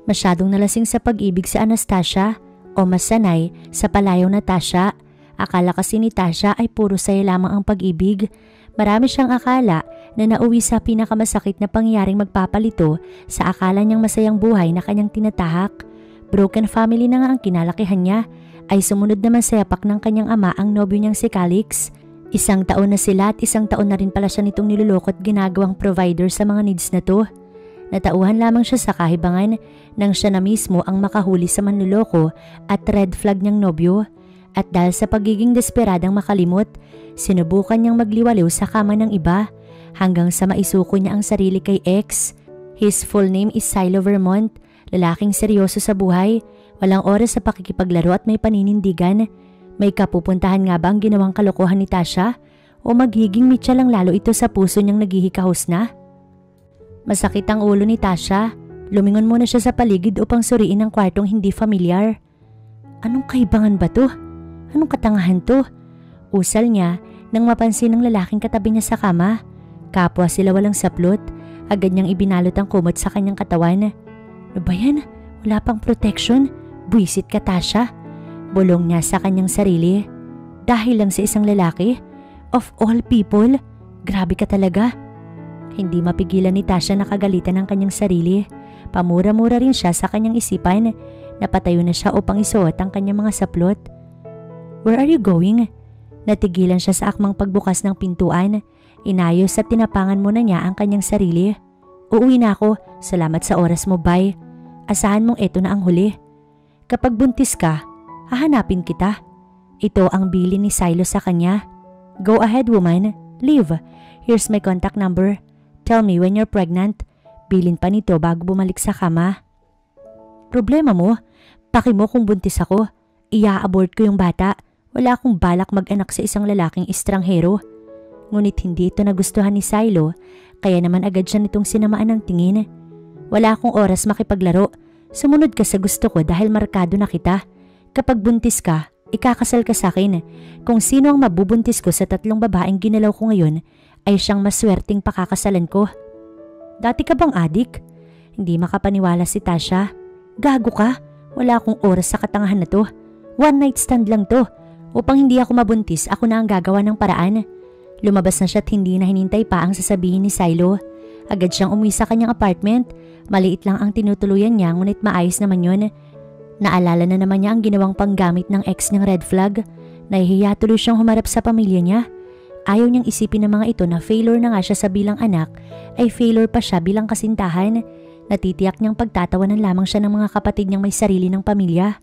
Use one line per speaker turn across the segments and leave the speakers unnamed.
Masyadong nalasing sa pag-ibig si Anastasia o mas sanay sa palayaw na Tasha. Akala kasi ni Tasha ay puro saya lamang ang pag-ibig. Marami siyang akala na nauwi sa pinakamasakit na pangyaring magpapalito sa akala niyang masayang buhay na kanyang tinatahak. Broken family na nga ang kinalakihan niya, ay sumunod naman sa yapak ng kanyang ama ang nobyo niyang si Calix. 1 taon na sila at 1 taon na rin pala siya nitong nilulokot ginagawang provider sa mga needs na to. Natauhan lamang siya sa kahibangan nang siya na mismo ang makahuli sa manluloko at red flag niyang nobyo. At dahil sa pagiging desperadang makalimot, sinubukan niyang magliwaliw sa kama ng iba hanggang sa maisuko niya ang sarili kay ex. His full name is Silo Vermont, lalaking seryoso sa buhay, walang oras sa pakikipaglaro at may paninindigan. May kapupuntahan nga ba ang ginawang kalokohan ni Tasha o magiging mitya lang lalo ito sa puso niyang naghihikahos na? Masakit ang ulo ni Tasha. Lumingon muna siya sa paligid upang suriin ang kwartong hindi familiar. Anong kaibangan ba to? Anong katangahan to? Usal niya nang mapansin ng lalaking katabi niya sa kama. Kapwa sila walang saplot. Agad niyang ibinalot ang kumot sa kanyang katawan. Ano ba yan? Wala pang protection? Buisit ka, Tasha. Bulong niya sa kanyang sarili. Dahil lang sa isang lalaki? Of all people? Grabe ka talaga. Hindi mapigilan ni Tasha na kagalitan ng kanyang sarili. Pamura-mura rin siya sa kanyang isipan. Napatayo na siya upang isuot ang kanyang mga saplot. Where are you going? Natigilan siya sa akmang pagbukas ng pintuan. Inayos at tinapangan muna niya ang kanyang sarili. Uuwi na ako. Salamat sa oras mo, bye. Asahan mong ito na ang huli. Kapag buntis ka, hahanapin kita. Ito ang bilin ni Silo sa kanya. Go ahead, woman. Leave. Here's my contact number. Tell me when you're pregnant. Bilin pa nito bago bumalik sa kama. Problema mo? Paki mo kung buntis ako. Ia-abort ko yung bata. Wala akong balak mag-anak sa isang lalaking estranghero. Ngunit hindi ito nagustuhan ni Silo, kaya naman agad siya nitong sinamaan ng tingin. Wala akong oras makipaglaro. Sumunod ka sa gusto ko dahil markado na kita. Kapag buntis ka, ikakasal ka sa akin. Kung sino ang mabubuntis ko sa 3 babaeng ginalaw ko ngayon, ay siyang maswerteng pakakasalan ko. Dati ka bang adik? Hindi makapaniwala si Tasha. Gago ka? Wala akong oras sa katangahan na to. One night stand lang to. Upang hindi ako mabuntis, ako na ang gagawa ng paraan. Lumabas na siya at hindi na hinintay pa ang sasabihin ni Silo. Agad siyang umuwi sa kanyang apartment. Maliit lang ang tinutuluyan niya, ngunit maayos naman yun. Naalala na naman niya ang ginawang panggamit ng ex niyang red flag. Nahihiya tuloy siyang humarap sa pamilya niya. Ayaw niyang isipin ng mga ito na failure na nga siya sa bilang anak, ay failure pa siya bilang kasintahan. Natitiyak niyang pagtatawanan lamang siya ng mga kapatid niyang may sarili ng pamilya.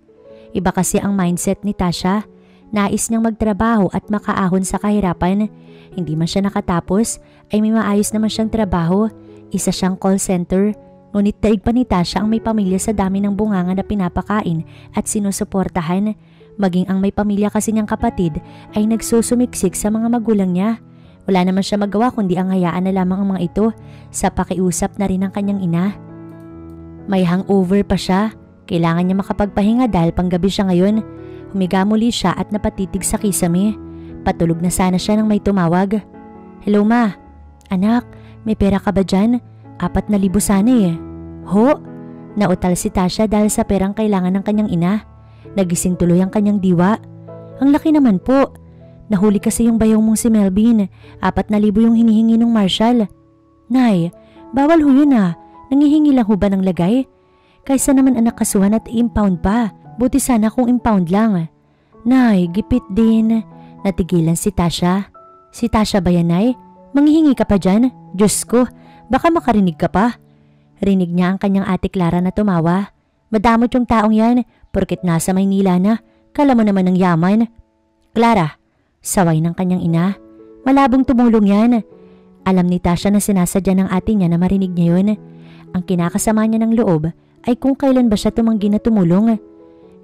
Iba kasi ang mindset ni Tasha. Nais niyang magtrabaho at makaahon sa kahirapan. Hindi man siya nakatapos, ay may maayos naman siyang trabaho. Isa siyang call center. Ngunit daig pa ni Tasha ang may pamilya sa dami ng bunganga na pinapakain at sinusuportahan. Maging ang may pamilya kasi niyang kapatid ay nagsusumiksik sa mga magulang niya. Wala naman siya magawa kundi ang hayaan na lamang ang mga ito sa pakiusap na rin ng kanyang ina. May hangover pa siya. Kailangan niya makapagpahinga dahil panggabi siya ngayon. Humiga muli siya at napatitig sa kisame. Patulog na sana siya nang may tumawag. Hello ma. Anak, may pera ka ba dyan? 4,000 sana eh. Ho? Nautal si Tasha dahil sa perang kailangan ng kanyang ina. Nagising tuloy ang kanyang diwa. Ang laki naman po. Nahuli kasi yung bayaw mong si Melvin. 4,000 yung hinihingi ng Marshall. Nay, bawal ho yun ah. Nangihingi lang ho ba ng lagay? Kaysa naman anak kasuhan at impound pa. Buti sana kung impound lang. Nay, gipit din. Natigilan si Tasha. Si Tasha ba yan, Nay? Manghihingi ka pa dyan? Diyos ko, baka makarinig ka pa. Rinig niya ang kanyang ate Clara na tumawa. Madamot yung taong yan, porket nasa Maynila na. Kala mo naman ng yaman. Clara, saway ng kanyang ina. Malabong tumulong yan. Alam ni Tasha na sinasadya ng ate niya na marinig niya yun. Ang kinakasama niya ng loob ay kung kailan ba siya tumanggi na tumulong.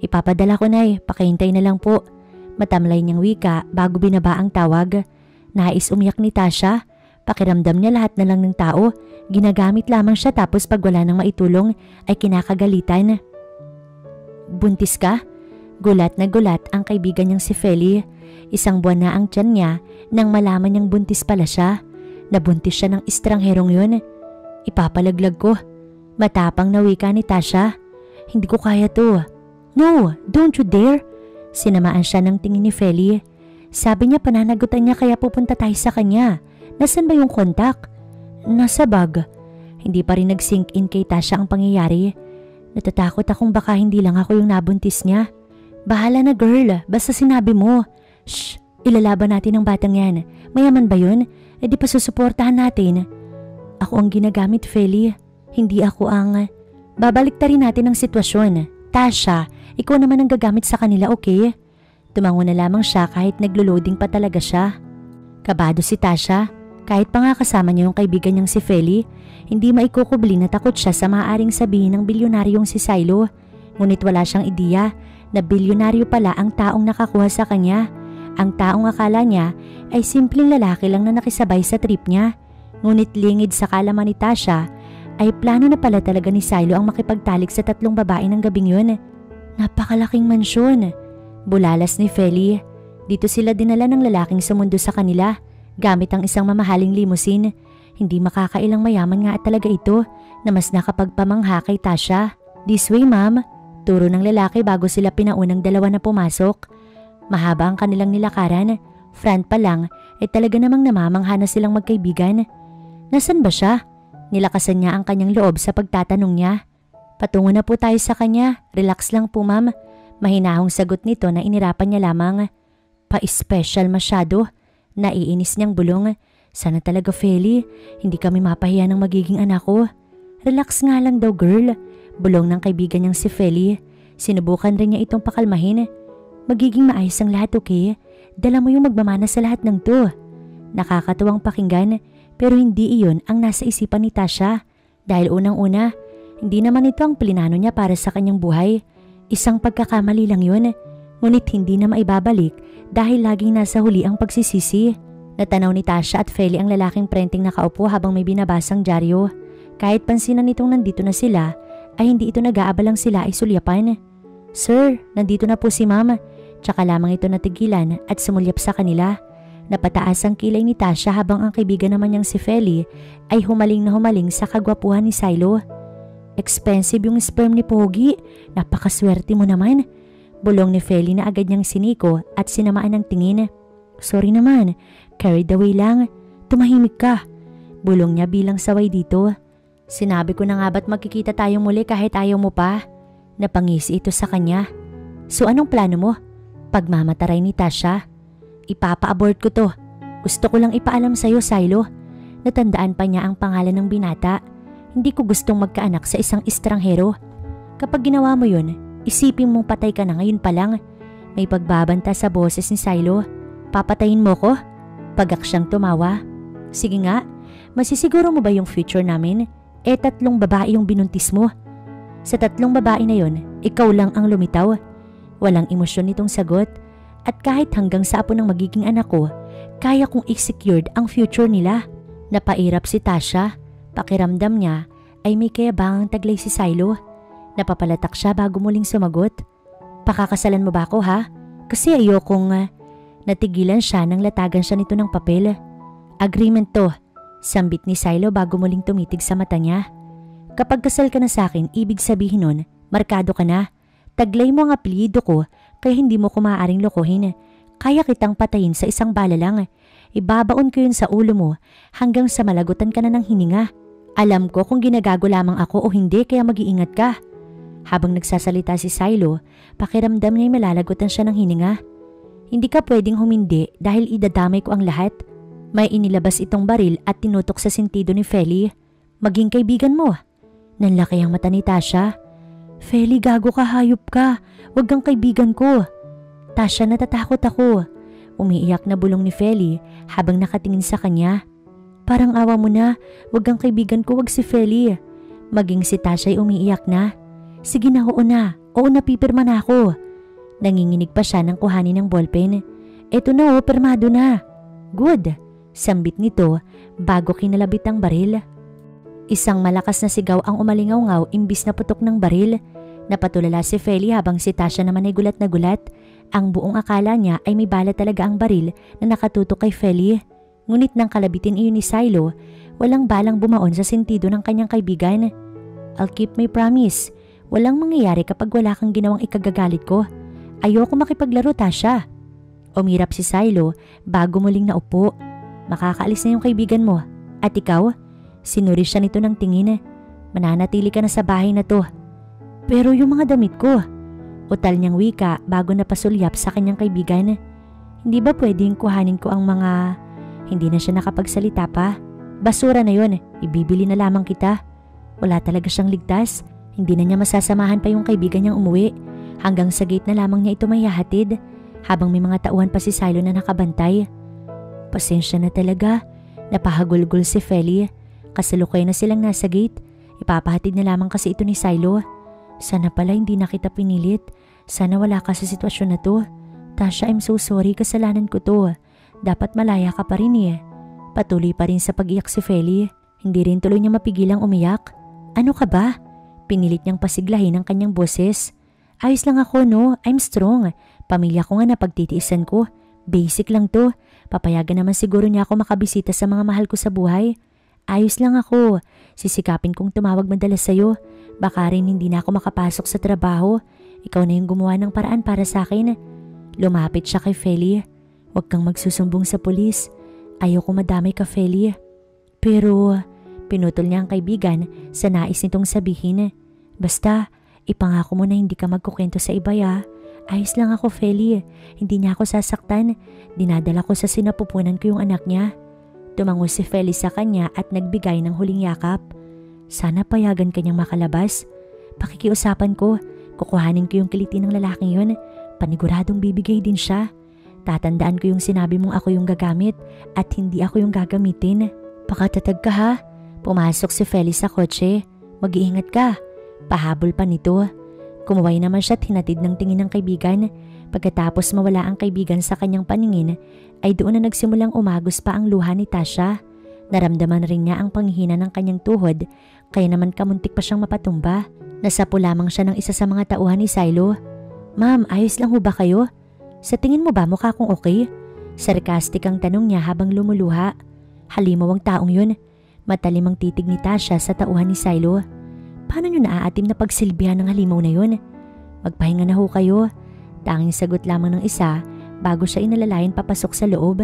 Ipapadala ko, Nay, pakihintay na lang po. Matamlay niyang wika bago binaba ang tawag. Nais umiyak ni Tasha. Pakiramdam niya lahat na lang ng tao. Ginagamit lamang siya tapos pag wala nang maitulong ay kinakagalitan. Buntis ka? Gulat na gulat ang kaibigan niyang si Feli. 1 buwan na ang tiyan niya nang malaman niyang buntis pala siya. Nabuntis siya ng estrangherong yun. Ipapalaglag ko. Matapang na wika ni Tasha. Hindi ko kaya to. No, don't you dare. Sinamaan siya ng tingin ni Feli. Sabi niya pananagutan niya kaya pupunta tayo sa kanya. Nasaan ba yung kontak? Nasa bag. Hindi pa rin nag-sink in kay Tasha ang pangyayari. Natatakot akong baka hindi lang ako yung nabuntis niya. Bahala na girl, basta sinabi mo. Shh, ilalaban natin ang batang yan. Mayaman ba yun? E di pa susuportahan natin. Ako ang ginagamit, Feli. Hindi ako ang... Babalik ta rin natin ang sitwasyon. Tasha, ikaw naman ang gagamit sa kanila, okay? Tumango na lamang siya kahit naglo-loading pa talaga siya. Kabado si Tasha. Kahit pa nga kasama niya yung kaibigan niyang si Feli, hindi maikukubli na takot siya sa maaaring sabihin ng bilyonaryong si Silo. Ngunit wala siyang ideya na bilyonaryo pala ang taong nakakuha sa kanya. Ang taong akala niya ay simpleng lalaki lang na nakisabay sa trip niya. Ngunit lingid sa kalaman ni Tasha ay plano na pala talaga ni Silo ang makipagtalik sa 3 babae ng gabing yun. Napakalaking mansyon. Bulalas ni Feli. Dito sila dinala ng lalaking sumundo sa kanila gamit ang isang mamahaling limousine. Hindi makakailang mayaman nga at talaga ito na mas nakapagpamangha kay Tasha. This way ma'am, turo ng lalaki bago sila pinaunang dalawa na pumasok. Mahaba ang kanilang nilakaran. Front pa lang ay talaga namang namamangha na silang magkaibigan. Nasaan ba siya? Nilakasan niya ang kanyang loob sa pagtatanong niya. Patungo na po tayo sa kanya. Relax lang po ma'am. Mahinahong sagot nito na inirapan niya lamang. Pa-special masyado. Naiinis niyang bulong. Sana talaga Feli, hindi kami mapahiya ng magiging anak ko. Relax nga lang daw girl. Bulong ng kaibigan niyang si Feli. Sinubukan rin niya itong pakalmahin. Magiging maayos ang lahat, okay? Dala mo yung magmamana sa lahat ng to. Nakakatuwang pakinggan pero hindi iyon ang nasa isipan ni Tasha. Dahil unang-una, hindi naman ito ang plinano niya para sa kanyang buhay. Isang pagkakamali lang yun. Ngunit hindi na maibabalik dahil laging nasa huli ang pagsisisi. Natanaw ni Tasha at Feli ang lalaking prenting nakaupo habang may binabasang dyaryo. Kahit pansinan nitong nandito na sila, ay hindi ito nag-aabalang sila ay sulyapan. Sir, nandito na po si ma'am. Tsaka lamang ito natigilan at sumulyap sa kanila. Napataas ang kilay ni Tasha habang ang kaibigan naman niyang si Feli ay humaling na humaling sa kagwapuhan ni Silo. Expensive yung sperm ni Pogi. Napakaswerte mo naman. Bulong ni Feli na agad niyang siniko at sinamaan ng tingin. Sorry naman, carried away lang. Tumahimik ka. Bulong niya bilang saway dito. Sinabi ko na nga ba't magkikita tayo muli kahit ayaw mo pa? Napangisi ito sa kanya. So anong plano mo? Pagmamataray ni Tasha. Ipapa-abort ko to. Gusto ko lang ipaalam sa'yo, Silo. Natandaan pa niya ang pangalan ng binata. Hindi ko gustong magkaanak sa isang estranghero. Kapag ginawa mo yun, isipin mong patay ka na ngayon pa lang. May pagbabanta sa boses ni Silo. Papatayin mo ko? Pagaksyang tumawa. Sige nga, masisiguro mo ba yung future namin? 3 babae yung binuntis mo. Sa 3 babae na yon, ikaw lang ang lumitaw. Walang emosyon nitong sagot. At kahit hanggang sa apo ng magiging anak ko, kaya kong i-secured ang future nila. Napairap si Tasha. Pakiramdam niya ay may kayabangang taglay si Silo. Napapalatak siya bago muling sumagot. Pakakasalan mo ba ako ha? Kasi ayokong... Natigilan siya nang latagan siya nito ng papel. Agreement to. Sambit ni Silo bago muling tumitig sa mata niya. Kapag kasal ka na sa akin, ibig sabihin nun, markado ka na. Taglay mo ang apelyido ko kaya hindi mo ko maaaring lokohin. Kaya kitang patayin sa isang bala lang. Ibabaon ko yun sa ulo mo hanggang sa malagutan ka na ng hininga. Alam ko kung ginagago lamang ako o hindi kaya mag-iingat ka. Habang nagsasalita si Silo, pakiramdam niya'y malalagutan siya ng hininga. Hindi ka pwedeng humindi dahil idadamay ko ang lahat. May inilabas itong baril at tinutok sa sentido ni Feli. Maging kaibigan mo. Nanlaki ang mata ni Tasha. Feli, gago ka, hayop ka. Huwag kang kaibigan ko. Tasha, natatakot ako. Umiiyak na bulong ni Feli habang nakatingin sa kanya. Parang awa mo na. Huwag kang kaibigan ko, wag si Feli. Maging si Tasha ay umiiyak na. Sige na, oo na. Oo na, pipirma na ako. Nanginginig pa siya ng kuhanin ng ballpen. Eto na permado na. Good, sambit nito bago kinalabit ang baril. Isang malakas na sigaw ang umalingaw-ngaw imbis na putok ng baril. Napatulala si Feli habang si Tasha naman ay gulat na gulat. Ang buong akala niya ay may bala talaga ang baril na nakatutok kay Feli. Ngunit nang kalabitin iyon ni Silo, walang balang bumaon sa sentido ng kanyang kaibigan. I'll keep my promise. Walang mangyayari kapag wala kang ginawang ikagagalit ko. Ayoko makipaglaro, Tasha. Umirap si Silo bago muling naupo. Makakaalis na yung kaibigan mo. At ikaw? Sinuri siya nito ng tingin. Mananatili ka na sa bahay na to. Pero yung mga damit ko. Utal niyang wika bago napasulyap sa kanyang kaibigan. Hindi ba pwedeng kuhanin ko ang mga... Hindi na siya nakapagsalita pa. Basura na yon, ibibili na lamang kita. Wala talaga siyang ligtas. Hindi na niya masasamahan pa yung kaibigan niyang umuwi. Hanggang sa gate na lamang niya ito mayahatid. Habang may mga tauhan pa si Silo na nakabantay. Pasensya na talaga. Napahagulgol si Feli. Kasalukay na silang nasa gate. Ipapahatid na lamang kasi ito ni Silo. Sana pala hindi na kita pinilit. Sana wala ka sa sitwasyon na to. Tasha, I'm so sorry, kasalanan ko to. Dapat malaya ka pa rin eh. Patuloy pa rin sa pag-iyak si Feli. Hindi rin tuloy niya mapigilang umiyak. Ano ka ba? Pinilit niyang pasiglahin ang kanyang boses. Ayos lang ako, no? I'm strong. Pamilya ko nga na pagtitiisan ko. Basic lang to. Papayagan naman siguro niya ako makabisita sa mga mahal ko sa buhay. Ayos lang ako. Sisikapin kong tumawag madalas sa'yo. Baka rin hindi na ako makapasok sa trabaho. Ikaw na yung gumawa ng paraan para sa akin. Lumapit siya kay Feli. Huwag kang magsusumbong sa pulis. Ayoko madamay ka, Feli. Pero, pinutol niya ang kaibigan sa nais nitong sabihin. Basta, ipangako mo na hindi ka magkukwento sa iba ya. Ayos lang ako, Feli. Hindi niya ako sasaktan. Dinadala ko sa sinapupunan ko yung anak niya. Tumango si Feli sa kanya at nagbigay ng huling yakap. Sana payagan kanyang makalabas. Pakikiusapan ko. Kukuhanin ko yung kiliti ng lalaking yun. Paniguradong bibigay din siya. Tatandaan ko yung sinabi mong ako yung gagamit at hindi ako yung gagamitin. Pakatatag ka ha. Pumasok si Feli sa kotse. Mag-iingat ka. Pahabol pa nito. Kumuway naman siya at hinatid ng tingin ng kaibigan. Pagkatapos mawala ang kaibigan sa kanyang paningin, ay doon na nagsimulang umagos pa ang luha ni Tasha. Naramdaman rin niya ang panghina ng kanyang tuhod, kaya naman kamuntik pa siyang mapatumba. Nasapo lamang siya ng isa sa mga tauhan ni Silo. Ma'am, ayos lang ho ba kayo? Sa tingin mo ba mukha kong okay? Sarcastic ang tanong niya habang lumuluha. Halimaw ang taong yun. Matalim ang titig ni Tasha sa tauhan ni Silo. Paano nyo naaatim na pagsilbihan ng halimaw na yun? Magpahinga na ho kayo. Tanging sagot lamang ng isa bago siya inalalayan papasok sa loob.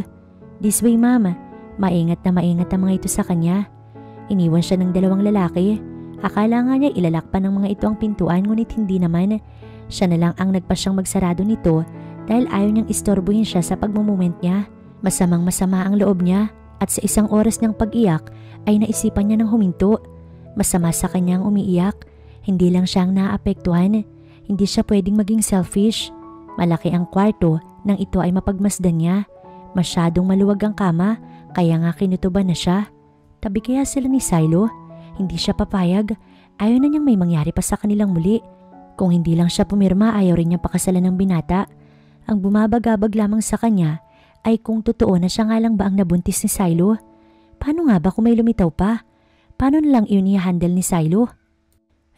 This way, ma'am. Maingat na maingat ang mga ito sa kanya. Iniwan siya ng dalawang lalaki. Akala nga niya ilalakpan ng mga ito ang pintuan ngunit hindi naman. Siya na lang ang nagpasyang magsarado nito dahil ayaw niyang istorbohin siya sa pagmumoment niya. Masamang masama ang loob niya at sa isang oras niyang pag-iyak ay naisipan niya ng huminto. Masama sa kanyang umiiyak. Hindi lang siyang naapektuhan. Hindi siya pwedeng maging selfish. Malaki ang kwarto nang ito ay mapagmasdan niya. Masyadong maluwag ang kama kaya nga kinutuban na siya. Tabi kaya sila ni Silo? Hindi siya papayag. Ayaw na niyang may mangyari pa sa kanilang muli. Kung hindi lang siya pumirma, ayaw rin niyang pakasalan ng binata. Ang bumabagabag lamang sa kanya ay kung totoo na siya nga lang ba ang nabuntis ni Silo. Paano nga ba kung may lumitaw pa? Paano na lang iyon i-handle ni Silo?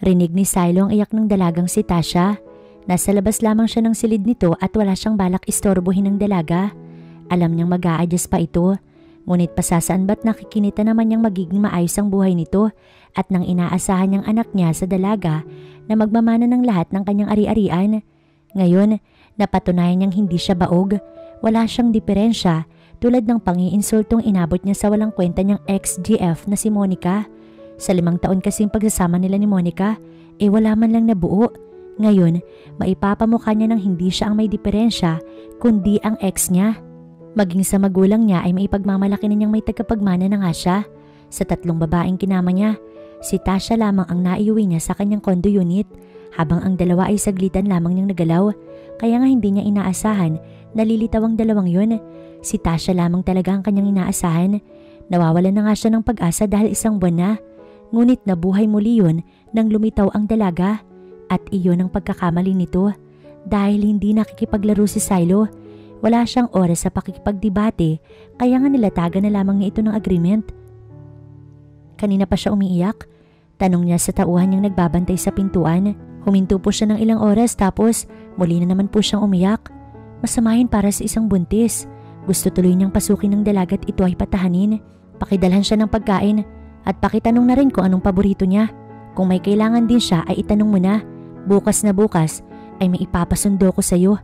Rinig ni Silo ang iyak ng dalagang si Tasha. Nasa labas lamang siya ng silid nito at wala siyang balak istorbohin ng dalaga. Alam niyang mag-a-adjust pa ito. Ngunit pasasaan ba't nakikinita naman niyang magiging maayos ang buhay nito at nang inaasahan niyang anak niya sa dalaga na magmamana ng lahat ng kanyang ari-arian. Ngayon, napatunayan niyang hindi siya baog. Wala siyang diferensya tulad ng pangiinsultong inabot niya sa walang kwenta niyang ex-GF na si Monica. Sa 5 taon kasing pagsasama nila ni Monica, wala man lang nabuo. Ngayon, maipapamukha niya nang hindi siya ang may diferensya, kundi ang ex niya. Maging sa magulang niya ay maipagmamalaki na niyang may tagapagmana na nga siya. Sa 3 babaeng kinama niya, si Tasha lamang ang naiuwi niya sa kanyang condo unit, habang ang dalawa ay saglitan lamang niyang nagalaw. Kaya nga hindi niya inaasahan, nalilitaw ang dalawang yun. Si Tasha lamang talaga ang kanyang inaasahan. Nawawalan na nga siya ng pag-asa dahil 1 buwan na. Ngunit nabuhay muli yun nang lumitaw ang dalaga. At iyon ang pagkakamali nito. Dahil hindi nakikipaglaro si Silo, wala siyang oras sa pakikipagdebate, kaya nga nilatagan na lamang niya ito ng agreement. Kanina pa siya umiiyak. Tanong niya sa tauhan niyang nagbabantay sa pintuan. Huminto po siya ng ilang oras tapos muli na naman po siyang umiyak. Masamahin para sa isang buntis. Gusto tuloy niyang pasukin ng dalaga at ito ay patahanin. Pakidalhan siya ng pagkain at pakitanong na rin kung anong paborito niya. Kung may kailangan din siya ay itanong mo na. Bukas na bukas ay may ipapasundo ko sa'yo.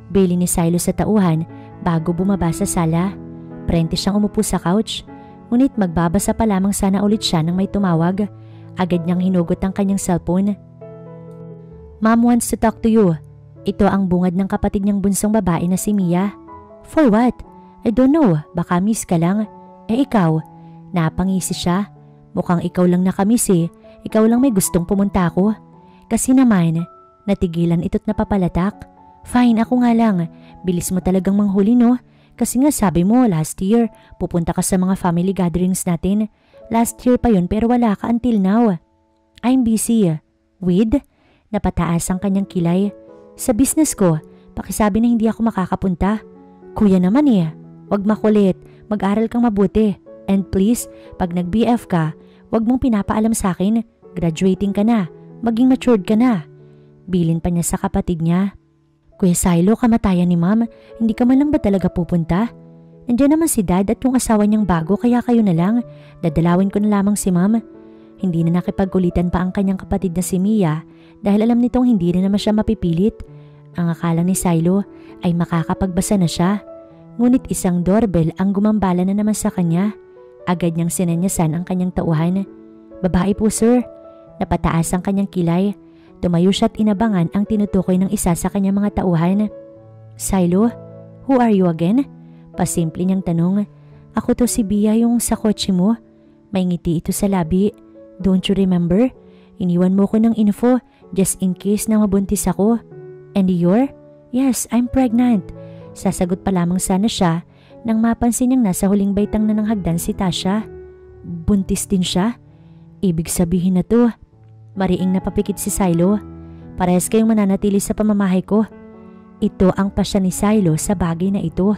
Bili ni Silo sa tauhan bago bumaba sa sala. Prente siyang umupo sa couch. Ngunit magbabasa pa lamang sana ulit siya nang may tumawag. Agad niyang hinugot ang kanyang cellphone. Mom wants to talk to you. Ito ang bungad ng kapatid niyang bunsong babae na si Mia. For what? I don't know. Baka miss ka lang. Ikaw? Napangisi siya. Mukhang ikaw lang nakamiss eh. Ikaw lang may gustong pumunta ako. Kasi naman, natigilan ito't napapalatak. Fine, ako nga lang. Bilis mo talagang manghuli no? Kasi nga sabi mo last year, pupunta ka sa mga family gatherings natin. Last year pa yun pero wala ka until now. I'm busy. With? Napataas ang kanyang kilay. Sa business ko, pakisabi na hindi ako makakapunta. Kuya naman eh. Wag makulit. Mag-aral kang mabuti. And please, pag nag-BF ka, wag mong pinapaalam sa akin. Graduating ka na. Maging matured ka na. Bilin pa niya sa kapatid niya. Kuya Silo, kamatayan ni Ma'am. Hindi ka man lang ba talaga pupunta? Nandiyan naman si Dad at yung asawa niyang bago kaya kayo na lang. Dadalawin ko na lamang si Ma'am. Hindi na nakipagkulitan pa ang kanyang kapatid na si Mia dahil alam nitong hindi na naman siya mapipilit. Ang akala ni Silo ay makakapagbasa na siya. Ngunit isang doorbell ang gumambala na naman sa kanya. Agad niyang sinanyasan ang kanyang tauhan. Babae po sir. Napataas ang kanyang kilay. Tumayo siya at inabangan ang tinutukoy ng isa sa kanyang mga tauhan. Silo, who are you again? Pasimple niyang tanong. Ako to si Bia yung sa kotse mo. May ngiti ito sa labi. Don't you remember? Iniwan mo ko ng info just in case na mabuntis ako. And you're? Yes, I'm pregnant. Sasagot pa lamang sana siya nang mapansin niyang nasa huling baitang na ng hagdan si Tasha. Buntis din siya? Ibig sabihin na to. Mariing napapikit si Silo. Parehas kayong mananatili sa pamamahay ko. Ito ang pasya ni Silo sa bagay na ito.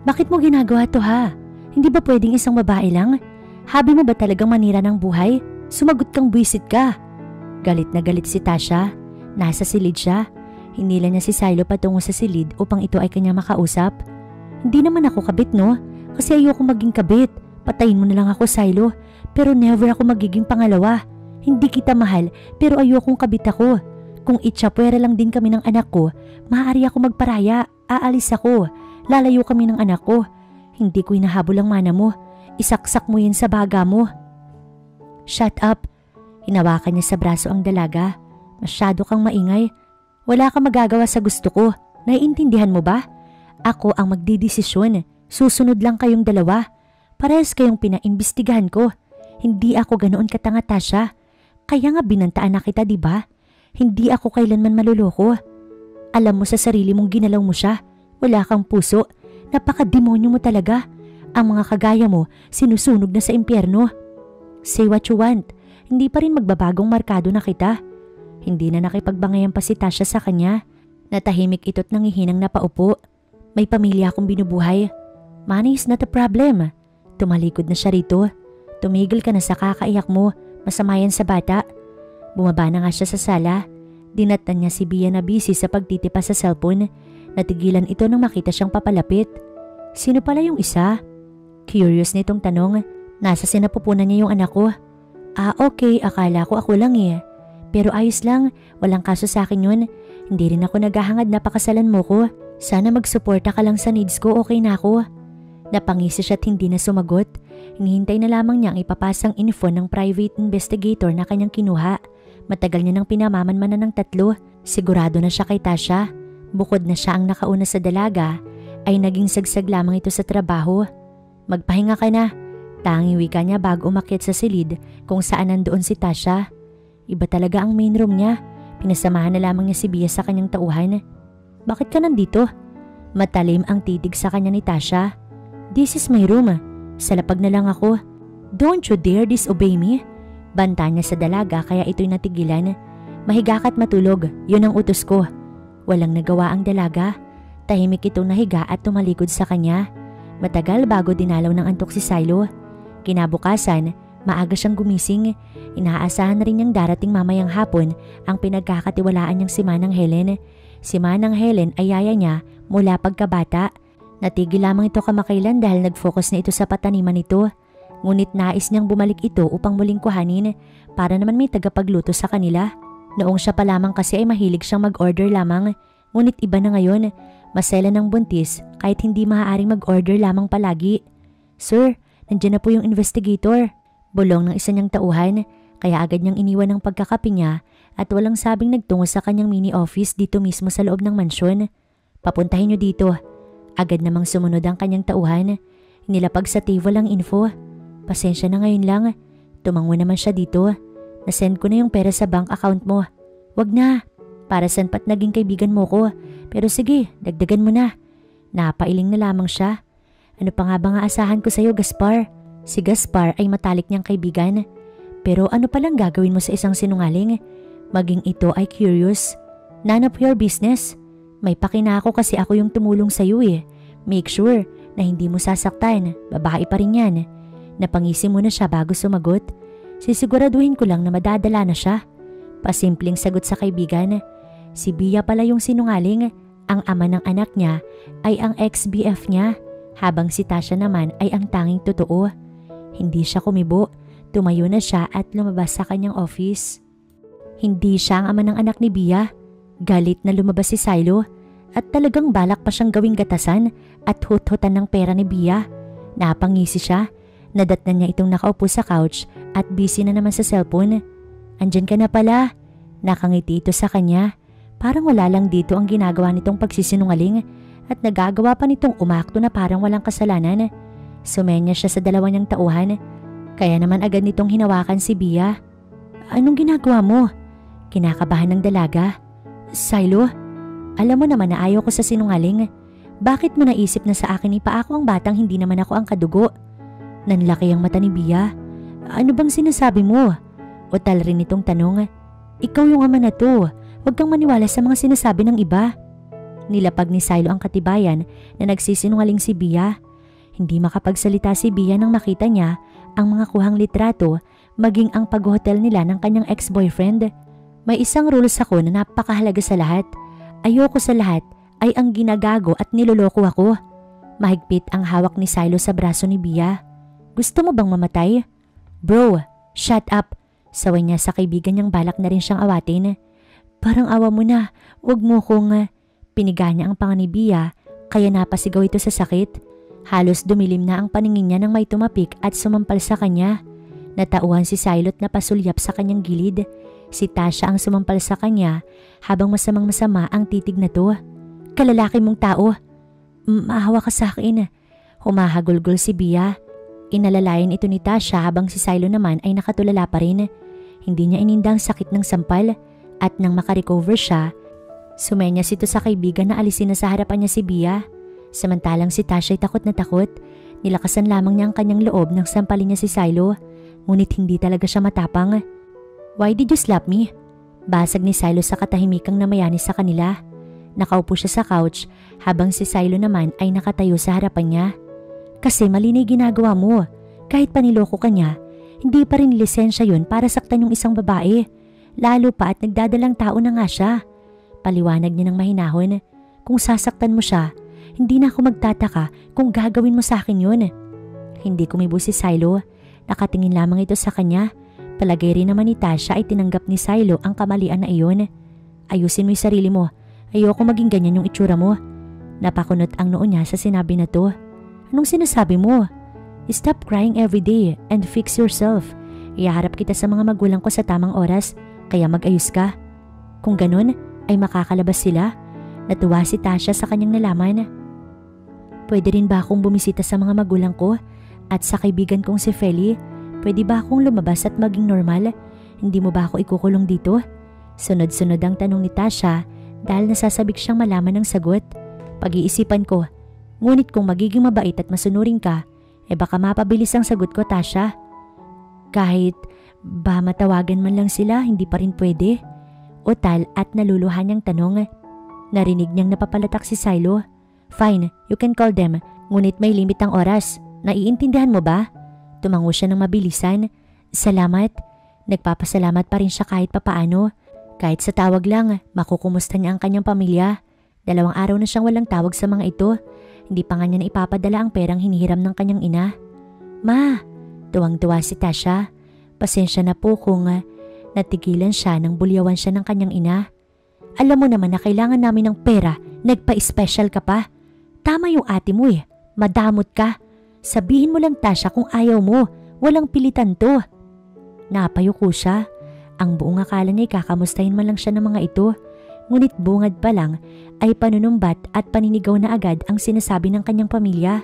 Bakit mo ginagawa to ha? Hindi ba pwedeng isang babae lang? Habi mo ba talagang manira ng buhay? Sumagot kang buwisit ka. Galit na galit si Tasha. Nasa silid siya. Hinila niya si Silo patungo sa silid upang ito ay kanya makausap. Hindi naman ako kabit no? Kasi ayoko maging kabit. Patayin mo na lang ako Silo. Pero never ako magiging pangalawa. Hindi kita mahal pero ayokong kabit ako. Kung itsyapwera lang din kami ng anak ko, maaari ako magparaya. Aalis ako. Lalayo kami ng anak ko. Hindi ko hinahabol ang mana mo. Isaksak mo yan sa baga mo. Shut up. Hinawakan niya sa braso ang dalaga. Masyado kang maingay. Wala kang magagawa sa gusto ko. Naiintindihan mo ba? Ako ang magdidesisyon. Susunod lang kayong dalawa. Parehas kayong pinaimbestigahan ko. Hindi ako ganoon katanga Tasha. Kaya nga binantaan na kita diba? Hindi ako kailanman maluloko. Alam mo sa sarili mong ginalaw mo siya. Wala kang puso. Napaka-demonyo mo talaga. Ang mga kagaya mo sinusunog na sa impyerno. Say what you want. Hindi pa rin magbabagong markado na kita. Hindi na nakipagbangayan pa si Tasha sa kanya. Natahimik ito't nangihinang napaupo. May pamilya akong binubuhay. Money is not a problem. Tumalikod na siya rito. Tumigil ka na sa kakaiyak mo. Masama yan sa bata. Bumaba na nga siya sa sala. Dinatan niya si Bia na busy sa pagtitipa sa cellphone. Natigilan ito nang makita siyang papalapit. Sino pala yung isa? Curious nitong tanong. Nasa sinapupunan niya yung anak ko. Okay, akala ko ako lang eh. Pero ayos lang, walang kaso sa akin yun. Hindi rin ako naghahangad na pakasalan mo ko. Sana magsuporta ka lang sa needs ko, okay na ako. Napangisi siya at hindi na sumagot. Hinihintay na lamang niyang ipapasang info ng private investigator na kanyang kinuha. Matagal niya nang pinamamanmanan ng 3. Sigurado na siya kay Tasha. Bukod na siya ang nakauna sa dalaga, ay naging sagsag lamang ito sa trabaho. Magpahinga ka na. Tanging wika niya bago umakyat sa silid kung saan nandoon si Tasha. Iba talaga ang main room niya. Pinasamahan na lamang niya si Bia sa kanyang tauhan. Bakit ka nandito? Matalim ang titig sa kanya ni Tasha. This is my room. Sa lapag na lang ako. Don't you dare disobey me. Banta niya sa dalaga kaya ito'y natigilan. Mahiga ka't matulog. Yun ang utos ko. Walang nagawa ang dalaga. Tahimik itong nahiga at tumalikod sa kanya. Matagal bago dinalaw ng antok si Silo. Kinabukasan, maaga siyang gumising. Inaasahan na rin niyang darating mamayang hapon ang pinagkakatiwalaan niyang si Manang Helen. Si Manang Helen ay yaya niya mula pagkabata. Natigil lamang ito kamakailan dahil nag-focus na ito sa pataniman nito. Ngunit nais niyang bumalik ito upang muling kuhanin para naman may tagapagluto sa kanila. Noong siya pa lamang kasi ay mahilig siyang mag-order lamang, ngunit iba na ngayon, masela ng buntis kahit hindi maaaring mag-order lamang palagi. Sir, nandiyan na po yung investigator. Bulong ng isa niyang tauhan, kaya agad niyang iniwan ang pagkakape niya at walang sabing nagtungo sa kanyang mini office dito mismo sa loob ng mansyon. Papuntahin niyo dito. Agad namang sumunod ang kanyang tauhan. Nilapag sa table ang info. Pasensya na ngayon lang. Tumango naman siya dito. Nasend ko na yung pera sa bank account mo. Wag na. Para saan pat naging kaibigan mo ko. Pero sige, dagdagan mo na. Napailing na lamang siya. Ano pa nga ba nga asahan ko sa'yo, Gaspar? Si Gaspar ay matalik niyang kaibigan. Pero ano palang gagawin mo sa isang sinungaling? Maging ito ay curious. None of your business. May pakinako kasi ako yung tumulong sa'yo eh. Make sure na hindi mo sasaktan. Babae pa rin yan. Napangisi mo na siya bago sumagot. Sisiguraduhin ko lang na madadala na siya. Pasimpleng sagot sa kaibigan. Si Bia pala yung sinungaling. Ang ama ng anak niya ay ang ex-BF niya. Habang si Tasha naman ay ang tanging totoo. Hindi siya kumibo. Tumayo na siya at lumabas sa kanyang office. Hindi siya ang ama ng anak ni Bia. Galit na lumabas si Silo at talagang balak pa siyang gawing gatasan at hut-hutan ng pera ni Bia. Napangisi siya. Nadatnan niya itong nakaupo sa couch at busy na naman sa cellphone. Andyan ka na pala. Nakangiti ito sa kanya. Parang wala lang dito ang ginagawa nitong pagsisinungaling at nagagawa pa nitong umakto na parang walang kasalanan. Sumenya siya sa dalawa niyang tauhan. Kaya naman agad nitong hinawakan si Bia. Anong ginagawa mo? Kinakabahan ng dalaga. Silo, alam mo naman na ayaw ko sa sinungaling. Bakit mo naisip na sa akin ipa ako ang batang hindi naman ako ang kadugo? Nanlaki ang mata ni Bia. Ano bang sinasabi mo? Utal rin itong tanong. Ikaw yung ama na to. Huwag kang maniwala sa mga sinasabi ng iba. Nilapag ni Silo ang katibayan na nagsisinungaling si Bia. Hindi makapagsalita si Bia nang makita niya ang mga kuhang litrato maging ang pag-hotel nila ng kanyang ex-boyfriend. May isang rules ako na napakahalaga sa lahat. Ayoko sa lahat ay ang ginagago at niloloko ako. Mahigpit ang hawak ni Silo sa braso ni Bia. Gusto mo bang mamatay? Bro, shut up. Saway niya sa kaibigan niyang balak na rin siyang awatin. Parang awa mo na, wag mo kong... Piniga niya ang panga ni Bia kaya napasigaw ito sa sakit. Halos dumilim na ang paningin niya nang may tumapik at sumampal sa kanya. Natauhan si Silot na pasulyap sa kanyang gilid. Si Tasha ang sumampal sa kanya habang masamang-masama ang titig na to. Kalalaki mong tao. Maawa ka sa akin. Humahagulgol si Bia. Inalalayan ito ni Tasha habang si Silo naman ay nakatulala pa rin. Hindi niya inindang sakit ng sampal at nang makarecover siya, sumenyas ito sa kaibigan na alisin na sa harapan niya si Bia. Samantalang si Tasha ay takot na takot. Nilakasan lamang niya ang kanyang loob nang sampalin niya si Silo. Ngunit hindi talaga siya matapang. Why did you slap me? Basag ni Silo sa katahimikang namayani sa kanila. Nakaupo siya sa couch habang si Silo naman ay nakatayo sa harapan niya. Kasi mali na ginagawa mo. Kahit paniloko ka niya, hindi pa rin lisensya yun para saktan yung isang babae. Lalo pa at nagdadalang tao na nga siya. Paliwanag niya ng mahinahon. Kung sasaktan mo siya, hindi na ako magtataka kung gagawin mo sa akin yun. Hindi kumibo si Silo. Nakatingin lamang ito sa kanya. Palagay rin naman ni Tasha ay tinanggap ni Silo ang kamalian na iyon. Ayusin mo yung sarili mo. Ayoko maging ganyan yung itsura mo. Napakunot ang noo niya sa sinabi na to. Anong sinasabi mo? Stop crying every day and fix yourself. Iyaharap kita sa mga magulang ko sa tamang oras, kaya mag-ayos ka. Kung ganun, ay makakalabas sila. Natuwa si Tasha sa kanyang nalaman. Pwede rin ba akong bumisita sa mga magulang ko at sa kaibigan kong si Feli? Pwede ba akong lumabas at maging normal? Hindi mo ba ako ikukulong dito? Sunod-sunod ang tanong ni Tasha dahil nasasabik siyang malaman ng sagot. Pag-iisipan ko. Ngunit kung magiging mabait at masunurin ka, baka mapabilis ang sagot ko, Tasha. Kahit ba matawagan man lang sila, hindi pa rin pwede. Utal at naluluhan niyang tanong. Narinig niyang napapalatak si Silo. Fine, you can call them, ngunit may limit ang oras. Naiintindihan mo ba? Tumango siya ng mabilisan. Salamat. Nagpapasalamat pa rin siya kahit papaano. Kahit sa tawag lang, makukumusta niya ang kanyang pamilya. 2 araw na siyang walang tawag sa mga ito. Hindi pa nga niya na ipapadala ang perang hinihiram ng kanyang ina. Ma, tuwang-tuwa si Tasha. Pasensya na po kung Natigilan siya nang bulyawan siya ng kanyang ina. Alam mo naman na kailangan namin ng pera, nagpa-special ka pa. Tama yung ate mo eh, madamot ka. Sabihin mo lang Tasha kung ayaw mo, walang pilitan to. Napayuko siya. Ang buong akala niya kakamustahin man lang siya ng mga ito. Ngunit bungad pa lang ay panunumbat at paninigaw na agad ang sinasabi ng kanyang pamilya.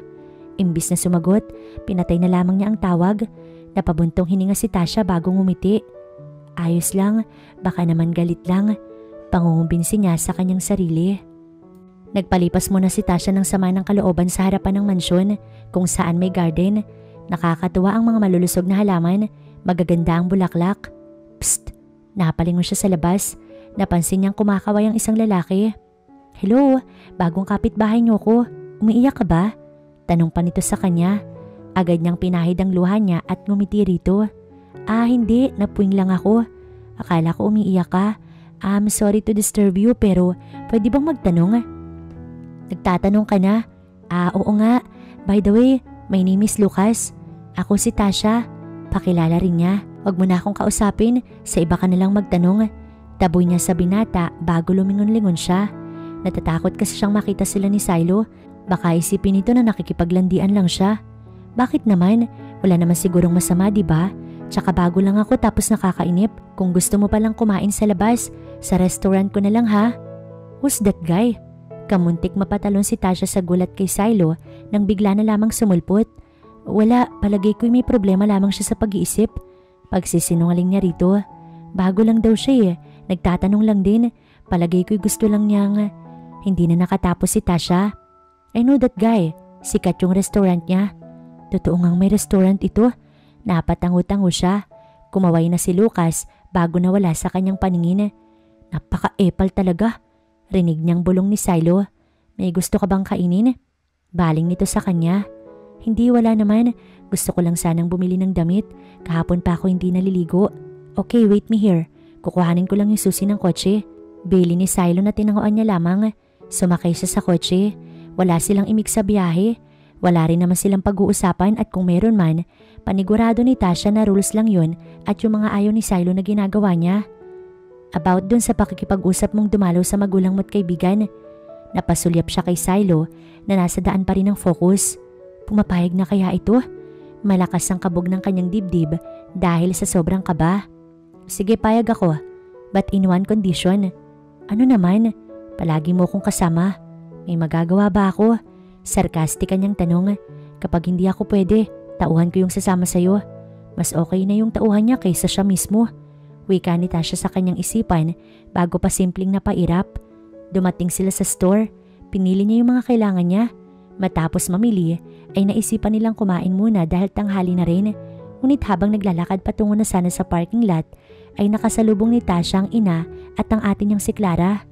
Imbis na sumagot, pinatay na lamang niya ang tawag. Napabuntong hininga si Tasha bago ngumiti. Ayos lang, baka naman galit lang. Pangungumbinsi niya sa kanyang sarili. Nagpalipas muna si Tasha ng sama ng kalooban sa harapan ng mansyon kung saan may garden. Nakakatuwa ang mga malulusog na halaman, magaganda ang bulaklak. Psst! Napalingon siya sa labas. Napansin niyang kumakaway ang isang lalaki. Hello, bagong kapitbahay niyo ko. Umiiyak ka ba? Tanong pa nito sa kanya. Agad niyang pinahid ang luha niya at ngumiti rito. Hindi, napuwing lang ako. Akala ko umiiyak ka. I'm sorry to disturb you pero pwede bang magtanong? Nagtatanong ka na? Oo nga. By the way, my name is Lucas. Ako si Tasha. Pakilala rin niya. Huwag mo na akong kausapin, sa iba ka nalang magtanong. Taboy niya sa binata bago lumingon-lingon siya. Natatakot kasi siyang makita sila ni Silo. Baka isipin nito na nakikipaglandian lang siya. Bakit naman? Wala naman sigurong masama, diba? Tsaka bago lang ako tapos nakakainip. Kung gusto mo palang kumain sa labas, sa restaurant ko na lang ha. Who's that guy? Kamuntik mapatalon si Tasha sa gulat kay Silo nang bigla na lamang sumulpot. Wala, palagay ko'y may problema lamang siya sa pag-iisip. Pagsisinungaling niya rito. Bago lang daw siya eh. Nagtatanong lang din. Palagay ko'y gusto lang niyang... Hindi na nakatapos si Tasha. I know that guy. Sikat yung restaurant niya. Totoo ngang may restaurant ito. Napatango-tango siya. Kumaway na si Lucas bago nawala sa kanyang paningin. Napaka-epal talaga. Rinig niyang bulong ni Silo. May gusto ka bang kainin? Baling nito sa kanya. Hindi, wala naman. Gusto ko lang sanang bumili ng damit. Kahapon pa ako hindi naliligo. Okay, wait me here. Kukuhanin ko lang yung susi ng kotse. Bili ni Silo na tinanguan niya lamang. Sumakay siya sa kotse. Wala silang imig sa biyahe. Wala rin naman silang pag-uusapan at kung meron man, panigurado ni Tasha na rules lang yun at yung mga ayaw ni Silo na ginagawa niya. About dun sa pakikipag-usap mong dumalaw sa magulang mo't kaibigan. Napasulyap siya kay Silo na nasa daan pa rin ang focus. Pumapayag na kaya ito? Malakas ang kabog ng kanyang dibdib dahil sa sobrang kaba. Sige, payag ako. But in one condition. Ano naman? Palagi mo kong kasama. May magagawa ba ako? Sarkastika niyang tanong. Kapag hindi ako pwede, tauhan ko yung sasama sa'yo. Mas okay na yung tauhan niya kaysa siya mismo. Wika ni Tasha sa kanyang isipan bago pa simpleng napairap. Dumating sila sa store. Pinili niya yung mga kailangan niya. Matapos mamili, ay naisipan nilang kumain muna dahil tanghali na rin. Ngunit habang naglalakad patungo na sana sa parking lot, ay nakasalubong ni Tasha ang ina at ang ate niyang si Clara.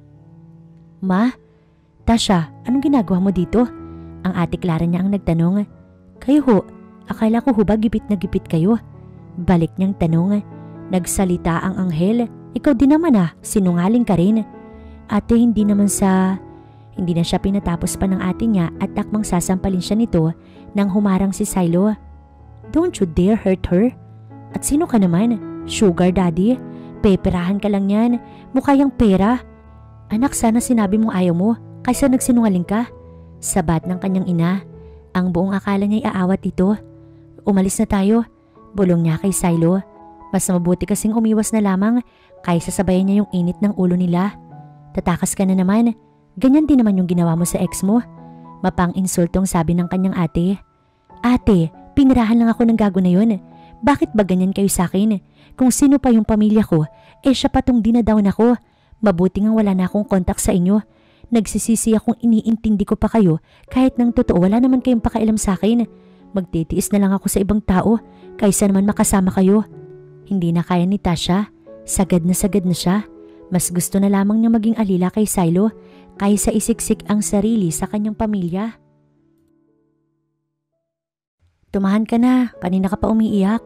Ma? Tasha, anong ginagawa mo dito? Ang ate Clara niya ang nagtanong. Kayo ho, akala ko ho ba gipit na gipit kayo? Balik niyang tanong. Nagsalita ang anghel. Ikaw din naman sinungaling ka rin. Ate, hindi naman sa... Hindi na siya pinatapos pa ng ate niya at takmang sasampalin siya nito nang humarang si Silo. Don't you dare hurt her. At sino ka naman? Sugar daddy? Peperahan ka lang yan. Mukha yang pera. Anak, sana sinabi mong ayaw mo kaysa nagsinungaling ka. Sabat ng kanyang ina. Ang buong akala niya'y aawat ito. Umalis na tayo. Bulong niya kay Silo. Mas mabuti kasing umiwas na lamang kaysa sabayan niya yung init ng ulo nila. Tatakas ka na naman. Ganyan din naman yung ginawa mo sa ex mo. Mapang-insultong sabi ng kanyang ate. Ate, pinirahan lang ako ng gago na yun. Bakit ba ganyan kayo sa akin? Kung sino pa yung pamilya ko, siya pa tong dinadown ako. Mabuti nga wala na akong kontak sa inyo. Nagsisisi akong iniintindi ko pa kayo kahit nang totoo wala naman kayong pakailam sa akin. Magtitiis na lang ako sa ibang tao kaysa naman makasama kayo. Hindi na kaya ni Tasha. Sagad na siya. Mas gusto na lamang niya maging alila kay Silo kaysa isiksik ang sarili sa kanyang pamilya. Tumahan ka na, kanina ka pa umiiyak.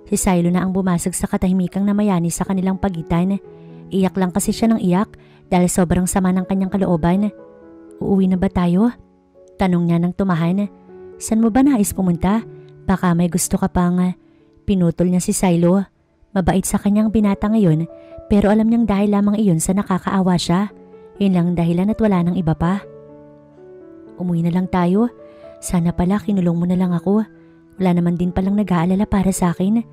Si Silo na ang bumasag sa katahimikang namayani sa kanilang pagitan. Iyak lang kasi siya ng iyak dahil sobrang sama ng kanyang kalooban. Uuwi na ba tayo? Tanong niya ng tumahan. San mo ba nais pumunta? Baka may gusto ka pang... Pinutol niya si Silo. Mabait sa kanyang binata ngayon pero alam niyang dahil lamang iyon sa nakakaawa siya. Yun lang dahilan at wala nang iba pa. Umuwi na lang tayo. Sana pala kinulong mo na lang ako. Wala naman din palang nag-aalala para sa akin.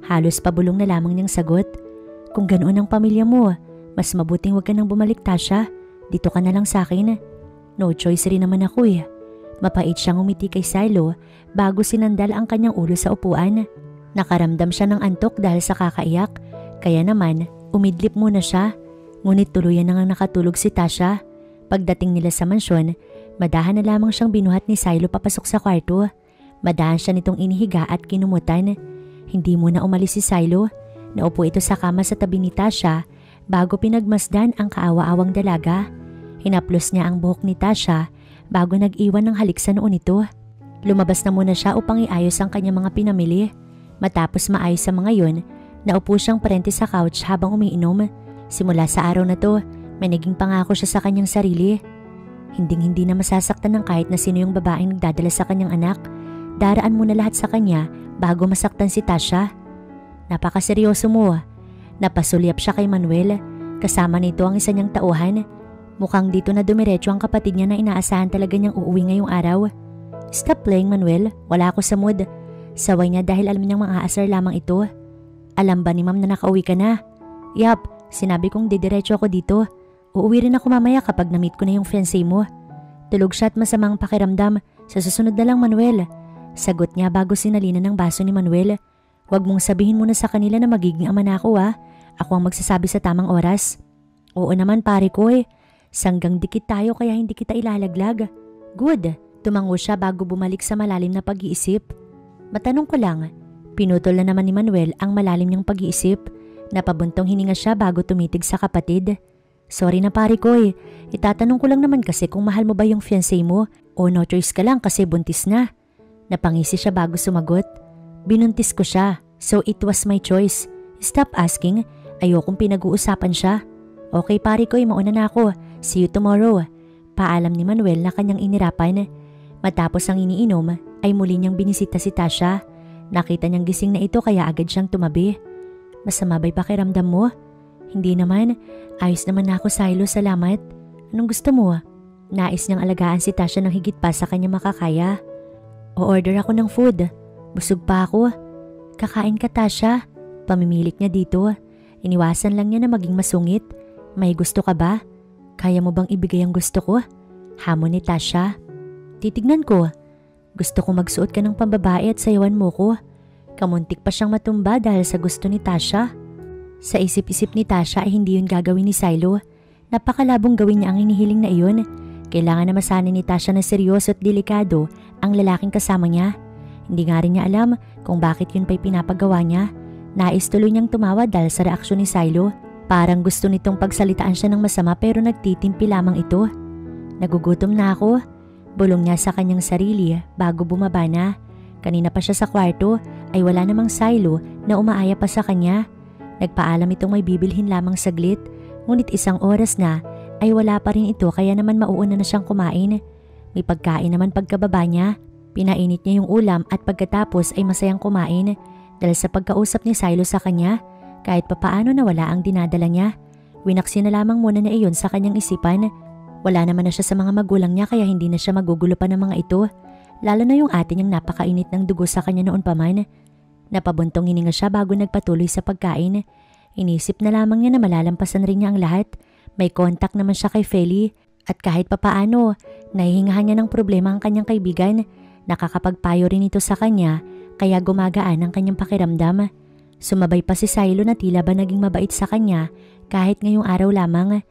Halos pabulong na lamang niyang sagot. Kung ganoon ang pamilya mo, mas mabuting huwag ka nang bumalik, Tasha. Dito ka na lang sa akin. No choice rin naman ako eh. Mapait siyang umiti kay Silo bago sinandal ang kanyang ulo sa upuan. Nakaramdam siya ng antok dahil sa kakaiyak. Kaya naman, umidlip muna siya. Ngunit tuluyan na nga nakatulog si Tasha. Pagdating nila sa mansyon, madahan na lamang siyang binuhat ni Silo papasok sa kwarto. Madahan siya nitong inihiga at kinumutan. Hindi muna umalis si Silo. Naupo ito sa kama sa tabi ni Tasha bago pinagmasdan ang kaawa-awang dalaga. Hinaplos niya ang buhok ni Tasha bago nag-iwan ng halik sa noo nito. Lumabas na muna siya upang iayos ang kanyang mga pinamili. Matapos maayos sa mga yon, naupo siyang parente sa couch habang umiinom. Simula sa araw na to, may naging pangako siya sa kanyang sarili. Hinding-hindi na masasaktan ng kahit na sino yung babaeng nagdadala sa kanyang anak. Daraan muna lahat sa kanya bago masaktan si Tasha. Napakaseryoso mo. Napasulyap siya kay Manuel. Kasama nito ang isa niyang tauhan. Mukhang dito na dumiretso ang kapatid niya na inaasahan talaga niyang uuwi ngayong araw. Stop playing, Manuel. Wala ako sa mood. Saway niya dahil alam niyang mga-aasar lamang ito. Alam ba ni ma'am na nakauwi ka na? Yap, sinabi kong didiretso ako dito. Uuwi rin ako mamaya kapag na-meet ko na yung fiancé mo. Tulog siya at masamang pakiramdam. Sa susunod na lang, Manuel. Sagot niya bago sinalina ng baso ni Manuel. Huwag mong sabihin muna sa kanila na magiging ama na ako ha. Ako ang magsasabi sa tamang oras. Oo naman pare ko eh. Sanggang dikit tayo kaya hindi kita ilalaglag. Good. Tumango siya bago bumalik sa malalim na pag-iisip. Matanong ko lang, pinutol na naman ni Manuel ang malalim niyang pag-iisip. Napabuntong hininga siya bago tumitig sa kapatid. Sorry na pare ko eh. Itatanong ko lang naman kasi kung mahal mo ba yung fiancé mo o no choice ka lang kasi buntis na. Napangisi siya bago sumagot. Binuntis ko siya, so it was my choice. Stop asking, ayokong pinag-uusapan siya. Okay pare ko, mauna na ako. See you tomorrow. Paalam ni Manuel na kanyang inirapan. Matapos ang iniinom ay muli niyang binisita si Tasha. Nakita niyang gising na ito kaya agad siyang tumabi. Masama ba'y pakiramdam mo? Hindi naman. Ayos naman na ako, Silo, salamat. Anong gusto mo? Nais niyang alagaan si Tasha ng higit pa sa kanya makakaya. O-order ako ng food. Busog pa ako. Kakain ka, Tasha. Pamimilit niya dito. Iniwasan lang niya na maging masungit. May gusto ka ba? Kaya mo bang ibigay ang gusto ko? Hamon ni Tasha. Titignan ko. Gusto ko magsuot ka ng pambabae at sayawan mo ko. Kamuntik pa siyang matumba dahil sa gusto ni Tasha. Sa isip-isip ni Tasha ay hindi yun gagawin ni Silo. Napakalabong gawin niya ang hinihiling na iyon. Kailangan na masanay ni Tasha na seryoso at delikado ang lalaking kasama niya. Hindi nga rin niya alam kung bakit yun pa'y pinapagawa niya. Nais tuloy niyang tumawa dahil sa reaksyon ni Silo. Parang gusto nitong pagsalitaan siya ng masama pero nagtitimpi lamang ito. Nagugutom na ako. Bulong niya sa kanyang sarili bago bumaba na. Kanina pa siya sa kwarto ay wala namang Silo na umaaya pa sa kanya. Nagpaalam itong may bibilhin lamang saglit. Ngunit isang oras na ay wala pa rin ito kaya naman mauuna na siyang kumain. May pagkain naman pagkababa niya. Pinainit niya yung ulam at pagkatapos ay masayang kumain dahil sa pagkausap ni Silo sa kanya. Kahit papaano na wala ang dinadala niya. Winaksi na lamang muna na iyon sa kanyang isipan. Wala naman na siya sa mga magulang niya kaya hindi na siya magugulo pa ng mga ito. Lalo na yung ate niyang napakainit ng dugo sa kanya noon pa man. Napabuntong hininga siya bago nagpatuloy sa pagkain. Inisip na lamang niya na malalampasan rin niya ang lahat. May contact naman siya kay Feli at kahit papaano, nahihingahan niya ng problema ang kanyang kaibigan. Nakakapagpayo rin ito sa kanya kaya gumagaan ang kanyang pakiramdam. Sumabay pa si Silo na tila ba naging mabait sa kanya kahit ngayong araw lamang.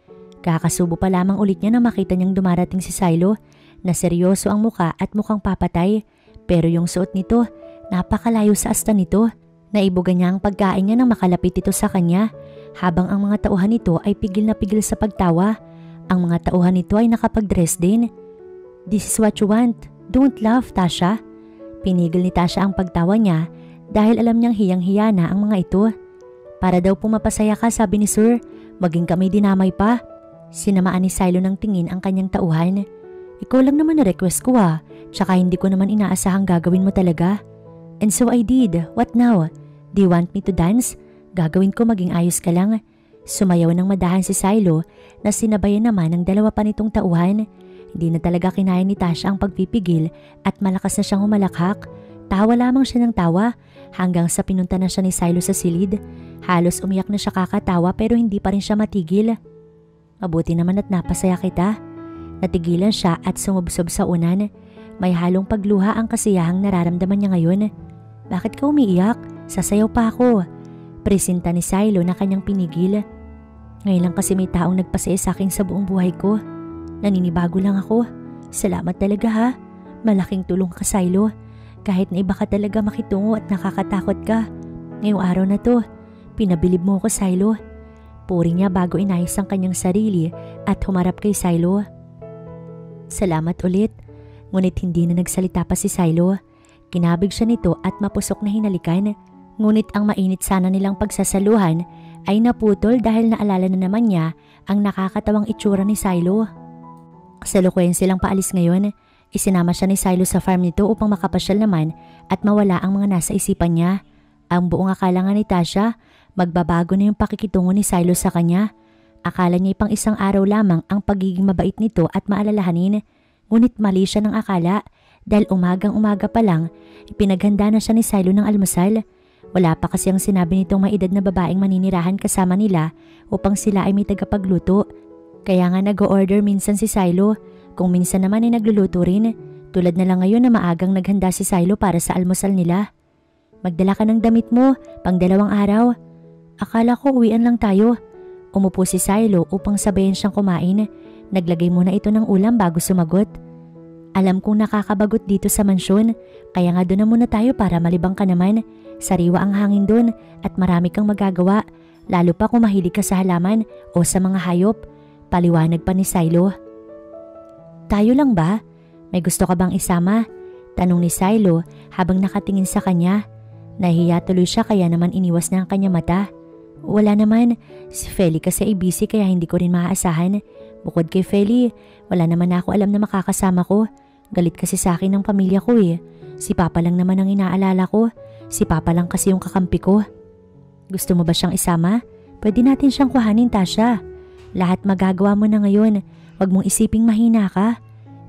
Kakasubo pa lamang ulit niya na makita niyang dumarating si Silo na seryoso ang muka at mukhang papatay. Pero yung suot nito, napakalayo sa asta nito. Naibugan niya ang pagkain niya nang makalapit ito sa kanya habang ang mga tauhan nito ay pigil na pigil sa pagtawa. Ang mga tauhan nito ay nakapag-dress din. This is what you want. Don't laugh, Tasha. Pinigil ni Tasha ang pagtawa niya dahil alam niyang hiyang-hiya na ang mga ito. Para daw pumapasaya ka, sabi ni Sir, maging kami dinamay pa. Sinamaan ni Silo ng tingin ang kanyang tauhan. Ikaw lang naman na request ko tsaka hindi ko naman inaasahang gagawin mo talaga. And so I did. What now? Do you want me to dance? Gagawin ko maging ayos ka lang. Sumayaw ng madahan si Silo na sinabayan naman ng dalawa pa nitong tauhan. Hindi na talaga kinaya ni Tasha ang pagpipigil at malakas na siyang humalakhak. Tawa lamang siya ng tawa hanggang sa pinunta na siya ni Silo sa silid. Halos umiyak na siya kakatawa pero hindi pa rin siya matigil. Mabuti naman at napasaya kita. Natigilan siya at sumubsob sa unan. May halong pagluha ang kasiyahang nararamdaman niya ngayon. Bakit ka umiiyak? Sasayaw pa ako. Presenta ni Silo na kanyang pinigil. Ngayon lang kasi may taong nagpasaya sa akin sa buong buhay ko. Naninibago lang ako. Salamat talaga ha. Malaking tulong ka, Silo. Kahit na iba ka talaga makitungo at nakakatakot ka. Ngayong araw na to, pinabilib mo ko, Silo. Puri niya bago inayos ang kanyang sarili at humarap kay Silo. Salamat ulit. Ngunit hindi na nagsalita pa si Silo. Kinabig siya nito at mapusok na hinalikan. Ngunit ang mainit sana nilang pagsasaluhan ay naputol dahil naalala na naman niya ang nakakatawang itsura ni Silo. Kasalukuyan silang paalis ngayon. Isinama siya ni Silo sa farm nito upang makapasyal naman at mawala ang mga nasa isipan niya. Ang buong akala nga ni Tasha, magbabago na yung pakikitungo ni Silo sa kanya. Akala niya pang isang araw lamang ang pagiging mabait nito at maalalahanin. Ngunit mali siya ng akala dahil umagang-umaga pa lang ipinaghanda na siya ni Silo ng almusal. Wala pa kasi ang sinabi nitong may edad na babaeng maninirahan kasama nila upang sila ay may tagapagluto. Kaya nga nag-o-order minsan si Silo, kung minsan naman ay nagluluto rin. Tulad na lang ngayon na maagang naghanda si Silo para sa almusal nila. Magdala ka ng damit mo, pang 2 araw. Akala ko uwian lang tayo. Umupo si Silo upang sabayan siyang kumain. Naglagay muna ito ng ulam bago sumagot. Alam kong nakakabagot dito sa mansyon, kaya nga doon na muna tayo para malibang ka naman. Sariwa ang hangin doon at marami kang magagawa, lalo pa kung mahilig ka sa halaman o sa mga hayop. Paliwanag pa ni Silo. Tayo lang ba? May gusto ka bang isama? Tanong ni Silo habang nakatingin sa kanya. Nahiya tuloy siya kaya naman iniwas na ang kanya mata. Wala naman, si Feli kasi ay busy kaya hindi ko rin maaasahan. Bukod kay Feli, wala naman ako alam na makakasama ko. Galit kasi sa akin ng pamilya ko eh. Si Papa lang naman ang inaalala ko. Si Papa lang kasi yung kakampi ko. Gusto mo ba siyang isama? Pwede natin siyang kuhanin, Tasha. Lahat magagawa mo na ngayon. Huwag mong isiping mahina ka.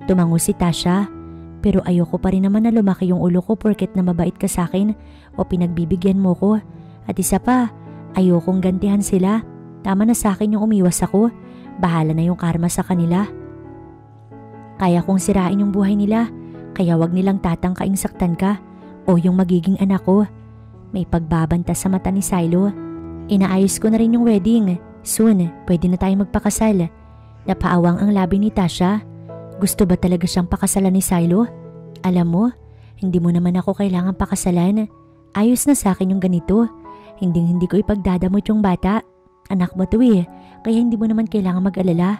Tumango si Tasha. Pero ayoko pa rin naman na lumaki yung ulo ko porket na mabait ka sa akin o pinagbibigyan mo ko. At isa pa, ayokong gantihan sila. Tama na sa akin yung umiwas ako. Bahala na yung karma sa kanila. Kaya kong sirain yung buhay nila. Kaya wag nilang tatangkaing saktan ka o yung magiging anak ko. May pagbabanta sa mata ni Silo. Inaayos ko na rin yung wedding. Soon, pwede na tayo magpakasal. Napaawang ang labi ni Tasha. Gusto ba talaga siyang pakasalan ni Silo? Alam mo, hindi mo naman ako kailangan pakasalan. Ayos na sa akin yung ganito. Hindi ko ipagdadamot yung bata. Anak mo to eh, kaya hindi mo naman kailangan mag-alala.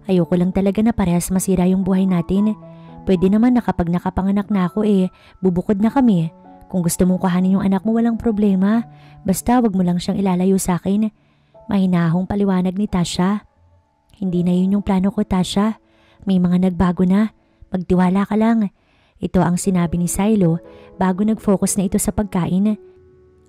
Ayoko lang talaga na parehas masira yung buhay natin. Pwede naman na kapag nakapanganak na ako bubukod na kami. Kung gusto mong kuhanin yung anak mo walang problema. Basta wag mo lang siyang ilalayo sa akin. Mahinahong paliwanag ni Tasha. Hindi na yun yung plano ko, Tasha. May mga nagbago na. Magtiwala ka lang. Ito ang sinabi ni Silo bago nag-focus na ito sa pagkain.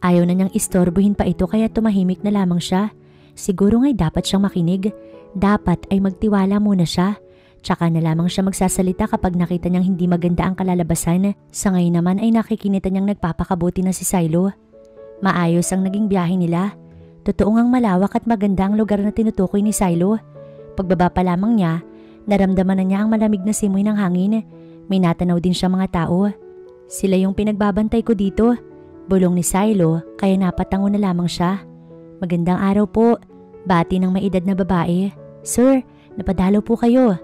Ayaw na niyang istorbohin pa ito kaya tumahimik na lamang siya. Siguro nga'y dapat siyang makinig. Dapat ay magtiwala muna siya. Tsaka na lamang siya magsasalita kapag nakita niyang hindi maganda ang kalalabasan. Sa ngayon naman ay nakikinita niyang nagpapakabuti na si Silo. Maayos ang naging biyahe nila. Totoo ngang malawak at maganda ang lugar na tinutukoy ni Silo. Pagbaba pa lamang niya, naramdaman na niya ang malamig na simoy ng hangin. May natanaw din siya mga tao. Sila yung pinagbabantay ko dito. Bulong ni Silo kaya napatango na lamang siya. Magandang araw po. Bati ng may edad na babae. Sir, napadalo po kayo.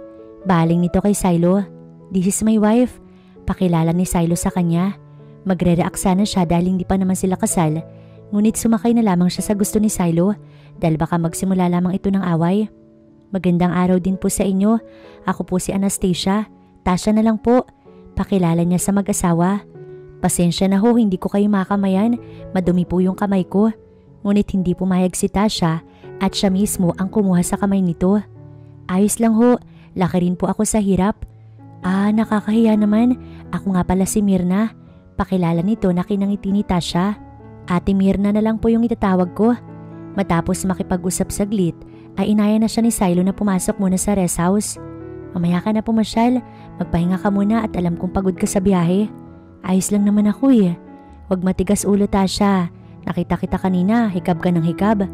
Baling nito kay Silo. This is my wife. Pakilala ni Silo sa kanya. Magre-react sana siya dahil hindi pa naman sila kasal. Ngunit sumakay na lamang siya sa gusto ni Silo dahil baka magsimula lamang ito ng away. Magandang araw din po sa inyo. Ako po si Anastasia. Tasha na lang po. Pakilala niya sa mag-asawa. Pasensya na ho, hindi ko kayo makamayan. Madumi po yung kamay ko. Ngunit hindi pumayag si Tasha at siya mismo ang kumuha sa kamay nito. Ayos lang ho, laki rin po ako sa hirap. Nakakahiya naman. Ako nga pala si Mirna. Pakilala nito na kinangiti ni Tasha. Ate Mirna na lang po yung itatawag ko. Matapos makipag-usap saglit, ay inaya na siya ni Silo na pumasok muna sa rest house. Mamaya ka na pumasyal, magpahinga ka muna at alam kong pagod ka sa biyahe. Ayos lang naman ako eh. Huwag matigas ulo, Tasha. Nakita kita kanina, hikab ka ng hikab.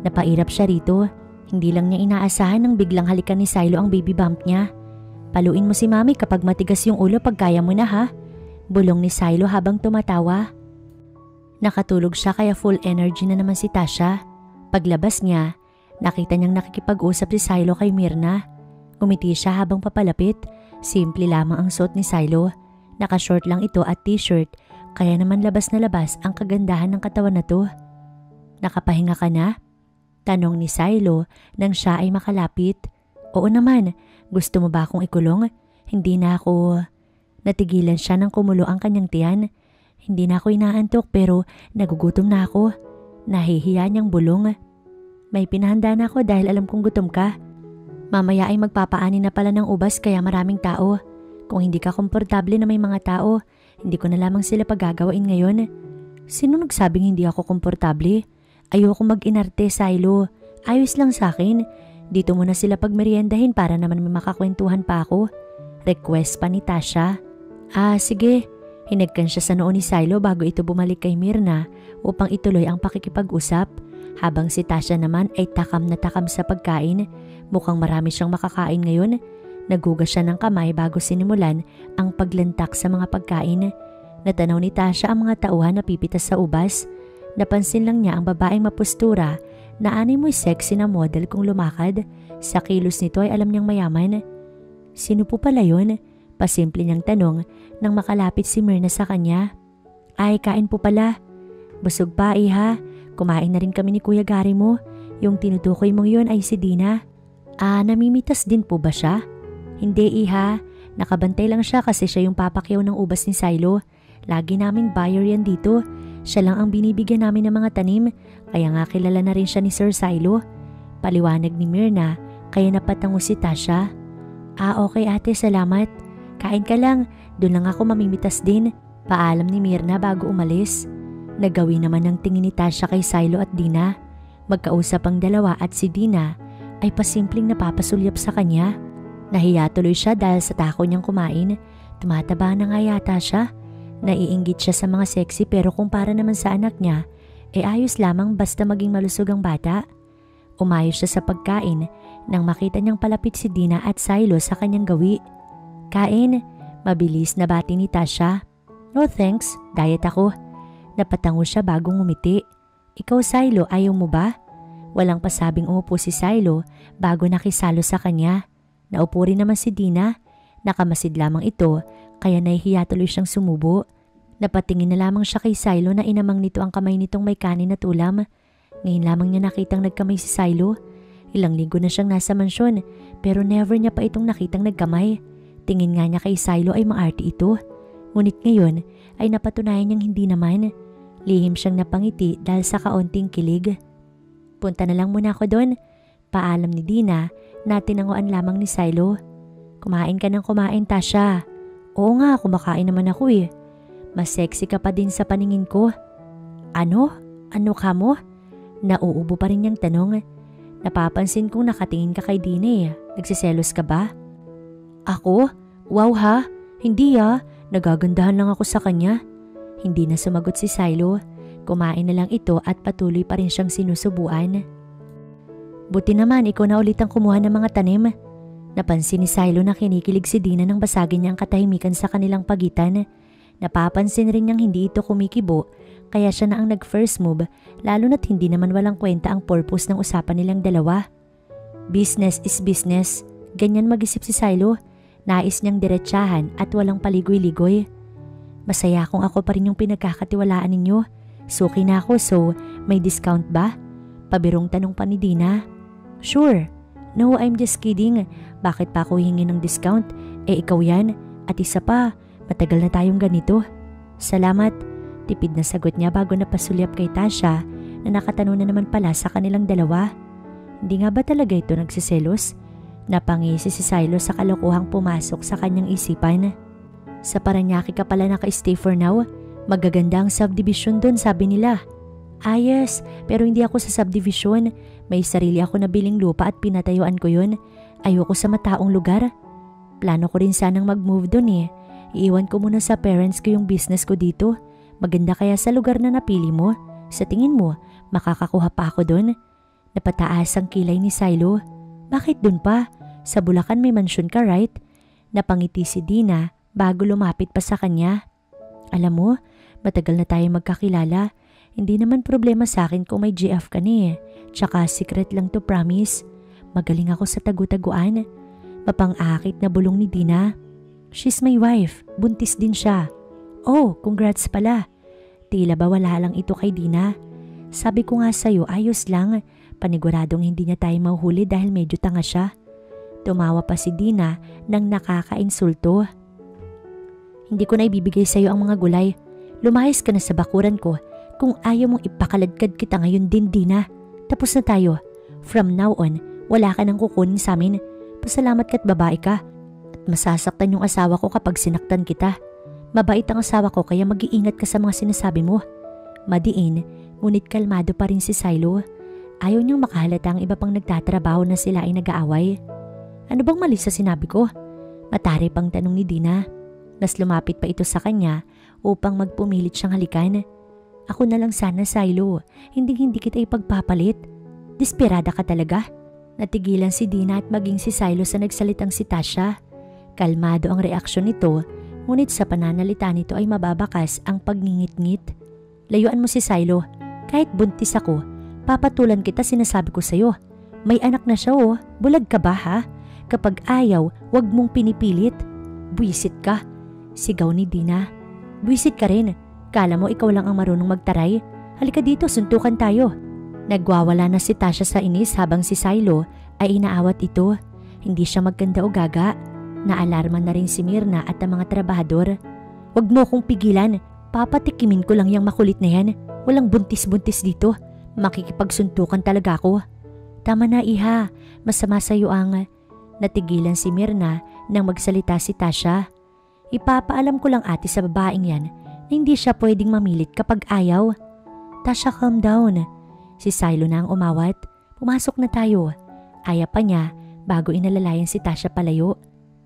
Napairap siya rito. Hindi lang niya inaasahan nang biglang halikan ni Silo ang baby bump niya. Paluin mo si Mami kapag matigas yung ulo pag kaya mo na ha. Bulong ni Silo habang tumatawa. Nakatulog siya kaya full energy na naman si Tasha. Paglabas niya, nakita niyang nakikipag-usap si Silo kay Mirna. Umiti siya habang papalapit. Simple lamang ang suot ni Silo. Naka-short lang ito at t-shirt, kaya naman labas na labas ang kagandahan ng katawan na to. Nakapahinga ka na? Tanong ni Silo nang siya ay makalapit. Oo naman, gusto mo ba akong ikulong? Hindi na ako... Natigilan siya nang kumulo ang kanyang tiyan. Hindi na ako inaantok pero nagugutom na ako. Nahihiya niyang bulong. May pinahanda na ako dahil alam kong gutom ka. Mamaya ay magpapaani na pala ng ubas kaya maraming tao. Kung hindi ka komportable na may mga tao, hindi ko na lamang sila paggagawain ngayon. Sino nagsabing hindi ako komportable? Ayoko mag-inarte, Silo. Ayos lang sa akin. Dito muna sila pagmeriendahin para naman may makakwentuhan pa ako. Request pa ni Tasha. Sige. Hinagkan siya sa noo ni Silo bago ito bumalik kay Mirna upang ituloy ang pakikipag-usap. Habang si Tasha naman ay takam na takam sa pagkain. Mukhang marami siyang makakain ngayon. Nagugas siya ng kamay bago sinimulan ang paglantak sa mga pagkain. Natanaw ni Tasha ang mga tauhan na pipitas sa ubas. Napansin lang niya ang babaeng mapustura na animoy sexy na model kung lumakad. Sa kilos nito ay alam niyang mayaman. Sino po pala yun? Pasimple niyang tanong nang makalapit si Mirna sa kanya. Ay, kain po pala. Busog pa, iha. Kumain na rin kami ni Kuya Gary mo. Yung tinutukoy mong yun ay si Dina. Namimitas din po ba siya? Hindi, iha. Nakabantay lang siya kasi siya yung papakyaw ng ubas ni Silo. Lagi naming buyer yan dito. Siya lang ang binibigyan namin ng mga tanim. Kaya nga kilala na rin siya ni Sir Silo. Paliwanag ni Mirna kaya napatango si Tasha. Okay ate, salamat. Kain ka lang, doon lang ako mamimitas din. Paalam ni Mirna bago umalis. Nagawin naman ng tingin ni Tasha kay Silo at Dina. Magkausap ang dalawa at si Dina ay pasimpleng napapasulyap sa kanya. Nahiya tuloy siya dahil sa tako niyang kumain. Tumataba na nga yata siya. Naiinggit siya sa mga sexy pero kumpara naman sa anak niya, ayos lamang basta maging malusog ang bata. Umayos siya sa pagkain nang makita niyang palapit si Dina at Silo sa kanyang gawi. Kain, mabilis na bati ni Tasha. No thanks, diet ako. Napatango siya bagong ngumiti. Ikaw Silo, ayaw mo ba? Walang pasabing umupo si Silo bago nakisalo sa kanya. Naupo rin naman si Dina. Nakamasid lamang ito kaya nahihiya tuloy siyang sumubo. Napatingin na lamang siya kay Silo na inamang nito ang kamay nitong may kanin at ulam. Ngayon lamang niya nakitang nagkamay si Silo. Ilang linggo na siyang nasa mansyon pero never niya pa itong nakitang nagkamay. Tingin nga niya kay Silo ay maarte ito. Ngunit ngayon ay napatunayan niyang hindi naman. Lihim siyang napangiti dahil sa kaunting kilig. Punta na lang muna ako doon. Paalam ni Dina na tinanguan lamang ni Silo. Kumain ka ng kumain, Tasha. Oo nga, kumakain naman ako eh. Mas sexy ka pa din sa paningin ko. Ano? Ano ka mo? Nauubo pa rin niyang tanong. Napapansin kong nakatingin ka kay Dina eh. Nagsiselos ka ba? Ako? Wow ha? Hindi nagagandahan lang ako sa kanya. Hindi na sumagot si Silo. Kumain na lang ito at patuloy pa rin siyang sinusubuan. Buti naman ikaw na ulit ang kumuha ng mga tanim. Napansin ni Silo na kinikilig si Dina nang basagin niya ang katahimikan sa kanilang pagitan. Napapansin rin niyang hindi ito kumikibo kaya siya na ang nag-first move lalo na't hindi naman walang kwenta ang purpose ng usapan nilang dalawa. Business is business. Ganyan mag-isip si Silo. Nais niyang diretsahan at walang paligoy-ligoy. Masaya kung ako pa rin yung pinagkakatiwalaan ninyo. Suki na ako so may discount ba? Pabirong tanong pa ni Dina. Sure. No, I'm just kidding. Bakit pa ako hihingi ng discount? Ikaw yan. At isa pa, matagal na tayong ganito. Salamat. Tipid na sagot niya bago napasulyap kay Tasha na nakatanong na naman pala sa kanilang dalawa. Hindi nga ba talaga ito nagsiselos? Napangisi si Silo sa kalokohang pumasok sa kanyang isipan. Sa Paranaque ka pala naka-stay for now? Magaganda ang subdivision doon sabi nila. Yes, pero hindi ako sa subdivision. May sarili ako na biling lupa at pinatayuan ko yun. Ayoko sa mataong lugar. Plano ko rin sanang mag-move dun eh. Iiwan ko muna sa parents ko yung business ko dito. Maganda kaya sa lugar na napili mo? Sa tingin mo, makakakuha pa ako dun? Napataas ang kilay ni Silo. Bakit dun pa? Sa Bulacan may mansyon ka, right? Napangiti si Dina bago lumapit pa sa kanya. Alam mo, matagal na tayo magkakilala. Hindi naman problema sa akin kung may GF ka ni eh. Tsaka secret lang to, promise. Magaling ako sa tagu-taguan. Mapang-akit na bulong ni Dina. She's my wife. Buntis din siya. Oh, congrats pala. Tila ba wala lang ito kay Dina? Sabi ko nga sa'yo, ayos lang. Paniguradong hindi niya tayo mahuhuli dahil medyo tanga siya. Tumawa pa si Dina nang nakakainsulto. Hindi ko na ibibigay sa'yo ang mga gulay. Lumayas ka na sa bakuran ko. Kung ayaw mong ipakaladkad kita ngayon din, Dina. Tapos na tayo. From now on, wala ka nang kukunin sa amin. Pasalamat ka't babae ka. At masasaktan yung asawa ko kapag sinaktan kita. Mabait ang asawa ko kaya mag-iingat ka sa mga sinasabi mo. Madiin, ngunit kalmado pa rin si Silo. Ayaw niyang makahalata ang iba pang nagtatrabaho na sila ay nag-aaway. Ano bang mali sa sinabi ko? Matari pang tanong ni Dina. Mas lumapit pa ito sa kanya upang magpumilit siyang halikan. Ako na lang sana, Silo. Hindi kita ipagpapalit. Desperada ka talaga? Natigilan si Dina at maging si Silo sa nagsalitang si Tasha. Kalmado ang reaksyon nito, ngunit sa pananalita nito ay mababakas ang pagngingit-ngit. Layuan mo si Silo. Kahit buntis ako, papatulan kita, sinasabi ko sa'yo. May anak na siya oh. Bulag ka ba ha? Kapag ayaw, wag mong pinipilit. Buwisit ka. Sigaw ni Dina. Buwisit ka rin. Kala mo ikaw lang ang marunong magtaray? Halika dito, suntukan tayo. Nagwawala na si Tasha sa inis habang si Silo ay inaawat ito. Hindi siya maganda o gaga. Naalarma na rin si Mirna at ang mga trabahador. Wag mo akong pigilan. Papatikimin ko lang yung makulit na yan. Walang buntis-buntis dito. Makikipagsuntukan talaga ako. Tama na, iha. Masama sa'yo ang... Natigilan si Mirna nang magsalita si Tasha. Ipapaalam ko lang ate sa babaeng yan na hindi siya pwedeng mamilit kapag ayaw. Tasha, calm down. Si Silo na ang umawat. Pumasok na tayo. Aya pa niya bago inalalayan si Tasha palayo.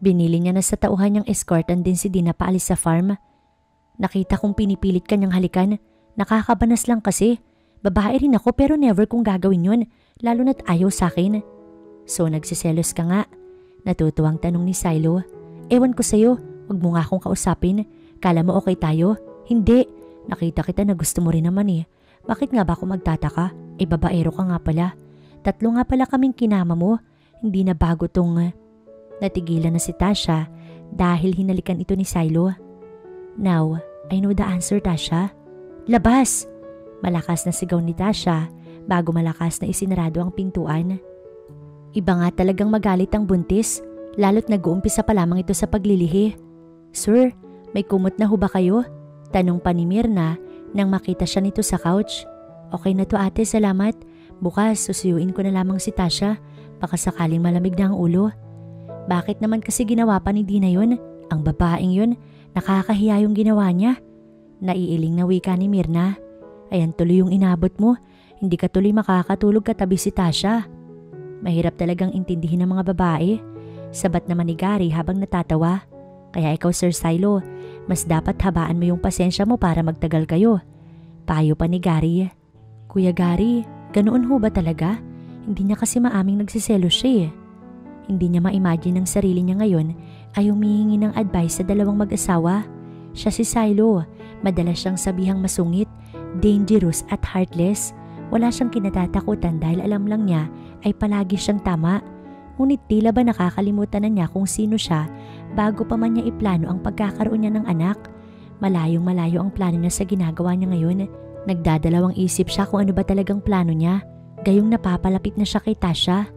Binili niya na sa tauhan niyang escortan din si Dina paalis sa farm. Nakita kong pinipilit kanyang halikan. Nakakabanas lang kasi. Babae rin ako pero never kong gagawin yun. Lalo na't ayaw sa akin. So nagsiselos ka nga? Natutuwang tanong ni Silo. Ewan ko sa'yo. Huwag mo nga akong kausapin. Kala mo okay tayo? Hindi. Nakita kita na gusto mo rin naman eh. Bakit nga ba ako magtataka? Babaero ka nga pala. 3 nga pala kaming kinama mo. Hindi na bago tong... Natigilan na si Tasha dahil hinalikan ito ni Silo. Now, I know the answer, Tasha. Labas! Malakas na sigaw ni Tasha bago malakas na isinarado ang pintuan. Iba nga talagang magalit ang buntis, lalo't nag-uumpisa pa lamang ito sa paglilihi. Sir, may kumot na ho ba kayo? Tanong pa ni Mirna nang makita siya nito sa couch. Okay na to ate, salamat. Bukas susuyuin ko na lamang si Tasha, baka sakaling malamig na ang ulo. Bakit naman kasi ginawa pa ni Dina yun? Ang babaeng yun, nakakahiya yung ginawa niya. Naiiling na wika ni Mirna. Ayan tuloy yung inabot mo, hindi ka tuloy makakatulog katabi si Tasha. Mahirap talagang intindihin ng mga babae. Sabat naman ni Gary habang natatawa. Kaya ikaw Sir Silo, mas dapat habaan mo yung pasensya mo para magtagal kayo. Payo pa ni Gary. Kuya Gary, ganoon ho ba talaga? Hindi niya kasi maaming nagsiselos siya eh. Hindi niya ma-imagine ang sarili niya ngayon ay humihingi ng advice sa dalawang mag-asawa. Siya si Silo, madalas siyang sabihang masungit, dangerous at heartless. Wala siyang kinatatakutan dahil alam lang niya ay palagi siyang tama. Ngunit tila ba nakakalimutan na niya kung sino siya bago pa man niya iplano ang pagkakaroon niya ng anak. Malayong malayo ang plano niya sa ginagawa niya ngayon. Nagdadalawang isip siya kung ano ba talagang plano niya. Gayong napapalapit na siya kay Tasha.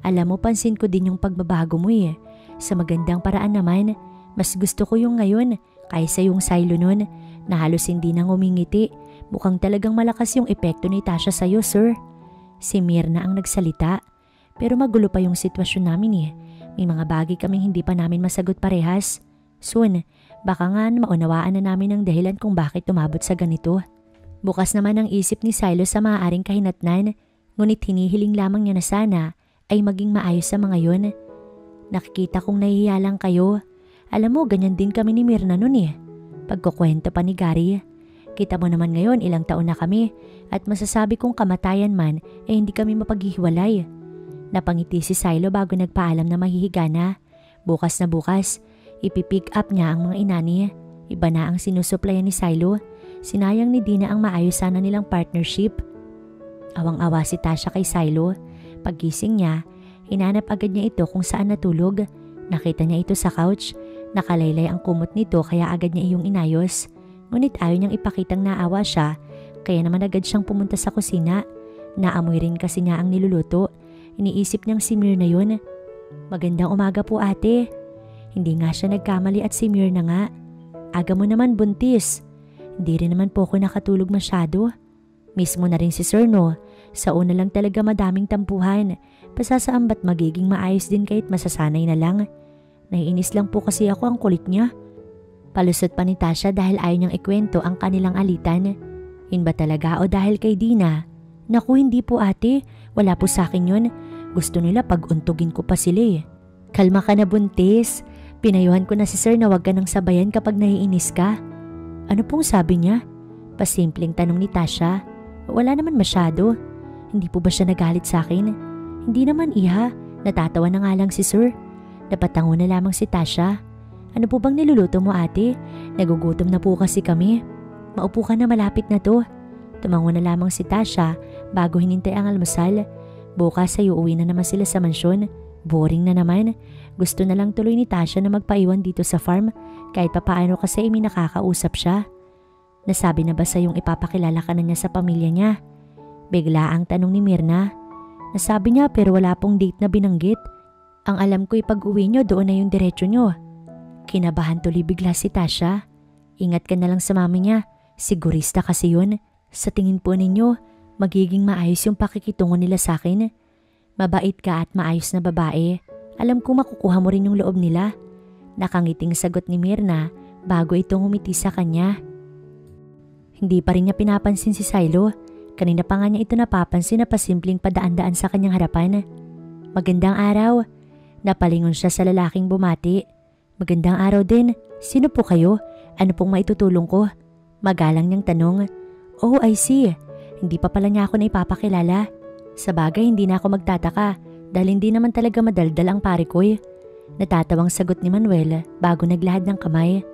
Alam mo, pansin ko din yung pagbabago mo eh. Sa magandang paraan naman, mas gusto ko yung ngayon kaysa yung Silo nun na halos hindi nang umingiti. Mukhang talagang malakas yung epekto ni Tasha sa'yo, sir. Si Mirna ang nagsalita. Pero magulo pa yung sitwasyon namin eh. May mga bagay kaming hindi pa namin masagot parehas. Soon, baka nga maunawaan na namin ang dahilan kung bakit tumabot sa ganito. Bukas naman ang isip ni Silo sa maaaring kahinatnan, ngunit hinihiling lamang niya na sana ay maging maayos sa mga yon. Nakikita kong nahihiya lang kayo. Alam mo, ganyan din kami ni Myrna nun eh. Pagkukwento pa ni Gary. Kita mo naman ngayon ilang taon na kami at masasabi kong kamatayan man eh hindi kami mapaghihiwalay. Napangiti si Silo bago nagpaalam na mahihiga na. Bukas na bukas, ipipick up niya ang mga inani. Iba na ang sinusuplayan ni Silo. Sinayang ni Dina ang maayos sana nilang partnership. Awang-awa si Tasha kay Silo. Paggising niya, hinanap agad niya ito kung saan natulog. Nakita niya ito sa couch. Nakalaylay ang kumot nito kaya agad niya iyong inayos. Ngunit ayaw niyang ipakitang naawa siya, kaya naman agad siyang pumunta sa kusina. Naamoy rin kasi niya ang niluluto. Iniisip niyang si Myrna yun. Magandang umaga po ate. Hindi nga siya nagkamali at si Myrna nga. Aga mo naman buntis. Hindi rin naman po ako nakatulog masyado. Mismo na rin si Sir no. Sa una lang talaga madaming tampuhan. Pasasaan ba't magiging maayos din kahit masasanay na lang. Naiinis lang po kasi ako, ang kulit niya. Palusot pa ni Tasha dahil ayaw niyang ikwento ang kanilang alitan. Yun ba talaga o dahil kay Dina? Naku, hindi po ate. Wala po sa akin yun. Gusto nila pag-untugin ko pa sila eh. Kalma ka na buntis. Pinayuhan ko na si Sir na wag ka nang sabayan kapag naiinis ka. Ano pong sabi niya? Pasimpleng tanong ni Tasha. Wala naman masyado. Hindi po ba siya nagalit sa akin? Hindi naman iha. Natatawa na nga lang si Sir. Napatango na lamang si Tasha. Ano po bang niluluto mo ate? Nagugutom na po kasi kami. Maupo ka na, malapit na to. Tumango na lamang si Tasha bago hinintay ang almusal. Bukas ay uuwi na naman sila sa mansyon. Boring na naman. Gusto na lang tuloy ni Tasha na magpaiwan dito sa farm kahit papaano kasi may nakakausap siya. Nasabi na ba sa yung ipapakilala ka na niya sa pamilya niya? Bigla ang tanong ni Myrna. Nasabi niya pero wala pong date na binanggit. Ang alam ko'y pag-uwi nyo doon na yung diretso nyo. Kinabahan tuloy bigla si Tasha. Ingat ka na lang sa mami niya. Sigurista kasi yun. Sa tingin po ninyo, magiging maayos yung pakikitungo nila sa akin. Mabait ka at maayos na babae. Alam ko makukuha mo rin yung loob nila. Nakangiting sagot ni Myrna bago itong humiti sa kanya. Hindi pa rin niya pinapansin si Silo. Kanina pa nga niya ito napapansin na pasimpleng padaan-daan sa kanyang harapan. Magandang araw. Napalingon siya sa lalaking bumati. Magandang araw din. Sino po kayo? Ano pong maitutulong ko? Magalang niyang tanong. Oh, I see. Hindi pa pala niya ako na ipapakilala. Sa bagay, hindi na ako magtataka dahil hindi naman talaga madaldal ang pare ko. Natatawang sagot ni Manuel bago naglahad ng kamay.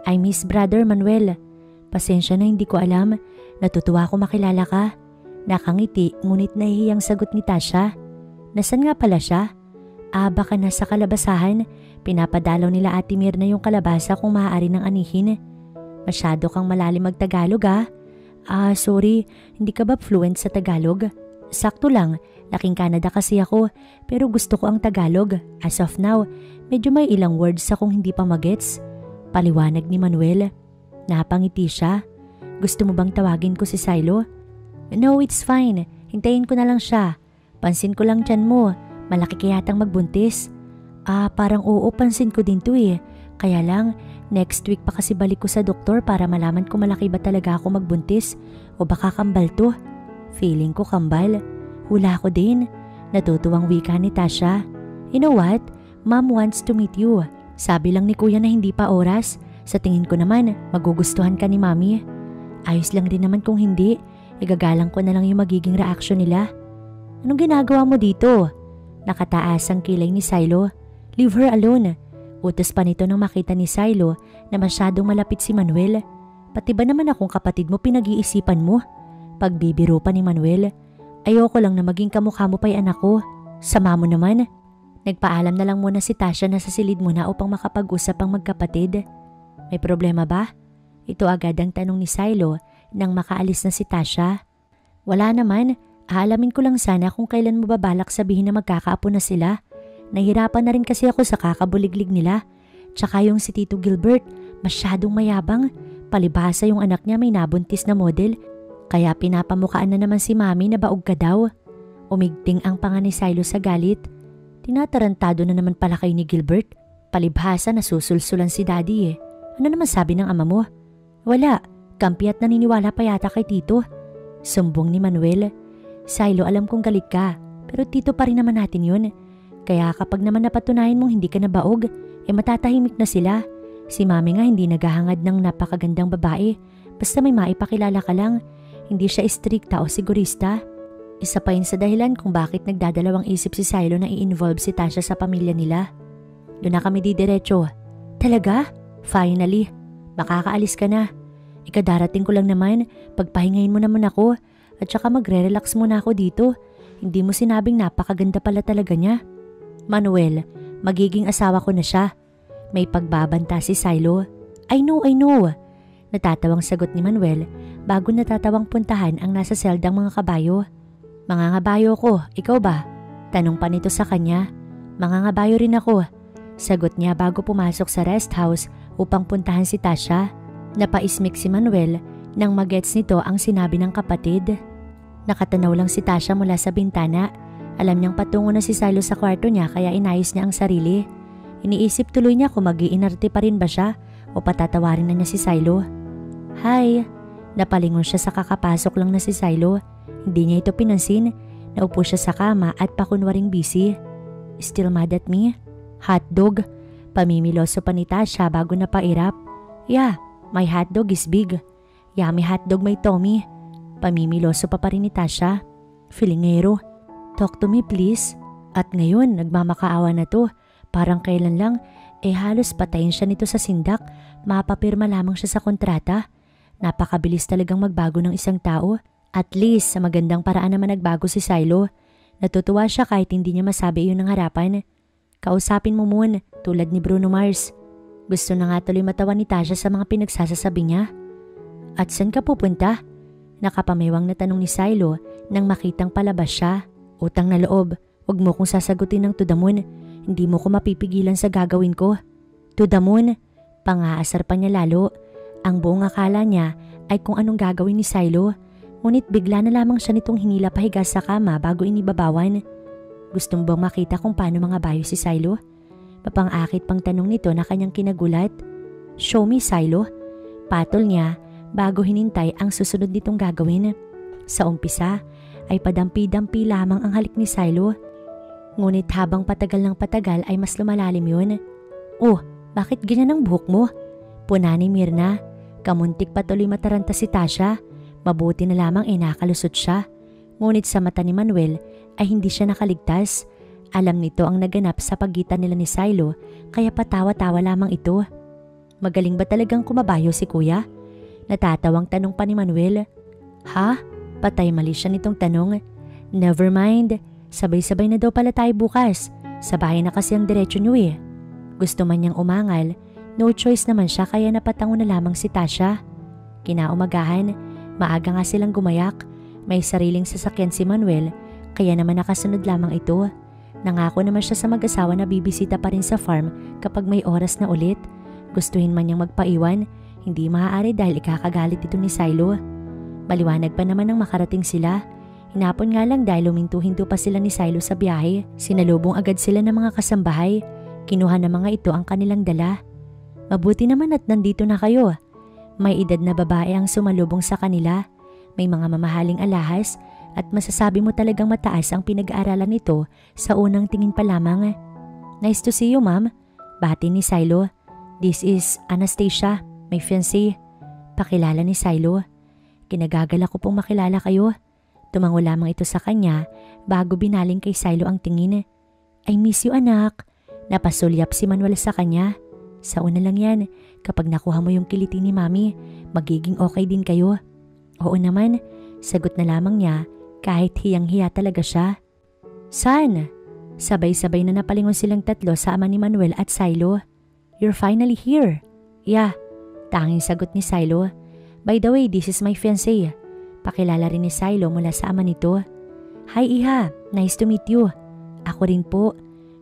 I miss brother Manuel. Pasensya na hindi ko alam. Natutuwa ako makilala ka. Nakangiti ngunit nahihiyang sagot ni Tasha. Nasaan nga pala siya? Baka nasa kalabasahan. Pinapadalaw nila Ate Myrna yung kalabasa kung maaari ng anihin. Masyado kang malalim magtagalog sorry, hindi ka ba fluent sa Tagalog? Sakto lang, laking Canada kasi ako pero gusto ko ang Tagalog. As of now, medyo may ilang words akong hindi pa magets. Paliwanag ni Manuel. Napangiti siya. Gusto mo bang tawagin ko si Silo? No, it's fine. Hintayin ko na lang siya. Pansin ko lang tiyan mo. Malaki kayatang magbuntis. Parang oo, pansin ko din to eh. Kaya lang, next week pa kasi balik ko sa doktor para malaman kung malaki ba talaga ako magbuntis o baka kambal to. Feeling ko kambal. Hula ko din. Natutuwang wika ni Tasha. You know what? Mom wants to meet you. Sabi lang ni kuya na hindi pa oras. Sa tingin ko naman, magugustuhan ka ni mami. Ayos lang din naman kung hindi. Igagalang ko na lang yung magiging reaksyon nila. Anong ginagawa mo dito? Nakataas ang kilay ni Silo. Leave her alone. Utos pa nito nang makita ni Silo na masyadong malapit si Manuel. Pati ba naman akong kapatid mo pinag-iisipan mo? Pagbibiro pa ni Manuel. Ayoko lang na maging kamukha mo pa'y anak ko. Sama mo naman. Nagpaalam na lang muna si Tasha na sa silid muna upang makapag-usap ang magkapatid. May problema ba? Ito agad ang tanong ni Silo nang makaalis na si Tasha. Wala naman. Aalamin ko lang sana kung kailan mo babalak sabihin na magkakaapo na sila. Nahirapan na rin kasi ako sa kakabuliglig nila. Tsaka yung si Tito Gilbert, masyadong mayabang. Palibhasa yung anak niya may nabuntis na model. Kaya pinapamukaan na naman si mami na baog ka daw. Umigting ang panga ni Silo sa galit. Tinatarantado na naman pala kayo ni Gilbert. Palibhasa na susulsulan si daddy eh. Ano naman sabi ng ama mo? Wala. Kampi at naniniwala pa yata kay Tito. Sumbong ni Manuel. Silo, alam kong galit ka, pero Tito pa rin naman natin yun. Kaya kapag naman napatunayan mong hindi ka nabaog, matatahimik na sila. Si Mami nga hindi naghahangad ng napakagandang babae. Basta may maipakilala ka lang. Hindi siya istrikta o sigurista. Isa pa yun sa dahilan kung bakit nagdadalawang isip si Silo na i-involve si Tasha sa pamilya nila. Doon na kami didiretso. Talaga? Finally. Makakaalis ka na. Ikadarating ko lang naman, pagpahingayin mo naman ako at saka magre-relax muna ako dito. Hindi mo sinabing napakaganda pala talaga niya. Manuel, magiging asawa ko na siya. May pagbabanta si Silo. I know. Natatawang sagot ni Manuel bago natatawang puntahan ang nasa seldang mga kabayo. Mangangabayo ko, ikaw ba? Tanong pa nito sa kanya. Mangangabayo rin ako. Sagot niya bago pumasok sa rest house upang puntahan si Tasha. Napaismik si Manuel nang magets nito ang sinabi ng kapatid. Nakatanaw lang si Tasha mula sa bintana. Alam niyang patungo na si Silo sa kwarto niya kaya inayos niya ang sarili. Iniisip tuloy niya kung mag-iinarte pa rin ba siya o patatawarin na niya si Silo. Hi! Napalingon siya sa kakapasok lang na si Silo. Hindi niya ito pinansin. Naupo siya sa kama at pakunwaring busy. Still mad at me? Hotdog? Pamimiloso pa ni Tasha bago napairap. Yeah, my hotdog is big. Yummy hotdog may Tommy. Pamimiloso pa rin ni Tasha. Filingero. Talk to me please. At ngayon, nagmamakaawa na to. Parang kailan lang, halos patayin siya nito sa sindak. Mapapirma lamang siya sa kontrata. Napakabilis talagang magbago ng isang tao. At least, sa magandang paraan naman nagbago si Silo. Natutuwa siya kahit hindi niya masabi iyon ng harapan. Kausapin mo Moon, tulad ni Bruno Mars. Gusto na nga tuloy matawa ni Tasha sa mga pinagsasasabi niya. At saan ka pupunta? Nakapamewang na tanong ni Silo nang makitang palabas siya. Utang na loob, huwag mo kong sasagutin ng to the moon. Hindi mo ko mapipigilan sa gagawin ko. To the moon? Pangaasar pa niya lalo. Ang buong akala niya ay kung anong gagawin ni Silo. Ngunit bigla na lamang siya nitong hinila pahiga sa kama bago inibabawan. Gustong bang makita kung paano mga bayo si Silo? Mapang-akit pang tanong nito na kanyang kinagulat. Show me Silo. Patol niya bago hinintay ang susunod nitong gagawin. Sa umpisa ay padampi-dampi lamang ang halik ni Silo. Ngunit habang patagal ng patagal ay mas lumalalim yun. Oh, bakit ganyan ang buhok mo? Puna ni Mirna. Kamuntik patuloy mataranta si Tasha. Mabuti na lamang nakalusot siya. Ngunit sa mata ni Manuel ay hindi siya nakaligtas. Alam nito ang naganap sa pagitan nila ni Silo kaya patawa-tawa lamang ito. Magaling ba talagang kumabayo si kuya? Natatawang tanong pa ni Manuel. Ha? Patay mali siya nitong tanong. Never mind. Sabay-sabay na daw pala tayo bukas. Sa bahay na kasi ang diretsyo niyo eh. Gusto man niyang umangal. No choice naman siya kaya napatango na lamang si Tasha. Kinaumagahan, maaga nga silang gumayak. May sariling sasakyan si Manuel kaya naman nakasunod lamang ito. Nangako naman siya sa mag-asawa na bibisita pa rin sa farm kapag may oras na ulit. Gustuhin man niyang magpaiwan, hindi maaari dahil ikakagalit ito ni Silo. Maliwanag pa naman nang makarating sila. Hinapon nga lang dahil huminto-hinto pa sila ni Silo sa biyahe. Sinalubong agad sila ng mga kasambahay. Kinuha na mga ito ang kanilang dala. Mabuti naman at nandito na kayo. May edad na babae ang sumalubong sa kanila. May mga mamahaling alahas at masasabi mo talagang mataas ang pinag-aaralan nito sa unang tingin pa lamang. Nice to see you, ma'am. Bati ni Silo. This is Anastasia, my fiancé. Pakilala ni Silo. Kinagagala ko pong makilala kayo. Tumango lamang ito sa kanya bago binaling kay Silo ang tingin. I miss you anak. Napasulyap si Manuel sa kanya. Sa una lang yan, kapag nakuha mo yung kiliti ni mami, magiging okay din kayo. Oo naman, sagot na lamang niya kahit hiyang-hiya talaga siya. Saan? Sabay-sabay na napalingon silang tatlo sa ama ni Manuel at Silo. You're finally here. Yeah, tanging sagot ni Silo. By the way, this is my fiancé. Pakilala rin ni Silo mula sa ama nito. Hi Iha, nice to meet you. Ako rin po.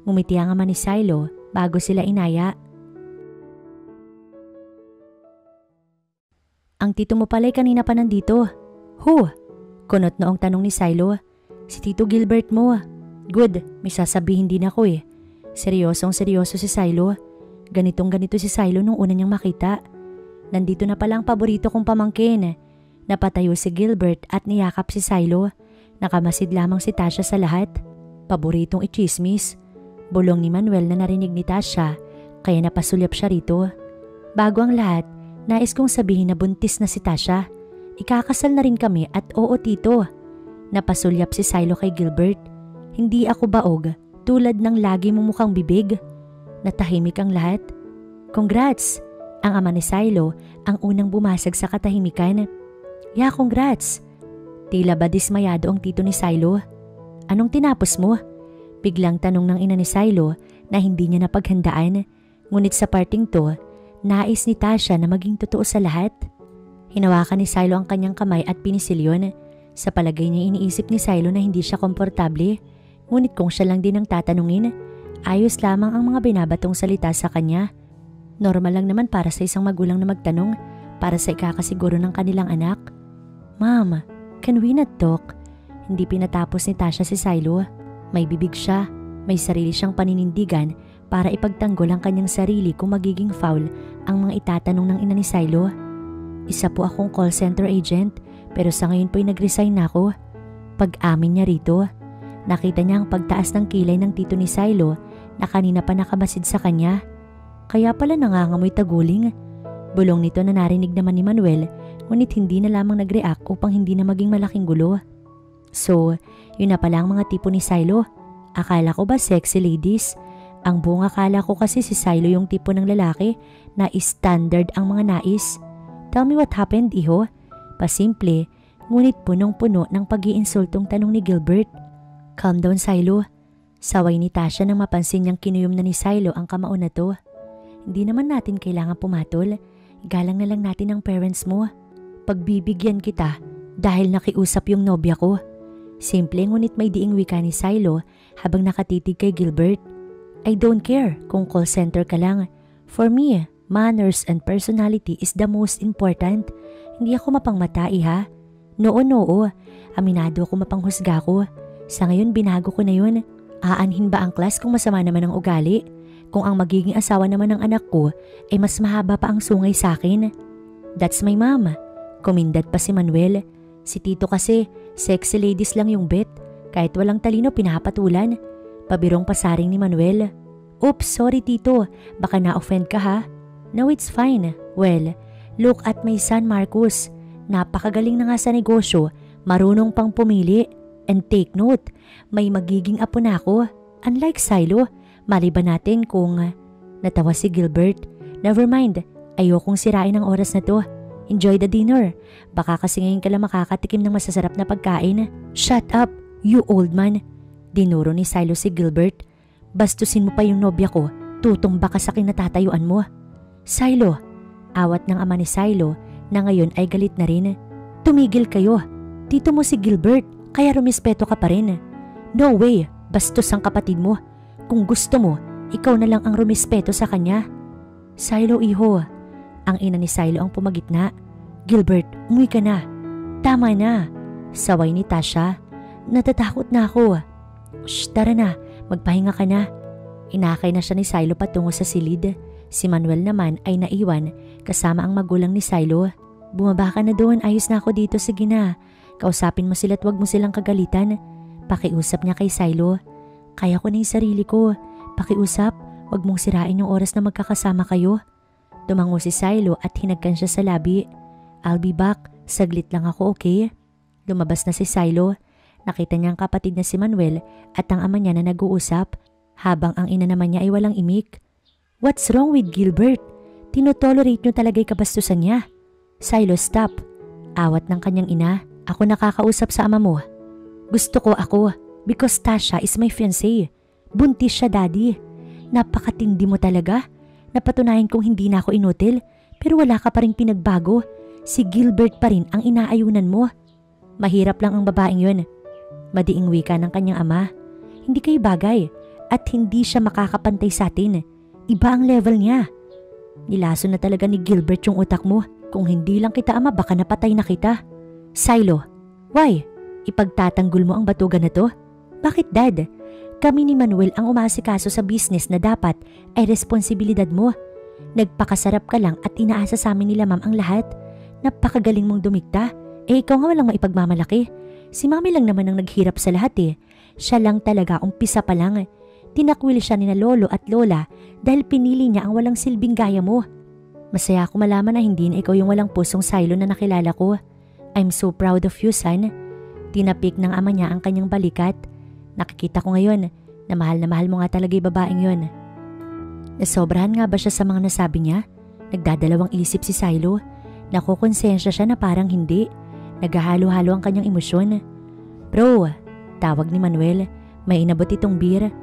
Ngumiti ang ama ni Silo bago sila inaya. Ang tito mo pala'y kanina pa nandito. Who? Kunot noong tanong ni Silo. Si Tito Gilbert mo. Good, may sasabihin din ako eh. Seryosong seryoso si Silo. Ganitong ganito si Silo nung una niyang makita. Nandito na pala ang paborito kong pamangkin. Napatayo si Gilbert at niyakap si Silo. Nakamasid lamang si Tasha sa lahat. Paboritong ichismis. Bulong ni Manuel na narinig ni Tasha kaya napasulyap siya rito. Bago ang lahat, nais kong sabihin na buntis na si Tasha. Ikakasal na rin kami at oo tito. Napasulyap si Silo kay Gilbert. Hindi ako baog tulad ng lagi mong mukhang bibig. Natahimik ang lahat. Congrats! Ang ama ni Silo ang unang bumasag sa katahimikan. Yeah, congrats! Tila ba dismayado ang tito ni Silo. Anong tinapos mo? Biglang tanong ng ina ni Silo na hindi niya napaghandaan. Ngunit sa parting to, nais ni Tasha na maging totoo sa lahat. Hinawakan ni Silo ang kanyang kamay at pinisilyon. Sa palagay niya iniisip ni Silo na hindi siya komportable. Ngunit kung siya lang din ang tatanungin, ayos lamang ang mga binabatong salita sa kanya. Normal lang naman para sa isang magulang na magtanong para sa ikakasiguro ng kanilang anak. Ma'am, can we not talk? Hindi pinatapos ni Tasha si Silo. May bibig siya, may sarili siyang paninindigan para ipagtanggol ang kanyang sarili kung magiging foul ang mga itatanong ng ina ni Silo. Isa po akong call center agent pero sa ngayon po'y nag-resign na ako. Pag-amin niya rito, nakita niya ang pagtaas ng kilay ng tito ni Silo na kanina pa nakamasid sa kanya. Kaya pala nangangamoy taguling. Bulong nito na narinig naman ni Manuel ngunit hindi na lamang nag-react upang hindi na maging malaking gulo. So, yun na pala ang mga tipo ni Silo. Akala ko ba sexy ladies? Ang buong akala ko kasi si Silo yung tipo ng lalaki na standard ang mga nais. Tell me what happened, iho? Pasimple, ngunit punong-puno ng pag-iinsultong tanong ni Gilbert. Calm down, Silo. Saway ni Tasha nang mapansin niyang kinuyom na ni Silo ang kamao na to. Hindi naman natin kailangan pumatol. Galang na lang natin ang parents mo. Pagbibigyan kita dahil nakiusap yung nobya ko. Simple ngunit may diing wika ni Silo habang nakatitig kay Gilbert. I don't care kung call center ka lang. For me, manners and personality is the most important. Hindi ako mapangmatai ha. Noo. Aminado ako mapanghusga ko. Sa ngayon binago ko na yun. Aanhin ba ang class kung masama naman ang ugali? Kung ang magiging asawa naman ng anak ko ay mas mahaba pa ang sungay sa akin. That's my mom. Kumindat pa si Manuel. Si Tito kasi, sexy ladies lang yung bet. Kahit walang talino pinapatulan. Pabirong pasaring ni Manuel. Oops, sorry Tito. Baka na-offend ka ha? No, it's fine. Well, look at my son Marcus. Napakagaling na nga sa negosyo. Marunong pang pumili. And take note, may magiging apo na ako. Unlike Silo, maliban natin kung... Natawa si Gilbert. Never mind, ayokong sirain ang oras na to. Enjoy the dinner. Baka kasi ngayon ka lang makakatikim ng masasarap na pagkain. Shut up, you old man. Dinuro ni Silo si Gilbert. Bastusin mo pa yung nobya ko, tutumba ka sa kinatatayuan mo. Silo, awat ng ama ni Silo na ngayon ay galit na rin. Tumigil kayo. Tito mo si Gilbert, kaya rumispeto ka pa rin. No way, bastos ang kapatid mo. Kung gusto mo, ikaw na lang ang rumispeto sa kanya. Silo, iho. Ang ina ni Silo ang pumagitna. Gilbert, umuwi ka na. Tama na. Saway ni Tasha. Natatakot na ako. Shh, tara na. Magpahinga ka na. Inakay na siya ni Silo patungo sa silid. Si Manuel naman ay naiwan kasama ang magulang ni Silo. Bumaba ka na doon, ayos na ako dito, sige na. Kausapin mo sila at huwag mo silang kagalitan. Pakiusap niya kay Silo. Kaya ko na yung sarili ko. Pakiusap, huwag mong sirain yung oras na magkakasama kayo. Tumango si Silo at hinagkan siya sa labi. I'll be back, saglit lang ako, okay? Lumabas na si Silo. Nakita niya ang kapatid na si Manuel at ang ama niya na nag-uusap habang ang ina naman niya ay walang imik. What's wrong with Gilbert? Tinotolerate niyo talaga yung kabastusan niya. Silo, stop. Awat ng kanyang ina. Ako nakakausap sa ama mo. Gusto ko ako because Tasha is my fiancé. Buntis siya, daddy. Napakatindi mo talaga. Napatunayan kong hindi na ako inutil pero wala ka pa rin pinagbago. Si Gilbert pa rin ang inaayunan mo. Mahirap lang ang babaeng yun. Madiing wika ng kanyang ama. Hindi kayo bagay at hindi siya makakapantay sa atin. Iba ang level niya. Nilaso na talaga ni Gilbert yung utak mo. Kung hindi lang kita ama baka napatay na kita. Silo, why? Ipagtatanggol mo ang batugan na to? Bakit dad? Kami ni Manuel ang umaasikaso sa business na dapat ay responsibilidad mo. Nagpakasarap ka lang at inaasa sa amin nila ma'am ang lahat. Napakagaling mong dumikta. Ikaw nga walang maipagmamalaki. Si mami lang naman ang naghirap sa lahat eh. Siya lang talaga umpisa pa lang. Tinakwil siya ni na lolo at lola dahil pinili niya ang walang silbing gaya mo. Masaya ako malaman na hindi na ikaw yung walang pusong silo na nakilala ko. I'm so proud of you, son. Tinapik ng ama niya ang kanyang balikat. Nakikita ko ngayon na mahal mo nga talaga yung babaeng yun. Nasobrahan nga ba siya sa mga nasabi niya? Nagdadalawang isip si Silo. Nakukonsensya siya na parang hindi. Naghahalo-halo ang kanyang emosyon. Bro, tawag ni Manuel. May inabot itong beer.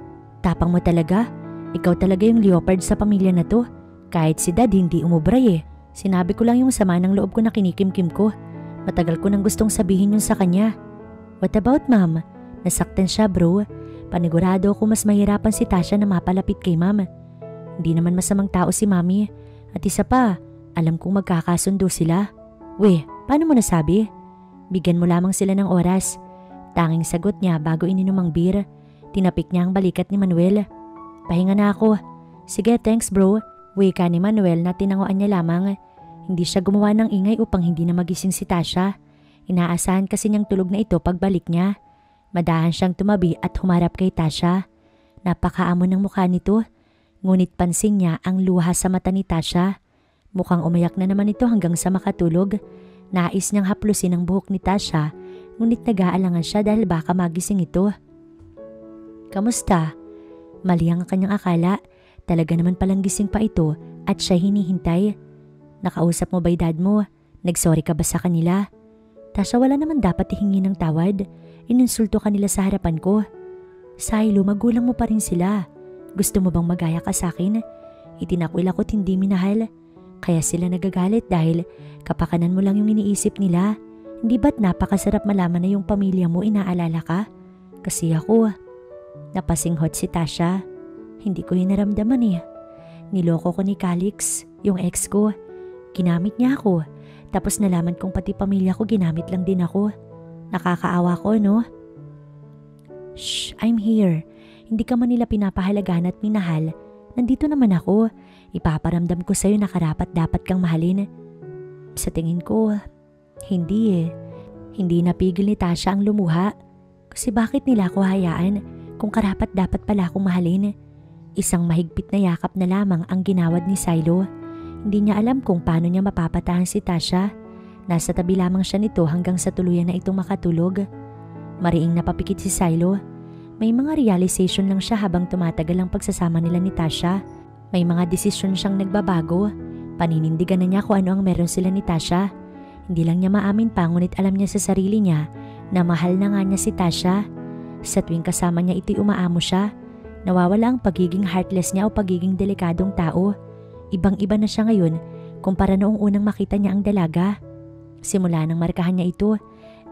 Tapang mo talaga. Ikaw talaga yung leopard sa pamilya na to. Kahit si dad hindi umubray eh. Sinabi ko lang yung sama ng loob ko na kinikimkim ko. Matagal ko nang gustong sabihin yun sa kanya. What about ma'am? Nasaktan siya bro. Panigurado ako mas mahirapan si Tasha na mapalapit kay ma'am. Hindi naman masamang tao si mami. At isa pa, alam kong magkakasundo sila. Weh, paano mo nasabi? Bigyan mo lamang sila ng oras. Tanging sagot niya bago ininom ang beer. Tinapik niya ang balikat ni Manuel. Pahinga na ako. Sige, thanks bro. Wika ni Manuel na tinanguan niya lamang. Hindi siya gumawa ng ingay upang hindi na magising si Tasha. Inaasahan kasi niyang tulog na ito pagbalik niya. Madahan siyang tumabi at humarap kay Tasha. Napakaamon ng mukha nito. Ngunit pansin niya ang luha sa mata ni Tasha. Mukhang umayak na naman ito hanggang sa makatulog. Nais niyang haplusin ang buhok ni Tasha, ngunit nag-aalangan siya dahil baka magising ito. Kamusta? Mali ang kanyang akala. Talaga naman palang gising pa ito at siya hinihintay. Nakausap mo ba dad mo? Nagsorry ka ba sa kanila? Tasha, wala naman dapat ihingi ng tawad. Ininsulto ka nila sa harapan ko. Silo, magulang mo pa rin sila. Gusto mo bang magaya ka sa akin? Itinakwil ako't hindi minahal. Kaya sila nagagalit dahil kapakanan mo lang yung iniisip nila. Hindi ba't napakasarap malaman na yung pamilya mo inaalala ka? Kasi ako, napasinghot si Tasha. Hindi ko yun naramdaman eh. Niloko ko ni Calix, yung ex ko. Ginamit niya ako. Tapos nalaman kong pati pamilya ko ginamit lang din ako. Nakakaawa ko, no? Shh, I'm here. Hindi ka man nila pinapahalagahan at minahal. Nandito naman ako. Ipaparamdam ko sa'yo na karapat dapat kang mahalin. Sa tingin ko, hindi eh. Hindi napigil ni Tasha ang lumuha. Kasi bakit nila ako hayaan kung karapat dapat pala akong mahalin? Isang mahigpit na yakap na lamang ang ginawad ni Silo. Hindi niya alam kung paano niya mapapatahan si Tasha. Nasa tabi lamang siya nito hanggang sa tuluyan na itong makatulog. Mariing napapikit si Silo. May mga realization lang siya habang tumatagal ang pagsasama nila ni Tasha. May mga desisyon siyang nagbabago. Paninindigan na niya kung ano ang meron sila ni Tasha. Hindi lang niya maamin pa ngunit alam niya sa sarili niya na mahal na nga niya si Tasha. Sa tuwing kasama niya ito'y umaamo siya. Nawawala ang pagiging heartless niya o pagiging delikadong tao. Ibang-iba na siya ngayon kumpara noong unang makita niya ang dalaga. Simula nang markahan niya ito,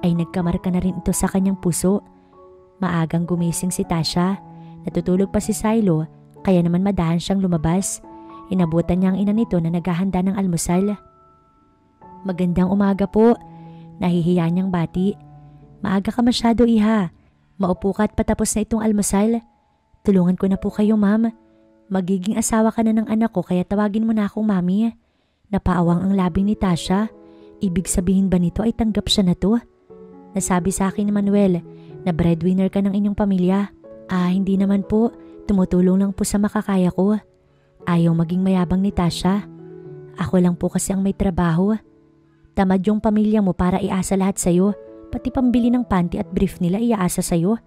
ay nagkamarka na rin ito sa kanyang puso. Maagang gumising si Tasha. Natutulog pa si Silo, kaya naman madahan siyang lumabas. Inabutan niya ang ina nito na naghahanda ng almusal. Magandang umaga po. Nahihiya niyang bati. Maaga ka masyado, iha. Maupo ka at patapos na itong almusal. Tulungan ko na po kayo, ma'am. Magiging asawa ka na ng anak ko kaya tawagin mo na akong mami. Napaawang ang labi ni Tasha. Ibig sabihin ba nito ay tanggap siya na to? Nasabi sa akin ni Manuel na breadwinner ka ng inyong pamilya. Hindi naman po. Tumutulong lang po sa makakaya ko. Ayaw maging mayabang ni Tasha. Ako lang po kasi ang may trabaho. Tamad yung pamilya mo para iasa lahat sa'yo. Pati pambili ng panty at brief nila iaasa sa'yo.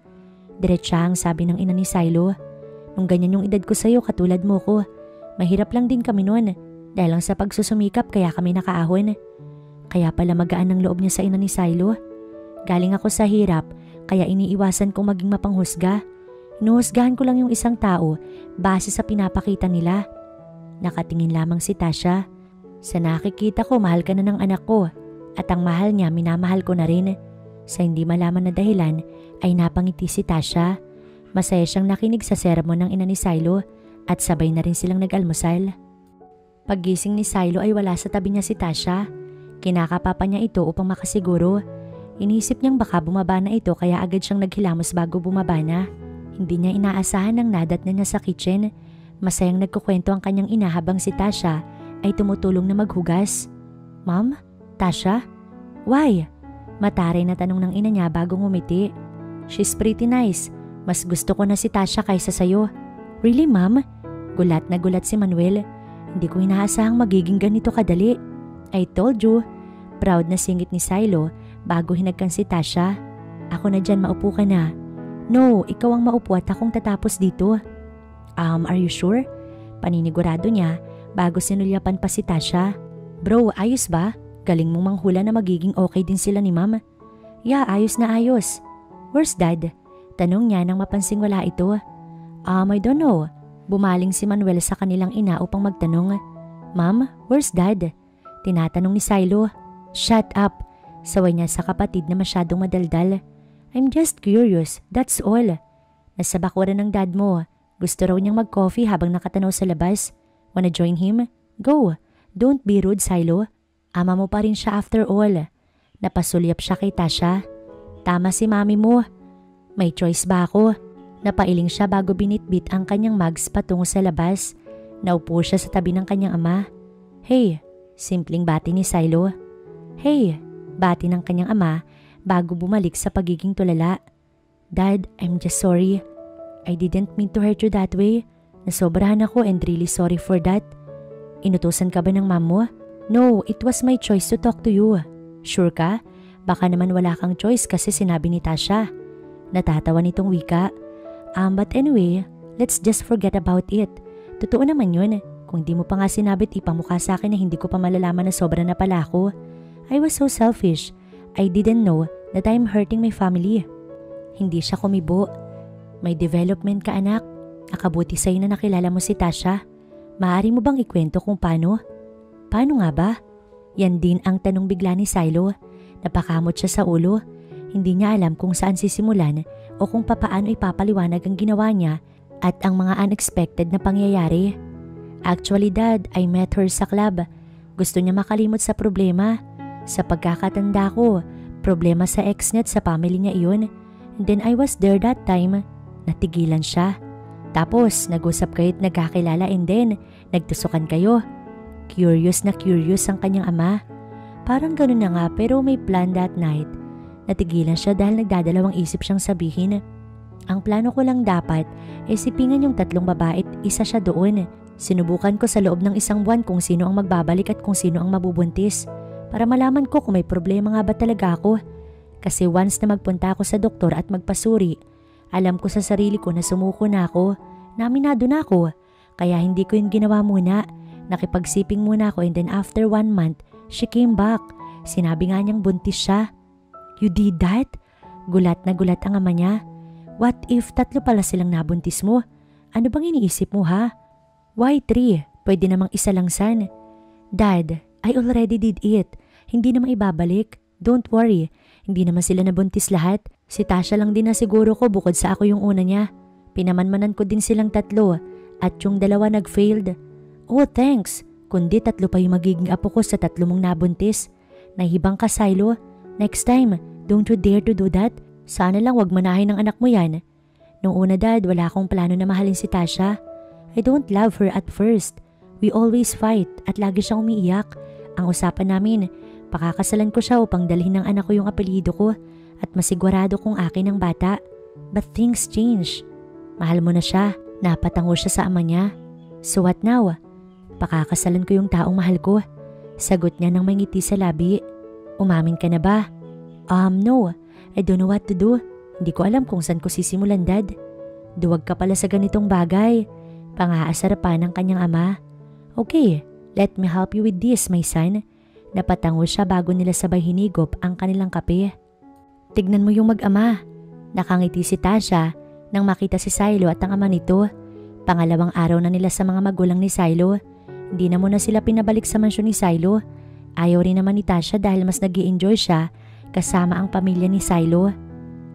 Diretsahang sabi ng ina ni Silo. Nung ganyan yung edad ko sa'yo katulad mo ko. Mahirap lang din kami noon. Dahil lang sa pagsusumikap kaya kami nakaahon. Kaya pala magaan ang loob niya sa ina ni Silo. Galing ako sa hirap, kaya iniiwasan kong maging mapanghusga. Inuhusgahan ko lang yung isang tao base sa pinapakita nila. Nakatingin lamang si Tasha. Sa nakikita ko, mahal ka na ng anak ko. At ang mahal niya, minamahal ko na rin. Sa hindi malaman na dahilan, ay napangiti si Tasha. Masaya siyang nakinig sa sermon ng ina ni Silo at sabay na rin silang nag-almusal. Paggising ni Silo ay wala sa tabi niya si Tasha. Kinakapapa niya ito upang makasiguro. Inisip niyang baka bumaba na ito kaya agad siyang naghilamos bago bumaba na. Hindi niya inaasahan ang nadat na niya sa kitchen. Masayang nagkukwento ang kanyang ina habang si Tasha ay tumutulong na maghugas. Ma'am? Tasha? Why? Mataray na tanong ng ina niya bago ngumiti. She's pretty nice. Mas gusto ko na si Tasha kaysa sayo. Really, ma'am? Gulat na gulat si Manuel. Hindi ko inaasahang magiging ganito kadali. I told you. Proud na singit ni Silo bago hinagkan si Tasha. Ako na dyan, maupo ka na. No, ikaw ang maupo at akong tatapos dito. Are you sure? Paninigurado niya bago sinulyapan pa si Tasha. Bro, ayos ba? Galing mong manghula na magiging okay din sila ni ma'am. Yeah, ayos na ayos. Where's dad? Tanong niya nang mapansing wala ito. I don't know. Bumaling si Manuel sa kanilang ina upang magtanong. Ma'am, where's dad? Tinatanong ni Silo. Shut up. Saway niya sa kapatid na masyadong madaldal. I'm just curious, that's all. Nasa bakuran ng dad mo. Gusto raw niyang mag-coffee habang nakatanaw sa labas. Wanna join him? Go. Don't be rude, Silo. Ama mo pa rin siya after all. Napasulyap siya kay Tasha. Tama si mami mo. May choice ba ako? Napailing siya bago binitbit ang kanyang mugs patungo sa labas. Naupo siya sa tabi ng kanyang ama. Hey, simpleng bati ni Silo. Hey, bati ng kanyang ama bago bumalik sa pagiging tulala. Dad, I'm just sorry. I didn't mean to hurt you that way. Nasobrahan ako and really sorry for that. Inutusan ka ba ng mom mo? No, it was my choice to talk to you. Sure ka? Baka naman wala kang choice kasi sinabi ni Tasha. Natatawa nitong wika. But anyway, let's just forget about it. Totoo naman yun. Kung di mo pa nga sinabi't ipamukha sa akin na hindi ko pa malalaman na sobra na pala ako. I was so selfish. I didn't know that I'm hurting my family. Hindi siya kumibo. May development ka, anak. Nakabuti sa'yo na nakilala mo si Tasha. Maaari mo bang ikwento kung paano? Paano nga ba? Yan din ang tanong bigla ni Silo. Napakamot siya sa ulo. Hindi niya alam kung saan sisimulan o kung papaano ipapaliwanag ang ginawa niya at ang mga unexpected na pangyayari. Actually, Dad, I met her sa club. Gusto niya makalimot sa problema. Sa pagkakatanda ko, problema sa ex niya at sa family niya iyon. And then I was there that time. Natigilan siya. Tapos, nag-usap kayo at nagkakilala and then, nagtusukan kayo. Curious na curious ang kanyang ama. Parang ganun na nga pero may plan that night. Natigilan siya dahil nagdadalawang isip siyang sabihin. Ang plano ko lang dapat ay sipingan yung 3 babae at isa siya doon. Sinubukan ko sa loob ng 1 buwan kung sino ang magbabalik at kung sino ang mabubuntis. Para malaman ko kung may problema nga ba talaga ako. Kasi once na magpunta ako sa doktor at magpasuri, alam ko sa sarili ko na sumuko na ako. Naminado na ako. Kaya hindi ko yung ginawa muna. Nakipagsiping muna ako and then after 1 month, she came back. Sinabi nga niyang buntis siya. You did that? Gulat na gulat ang ama niya. What if 3 pala silang nabuntis mo? Ano bang iniisip mo ha? Why 3? Pwede namang isa lang san. Dad, I already did it. Hindi naman ibabalik. Don't worry. Hindi naman sila nabuntis lahat. Si Tasha lang din na siguro ko bukod sa ako yung una niya. Pinamanmanan ko din silang 3 at yung 2 nag-failed. Oh, thanks. Kundi 3 pa yung magiging apo ko sa 3 mong nabuntis. Nahibang ka, Silo. Next time, don't you dare to do that. Sana lang wag manahin ng anak mo yan. Nung una, Dad, wala akong plano na mahalin si Tasha. I don't love her at first. We always fight at lagi siyang umiiyak. Ang usapan namin, pakakasalan ko siya upang dalhin ng anak ko yung apelyido ko at masigurado kong akin ang bata. But things change. Mahal mo na siya. Napatango siya sa ama niya. So what now? Pakakasalan ko yung taong mahal ko. Sagot niya nang may ngiti sa labi. Umamin ka na ba? No. I don't know what to do. Hindi ko alam kung saan ko sisimulan, Dad. Duwag ka pala sa ganitong bagay. Pangaasar pa ng kanyang ama. Okay, let me help you with this, my son. Napatango siya bago nila sabay hinigop ang kanilang kape. Tignan mo yung mag-ama. Nakangiti si Tasha nang makita si Silo at ang ama nito. Pangalawang araw na nila sa mga magulang ni Silo. Hindi na muna sila pinabalik sa mansyon ni Silo. Ayaw rin naman ni Tasha dahil mas nag-i-enjoy siya kasama ang pamilya ni Silo.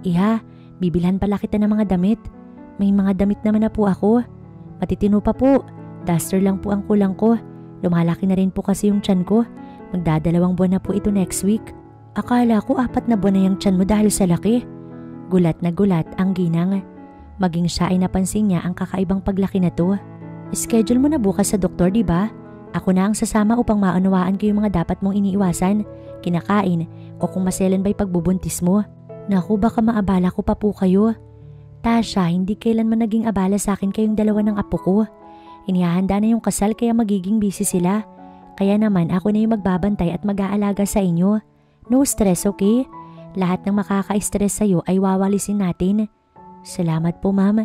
Iha, bibilhan pala kita ng mga damit. May mga damit naman na po ako. Matitino pa po. Duster lang po ang kulang ko. Lumalaki na rin po kasi yung tiyan ko. Magdadalawang buwan na po ito next week. Akala ko 4 na buwan na yung tiyan mo dahil sa laki. Gulat na gulat ang ginang. Maging siya ay napansin niya ang kakaibang paglaki na to. Schedule mo na bukas sa doktor, di ba? Ako na ang sasama upang maunawaan ko yung mga dapat mong iniiwasan, kinakain, o kung maselan ba'y pagbubuntis mo. Naku, baka maabala ko pa po kayo. Tasha, hindi kailanman naging abala sa akin kayong dalawa ng apo ko. Inihahanda na yung kasal kaya magiging busy sila. Kaya naman ako na yung magbabantay at mag-aalaga sa inyo. No stress, okay? Lahat ng makaka-stress sa'yo ay wawalisin natin. Salamat po, ma'am.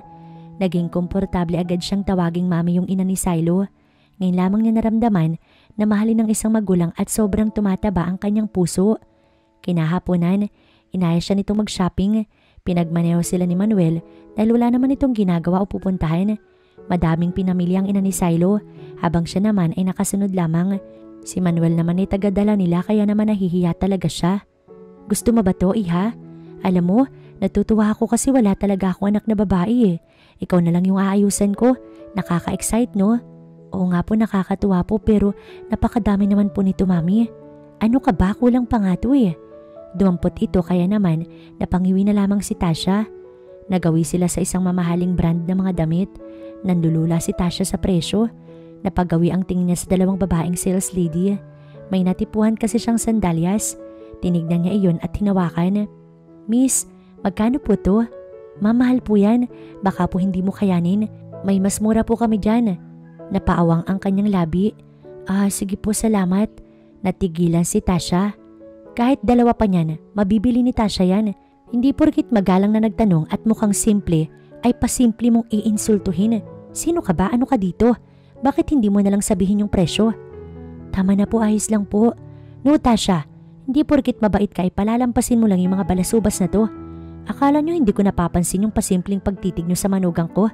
Naging komportable agad siyang tawaging mami yung ina ni Silo. Ngayon lamang niya naramdaman na mahalin ng isang magulang at sobrang tumataba ang kanyang puso. Kinahaponan, inaya siya nitong mag-shopping. Pinagmaneho sila ni Manuel dahil wala naman itong ginagawa o pupuntahan. Madaming pinamili ang ina ni Silo habang siya naman ay nakasunod lamang. Si Manuel naman ay tagadala nila kaya naman nahihiya talaga siya. Gusto mo ba to, iha? Alam mo, natutuwa ako kasi wala talaga akong anak na babae eh. Ikaw na lang yung aayusan ko. Nakaka-excite, no? Oo nga po, nakakatuwa po pero napakadami naman po nito, mami. Ano ka ba? Kulang pa nga to eh. Dumampot ito kaya naman napangiwi na lamang si Tasha. Nagawi sila sa isang mamahaling brand ng mga damit. Nandulula si Tasha sa presyo. Napagawi ang tingin niya sa dalawang babaeng sales lady. May natipuhan kasi siyang sandalyas. Tinignan niya iyon at hinawakan. Miss, magkano po to? Mamahal po yan. Baka po hindi mo kayanin. May mas mura po kami dyan. Napaawang ang kanyang labi. Sige po, salamat. Natigilan si Tasha. Kahit dalawa pa niyan, mabibili ni Tasha yan. Hindi porkit magalang na nagtanong at mukhang simple, ay pasimple mong iinsultuhin. Sino ka ba? Ano ka dito? Bakit hindi mo nalang sabihin yung presyo? Tama na po, ayos lang po. No, Tasha, hindi porkit mabait ka ay palalampasin mo lang yung mga balasubas na to. Akala nyo hindi ko napapansin yung pasimpleng pagtitig nyo sa manugang ko?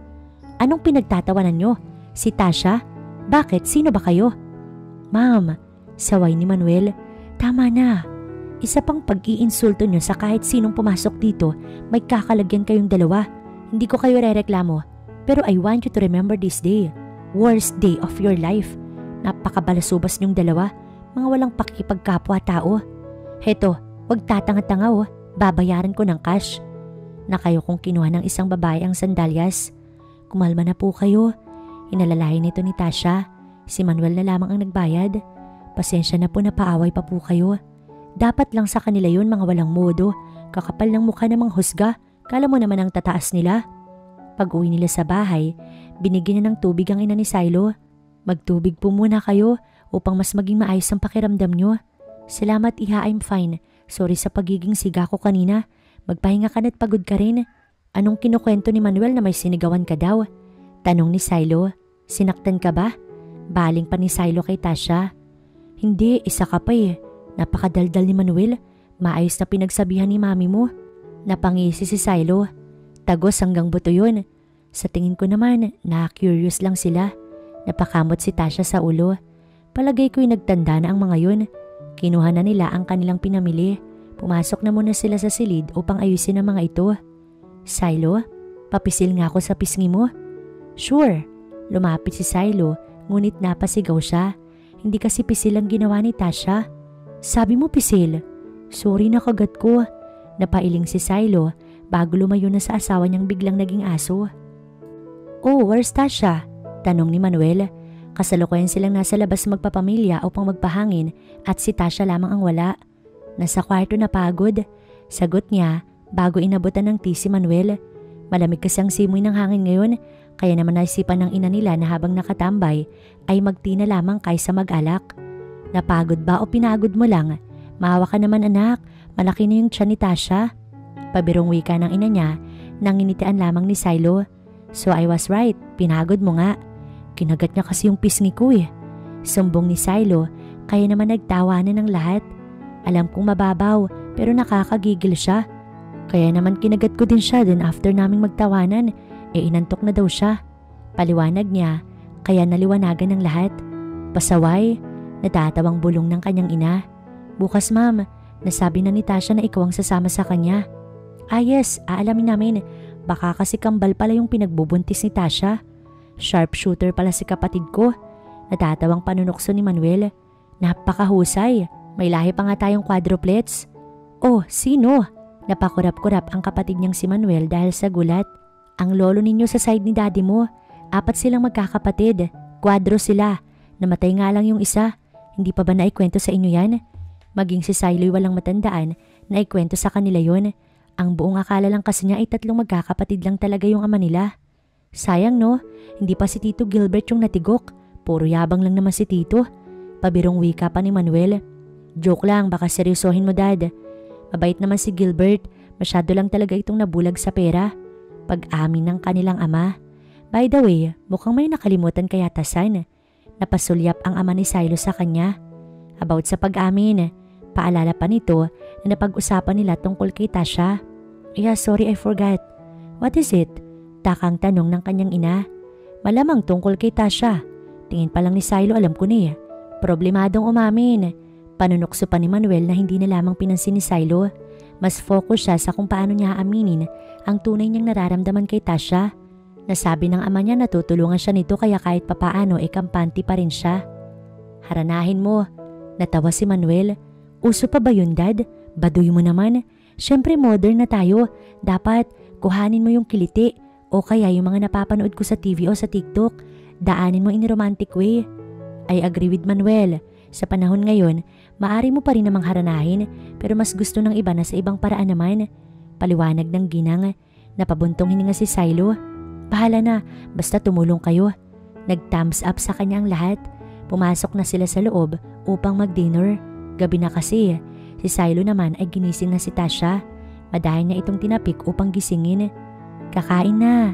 Anong pinagtatawanan nyo? Si Tasha? Bakit? Sino ba kayo? Ma'am, saway ni Manuel. Tama na. Isa pang pag-iinsulto nyo sa kahit sinong pumasok dito, may kakalagyan kayong dalawa. Hindi ko kayo rereklamo. Pero I want you to remember this day. Worst day of your life. Napakabalasubas nyong dalawa. Mga walang pakikipagkapwa-tao. Heto, wag tatanga-tanga oh. Babayaran ko ng cash. Na kayo kung kinuha ng isang babae ang sandalyas. Kumalma na po kayo. Inalalayan nito ni Tasha. Si Manuel na lamang ang nagbayad. Pasensya na po, napaaway pa po kayo. Dapat lang sa kanila yun, mga walang modo. Kakapal ng mukha namang husga. Kala mo naman ang tataas nila. Pag uwi nila sa bahay, binigyan niya ng tubig ang ina ni Silo. Magtubig po muna kayo upang mas maging maayos ang pakiramdam nyo. Salamat, iha, I'm fine. Sorry sa pagiging siga ko kanina. Magpahinga ka na't pagod ka rin. Anong kinukwento ni Manuel na may sinigawan ka daw? Tanong ni Silo. Sinaktan ka ba? Baling pa ni Silo kay Tasha. Hindi, isa ka pa eh. Napakadaldal ni Manuel. Maayos na pinagsabihan ni mami mo. Napangisi si Silo. Tagos hanggang buto yun. Sa tingin ko naman, na-curious lang sila. Napakamot si Tasha sa ulo. Palagay ko'y nagtanda na ang mga yun. Kinuha na nila ang kanilang pinamili. Pumasok na muna sila sa silid upang ayusin ang mga ito. Silo, papisil nga ako sa pisngi mo. Sure. Lumapit si Silo, ngunit napasigaw siya. Hindi kasi pisil ang ginawa ni Tasha. Sabi mo pisil. Sorry, nakagat ko. Napailing si Silo bago lumayo na sa asawa niyang biglang naging aso. Oh, where's Tasha? Tanong ni Manuel. Kasalukuyan silang nasa labas magpapamilya upang magpahangin at si Tasha lamang ang wala. Nasa kwarto na pagod. Sagot niya bago inabutan ng tea si Manuel. Malamig kasi ang simoy ng hangin ngayon kaya naman naisipan ng ina nila na habang nakatambay ay mag-tea na lamang kaysa mag-alak. Napagod ba o pinagod mo lang? Maawa ka naman anak, malaki na yung tiyan ni Tasha. Pabirong wika ng ina niya nang initian lamang ni Silo. So I was right, pinagod mo nga. Kinagat niya kasi yung pisngi ko eh. Sumbong ni Silo, kaya naman nagtawanan ng lahat. Alam kong mababaw pero nakakagigil siya. Kaya naman kinagat ko din siya din after naming magtawanan. Inantok na daw siya. Paliwanag niya, kaya naliwanagan ng lahat. Pasaway, natatawang bulong ng kanyang ina. Bukas ma'am, nasabi na ni Tasha na ikaw ang sasama sa kanya. Yes, aalamin namin. Baka kasi kambal pala yung pinagbubuntis ni Tasha. Sharpshooter pala si kapatid ko. Natatawang panunokso ni Manuel. Napakahusay. May lahi pa nga tayong quadruplets. Oh, sino? Napakurap-kurap ang kapatid niyang si Manuel dahil sa gulat. Ang lolo ninyo sa side ni daddy mo. 4 silang magkakapatid. Kwadro sila. Namatay nga lang yung isa. Hindi pa ba naikwento sa inyo yan? Maging si Silo'y walang matandaan, naikwento sa kanila yon. Ang buong akala lang kasi niya ay 3 magkakapatid lang talaga yung ama nila. Sayang no, hindi pa si Tito Gilbert yung natigok. Puro yabang lang naman si Tito. Pabirong wika pa ni Manuel. Joke lang, baka seryosohin mo dad. Mabait naman si Gilbert, masyado lang talaga itong nabulag sa pera. Pag-amin ng kanilang ama. By the way, mukhang may nakalimutan kaya San. Napasulyap ang ama ni Silo sa kanya. About sa pag-amin, paalala pa nito na napag-usapan nila tungkol kay Tasha. Yeah, sorry I forgot. What is it? Takang tanong ng kanyang ina. Malamang tungkol kay Tasha. Tingin pa lang ni Silo alam ko na Problemadong umamin. Panunukso pa ni Manuel na hindi na lamang pinansin ni Silo. Mas focus siya sa kung paano niya aaminin ang tunay niyang nararamdaman kay Tasha. Nasabi ng ama niya na tutulungan siya nito kaya kahit papaano kampante pa rin siya. Haranahin mo. Natawa si Manuel. Uso pa ba yun dad? Baduy mo naman. Siyempre modern na tayo. Dapat kuhanin mo yung kiliti o kaya yung mga napapanood ko sa TV o sa TikTok. Daanin mo in romantic way. I agree with Manuel. Sa panahon ngayon, maari mo pa rin namang haranahin pero mas gusto ng iba na sa ibang paraan naman. Paliwanag ng ginang. Napabuntong hininga si Silo. Bahala na, basta tumulong kayo. Nag-thumbs up sa kanya ang lahat. Pumasok na sila sa loob upang mag-dinner. Gabi na kasi. Si Silo naman ay ginising na si Tasha. Madahin niya itong tinapik upang gisingin. Kakain na.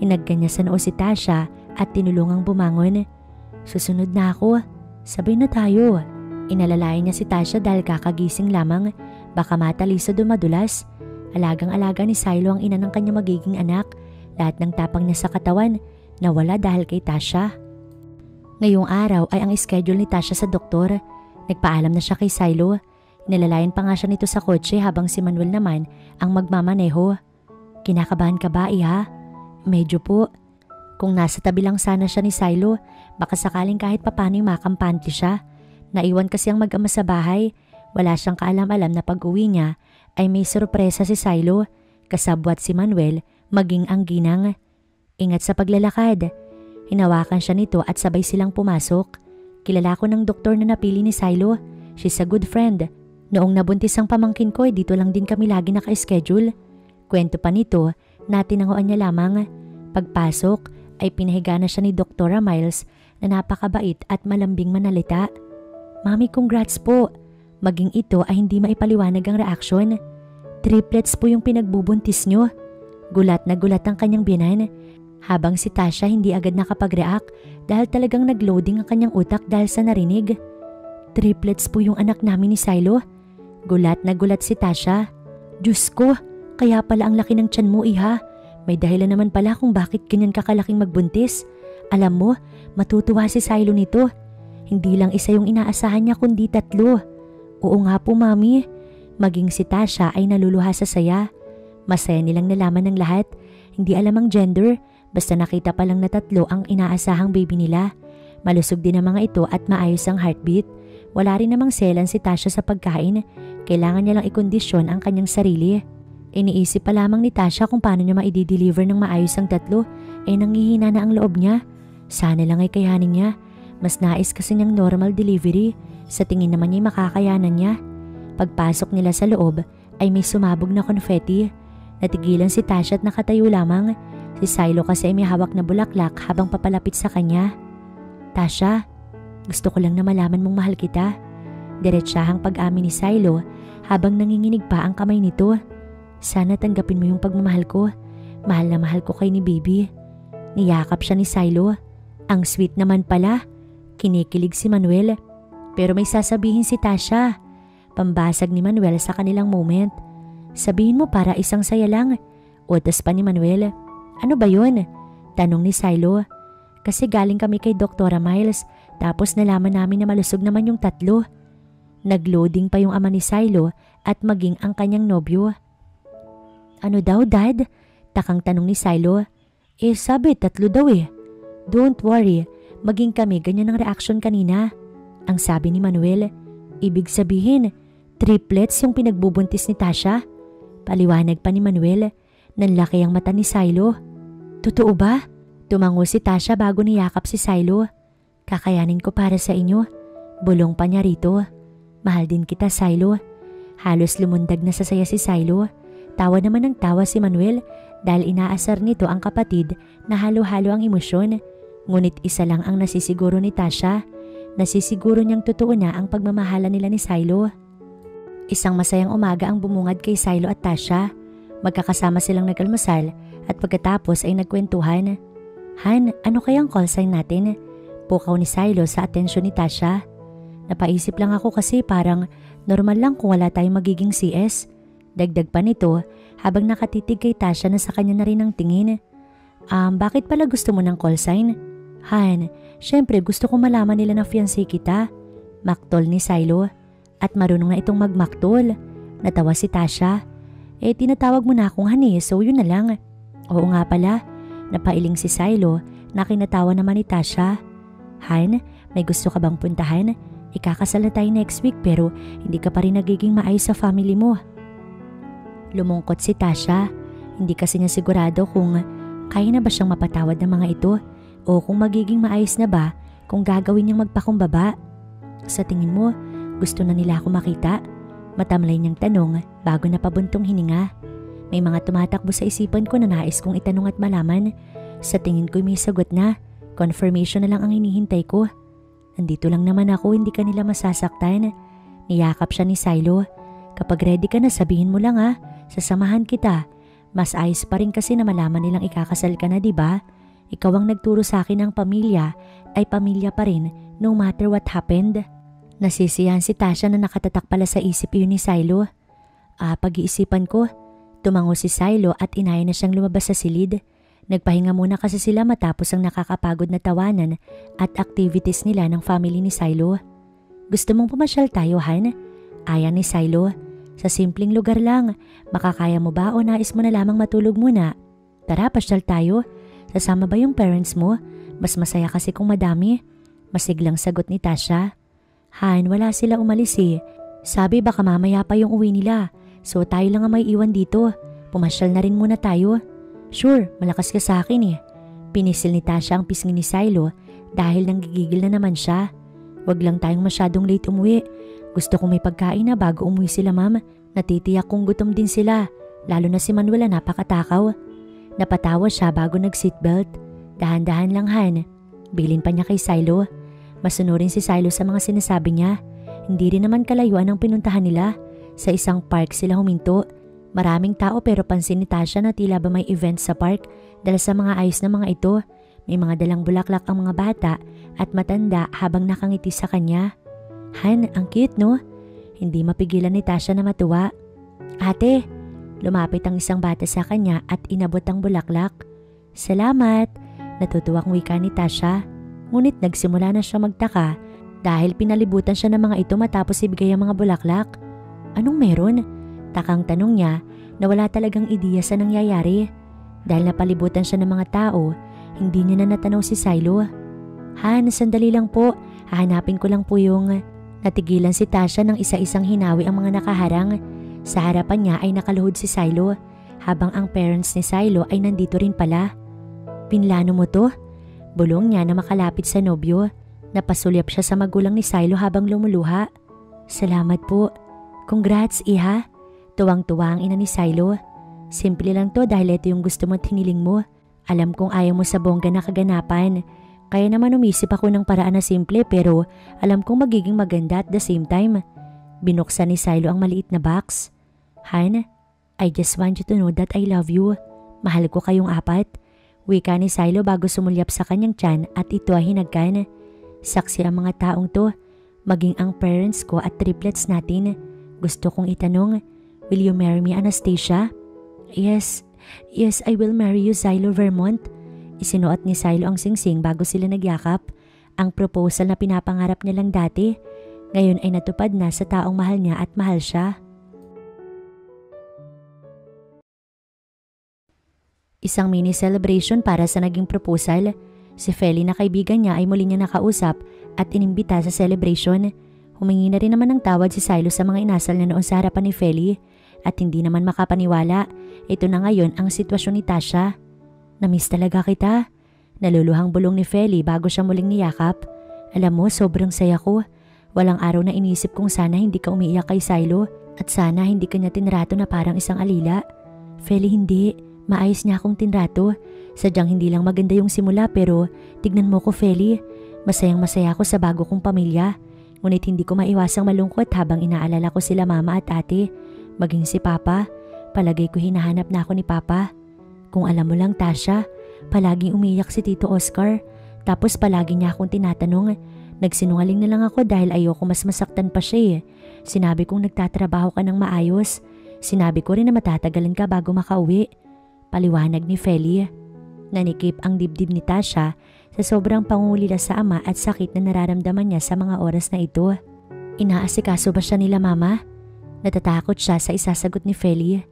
Hinagkan niya sa noo si Tasha at tinulungang bumangon. Susunod na ako. Sabay na tayo. Inalalayan niya si Tasha dahil kakagising lamang. Baka matalisod o madulas. Alagang-alaga ni Silo ang ina ng kanyang magiging anak. Lahat ng tapang niya sa katawan nawala dahil kay Tasha. Ngayong araw ay ang schedule ni Tasha sa doktor. Nagpaalam na siya kay Silo. Nilalayan pa nga siya nito sa kotse habang si Manuel naman ang magmamaneho. Kinakabahan ka ba, iha? Medyo po. Kung nasa tabi lang sana siya ni Silo, baka sakaling kahit papano makampante siya. Naiwan kasi ang mag-ama sa bahay. Wala siyang kaalam-alam na pag-uwi niya ay may sorpresa si Silo. Kasabwat si Manuel, maging ang ginang. Ingat sa paglalakad. Hinawakan siya nito at sabay silang pumasok. Kilala ko ng doktor na napili ni Silo. She's a good friend. Noong nabuntis ang pamangkin ko, dito lang din kami lagi naka-schedule. Kwento pa nito, natinanguan niya lamang. Pagpasok ay pinahiga na siya ni Dr. Miles na napakabait at malambing manalita. Mami, congrats po. Maging ito ay hindi maipaliwanag ang reaksyon. Triplets po yung pinagbubuntis nyo. Gulat na gulat ang kanyang biyanan. Habang si Tasha hindi agad nakapag-react dahil talagang nag-loading ang kanyang utak dahil sa narinig. Triplets po yung anak namin ni Silo. Gulat na gulat si Tasha. Diyos ko, kaya pala ang laki ng tiyan mo, iha. May dahilan naman pala kung bakit ganyan kakalaking magbuntis. Alam mo, matutuwa si Silo nito. Hindi lang isa yung inaasahan niya kundi 3. Oo nga po, mami. Maging si Tasha ay naluluha sa saya. Masaya nilang nalaman ng lahat. Hindi alam ang gender. Basta nakita pa lang na 3 ang inaasahang baby nila. Malusog din ang mga ito at maayos ang heartbeat. Wala rin namang selan si Tasha sa pagkain. Kailangan niya lang ikondisyon ang kanyang sarili. Iniisip pa lamang ni Tasha kung paano niya maidi-deliver ng maayos ang 3. Nanghihina na ang loob niya. Sana lang ay kayanin niya. Mas nais kasi niyang normal delivery. Sa tingin naman niya makakayanan niya. Pagpasok nila sa loob ay may sumabog na konfeti. Natigilan si Tasha at nakatayo lamang. Si Silo kasi ay may hawak na bulaklak habang papalapit sa kanya. Tasha, gusto ko lang na malaman mong mahal kita. Diretsahang pag-amin ni Silo habang nanginginig pa ang kamay nito. Sana tanggapin mo yung pagmamahal ko. Mahal na mahal ko kay ni baby. Niyakap siya ni Silo. Ang sweet naman pala. Kinikilig si Manuel. Pero may sasabihin si Tasha. Pambasag ni Manuel sa kanilang moment. Sabihin mo para isang saya lang. Utos pa ni Manuel. Ano ba yun? Tanong ni Silo. Kasi galing kami kay Dr. Miles. Tapos nalaman namin na malusog naman yung 3. Nagloading pa yung ama ni Silo at maging ang kanyang nobyo. Ano daw, Dad? Takang tanong ni Silo. Sabi 3 daw eh. Don't worry, maging kami ganyan ang reaction kanina. Ang sabi ni Manuel. Ibig sabihin, triplets yung pinagbubuntis ni Tasha? Paliwanag pa ni Manuel. Nanlaki ang mata ni Silo. Totoo ba? Tumango si Tasha bago niyakap si Silo. Kakayanin ko para sa inyo. Bulong pa niya rito. Mahal din kita, Silo. Halos lumundag na sa saya si Silo. Tawa naman ng tawa si Manuel dahil inaasar nito ang kapatid na halo-halo ang emosyon. Ngunit isa lang ang nasisiguro ni Tasha. Nasisiguro niyang totoo na ang pagmamahala nila ni Silo. Isang masayang umaga ang bumungad kay Silo at Tasha. Magkakasama silang nag-almusal at pagkatapos ay nagkwentuhan. Han, ano kayang call sign natin? Pukaw ni Silo sa atensyon ni Tasha. Napaisip lang ako kasi parang normal lang kung wala tayong magiging CS. Dagdag pa nito habang nakatitig kay Tasha na sa kanya na rin ang tingin. Bakit pala gusto mo ng call sign? Han, syempre gusto ko malaman nila na fiancé kita. Maktol ni Silo. At marunong na itong magmaktol. Natawa si Tasha. Tinatawag mo na akong Hani, so yun na lang. Oo nga pala. Napailing si Silo na kinatawa naman ni Tasha. Han, may gusto ka bang puntahan? Ikakasal na tayo next week pero hindi ka pa rin nagiging maayos sa family mo. Lumungkot si Tasha. Hindi kasi niya sigurado kung kaya na ba siyang mapatawad ng mga ito o kung magiging maayos na ba kung gagawin niyang magpakumbaba. Sa tingin mo, gusto na nila ako makita? Matamlay niyang tanong bago napabuntong hininga. May mga tumatakbo sa isipan ko na nais kong itanong at malaman. Sa tingin ko may sagot na. Confirmation na lang ang hinihintay ko. Nandito lang naman ako, hindi ka nila masasaktan. Niyakap siya ni Silo. Kapag ready ka na, sabihin mo lang sasamahan kita. Mas ayos pa rin kasi na malaman nilang ikakasal ka na, diba? Ikaw ang nagturo sa akin ng pamilya ay pamilya pa rin no matter what happened. Nasisiyahan si Tasha na nakatatak pala sa isip yun ni Silo. Pag-iisipan ko. Tumango si Silo at inaya na siyang lumabas sa silid. Nagpahinga muna kasi sila matapos ang nakakapagod na tawanan at activities nila ng family ni Silo. Gusto mong pumasyal tayo, Han? Aya ni Silo. Sa simpleng lugar lang. Makakaya mo ba o nais mo na lamang matulog muna? Tara, pasyal tayo. Sasama ba yung parents mo? Mas masaya kasi kung madami. Masiglang sagot ni Tasha. Han, wala sila umalis eh. Sabi baka mamaya pa yung uwi nila. So tayo lang ang may iwan dito. Pumasyal na rin muna tayo. Sure, malakas ka sa akin eh. Pinisil ni Tasha ang pisngi ni Silo dahil nanggigigil na naman siya. Wag lang tayong masyadong late umuwi. Gusto ko may pagkain na bago umuwi sila, ma'am. Natitiyak kong gutom din sila. Lalo na si Manuel na napakatakaw. Napatawa siya bago nag-seatbelt. Dahan-dahan lang, Han. Bilin pa niya kay Silo. Masunurin si Silo sa mga sinasabi niya. Hindi rin naman kalayuan ang pinuntahan nila. Sa isang park sila huminto. Maraming tao pero pansin ni Tasha na tila ba may event sa park dahil sa mga ayos na mga ito. May mga dalang bulaklak ang mga bata at matanda habang nakangiti sa kanya. Han, ang cute no? Hindi mapigilan ni Tasha na matuwa. Ate, lumapit ang isang bata sa kanya at inabot ang bulaklak. Salamat, natutuwang wika ni Tasha. Ngunit nagsimula na siya magtaka dahil pinalibutan siya ng mga ito matapos ibigay ang mga bulaklak. Anong meron? Takang tanong niya na wala talagang ideya sa nangyayari. Dahil napalibutan siya ng mga tao, hindi niya na natanong si Silo. Han, sandali lang po. Hahanapin ko lang po yung... Natigilan si Tasha nang isa-isang hinawi ang mga nakaharang. Sa harapan niya ay nakaluhod si Silo, habang ang parents ni Silo ay nandito rin pala. Pinlano mo to? Bulong niya na makalapit sa nobyo. Napasulyap siya sa magulang ni Silo habang lumuluha. Salamat po. Congrats, iha. Tuwang-tuwa ang ina ni Silo. Simple lang to dahil ito yung gusto mo at hiniling mo. Alam kong ayaw mo sa bongga na kaganapan. Kaya naman umisip ako ng paraan na simple pero alam kong magiging maganda at the same time. Binuksan ni Silo ang maliit na box. Han, I just want you to know that I love you. Mahal ko kayong apat. Wika ni Silo bago sumulyap sa kanyang tiyan at ito ay hinagkan. Saksi ang mga taong to, maging ang parents ko at triplets natin. Gusto kong itanong, will you marry me, Anastasia? Yes, I will marry you, Silo Vermont. Isinuot ni Silo ang singsing bago sila nagyakap. Ang proposal na pinapangarap niya lang dati, ngayon ay natupad na sa taong mahal niya at mahal siya. Isang mini celebration para sa naging proposal. Si Feli na kaibigan niya ay muli niya nakausap at inimbita sa celebration. Humingi na rin naman ng tawad si Silo sa mga inasal na noon sa harapan ni Feli at hindi naman makapaniwala. Ito na ngayon ang sitwasyon ni Tasha. Namiss talaga kita. Naluluhang bulong ni Feli bago siya muling niyakap. Alam mo, sobrang saya ko. Walang araw na inisip kong sana hindi ka umiiyak kay Silo at sana hindi ka niya tinrato na parang isang alila. Feli, hindi. Maayos niya akong tinrato. Sadyang hindi lang maganda yung simula pero tignan mo ko, Feli. Masayang masaya ako sa bago kong pamilya. Ngunit hindi ko maiwasang malungkot habang inaalala ko sila mama at ate. Maging si Papa. Palagay ko hinahanap na ako ni Papa. Kung alam mo lang, Tasha, palaging umiyak si Tito Oscar. Tapos palagi niya akong tinatanong. Nagsinungaling na lang ako dahil ayoko mas masaktan pa siya eh. Sinabi kong nagtatrabaho ka ng maayos. Sinabi ko rin na matatagalan ka bago makauwi. Paliwanag ni Feli. Nanikip ang dibdib ni Tasha sa sobrang pangungulila sa ama at sakit na nararamdaman niya sa mga oras na ito. Inaasikaso ba siya nila mama? Natatakot siya sa isasagot ni Feli.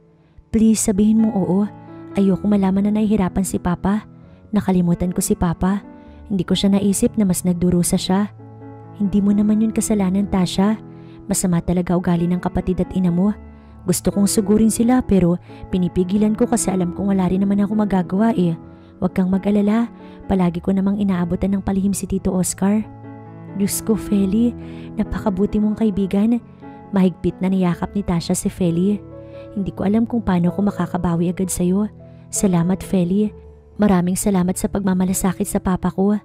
Please sabihin mo oo. Ayoko malaman na nahihirapan si Papa. Nakalimutan ko si Papa. Hindi ko siya naisip na mas nagdurusa siya. Hindi mo naman yun kasalanan, Tasha. Masama talaga ugali ng kapatid at ina mo. Gusto kong sugurin sila pero pinipigilan ko kasi alam kong wala rin naman ako magagawa eh. Huwag kang mag-alala. Palagi ko namang inaabutan ng palihim si Tito Oscar. Diyos ko, Feli. Napakabuti mong kaibigan. Mahigpit na niyakap ni Tasha si Feli. Hindi ko alam kung paano ko makakabawi agad sa'yo. Salamat, Feli. Maraming salamat sa pagmamalasakit sa papa ko.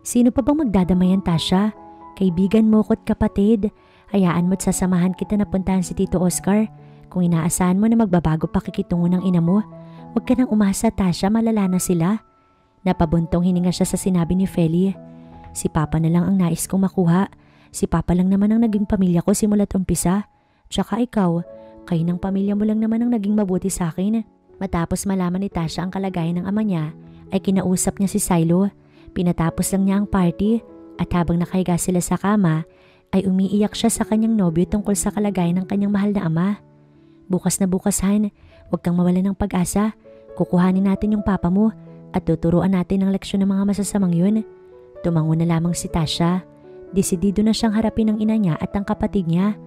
Sino pa bang magdadamayan, Tasha? Kaibigan mo ko't kapatid. Hayaan mo't sasamahan kita na puntahan si Tito Oscar. Kung inaasahan mo na magbabago pakikitungo ng ina mo, huwag ka nang umasa, Tasha, malala na sila. Napabuntong hininga siya sa sinabi ni Feli. Si Papa na lang ang nais kong makuha. Si Papa lang naman ang naging pamilya ko simula't umpisa. Tsaka ikaw, kayo ng pamilya mo lang naman ang naging mabuti sa akin. Matapos malaman ni Tasha ang kalagayan ng ama niya, ay kinausap niya si Silo. Pinatapos lang niya ang party at habang nakahiga sila sa kama, ay umiiyak siya sa kanyang nobyo tungkol sa kalagayan ng kanyang mahal na ama. Bukas na bukas, Han, huwag kang mawalan ng pag-asa. Kukuhanin natin yung papa mo at tuturuan natin ang leksyon ng mga masasamang yun. Tumango na lamang si Tasha. Desidido na siyang harapin ang ina niya at ang kapatid niya.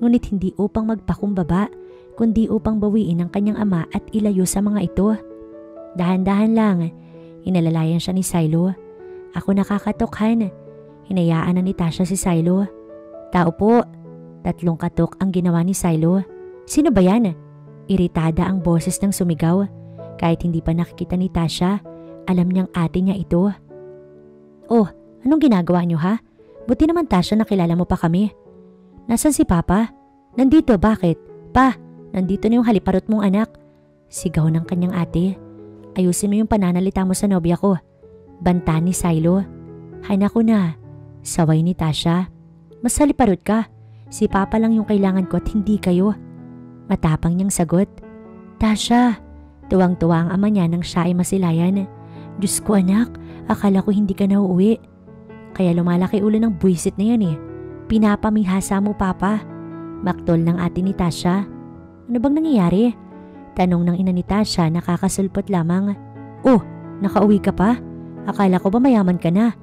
Ngunit hindi upang magpakumbaba, kundi upang bawiin ang kanyang ama at ilayo sa mga ito. Dahan-dahan lang, inalalayan siya ni Silo. Ako nakakatokhan. Hinayaan na ni Tasha si Silo. Tao po. 3 katok ang ginawa ni Silo. Sino ba yan? Iritada ang boses ng sumigaw. Kahit hindi pa nakikita ni Tasha, alam niyang ate niya ito. Oh, anong ginagawa niyo ha? Buti naman, Tasha, nakilala mo pa kami. Nasaan si Papa? Nandito, bakit? Pa, nandito na yung haliparot mong anak. Sigaw ng kanyang ate. Ayusin mo yung pananalita mo sa nobya ko. Banta ni Silo. Hay naku na. Saway ni Tasha. Mas haliparot ka. Si Papa lang yung kailangan ko at hindi kayo. Matapang niyang sagot. Tasha. Tuwang-tuwa ang ama niya nang siya ay masilayan. Diyos ko anak, akala ko hindi ka na uuwi. Kaya lumalaki ulo ng buwisit na yan eh. Pinapamihasa mo, Papa. Maktol ng ate ni Tasha. Ano bang nangyayari? Tanong ng ina ni Tasha, nakakasulpot lamang. Oh, nakauwi ka pa? Akala ko ba mayaman ka na?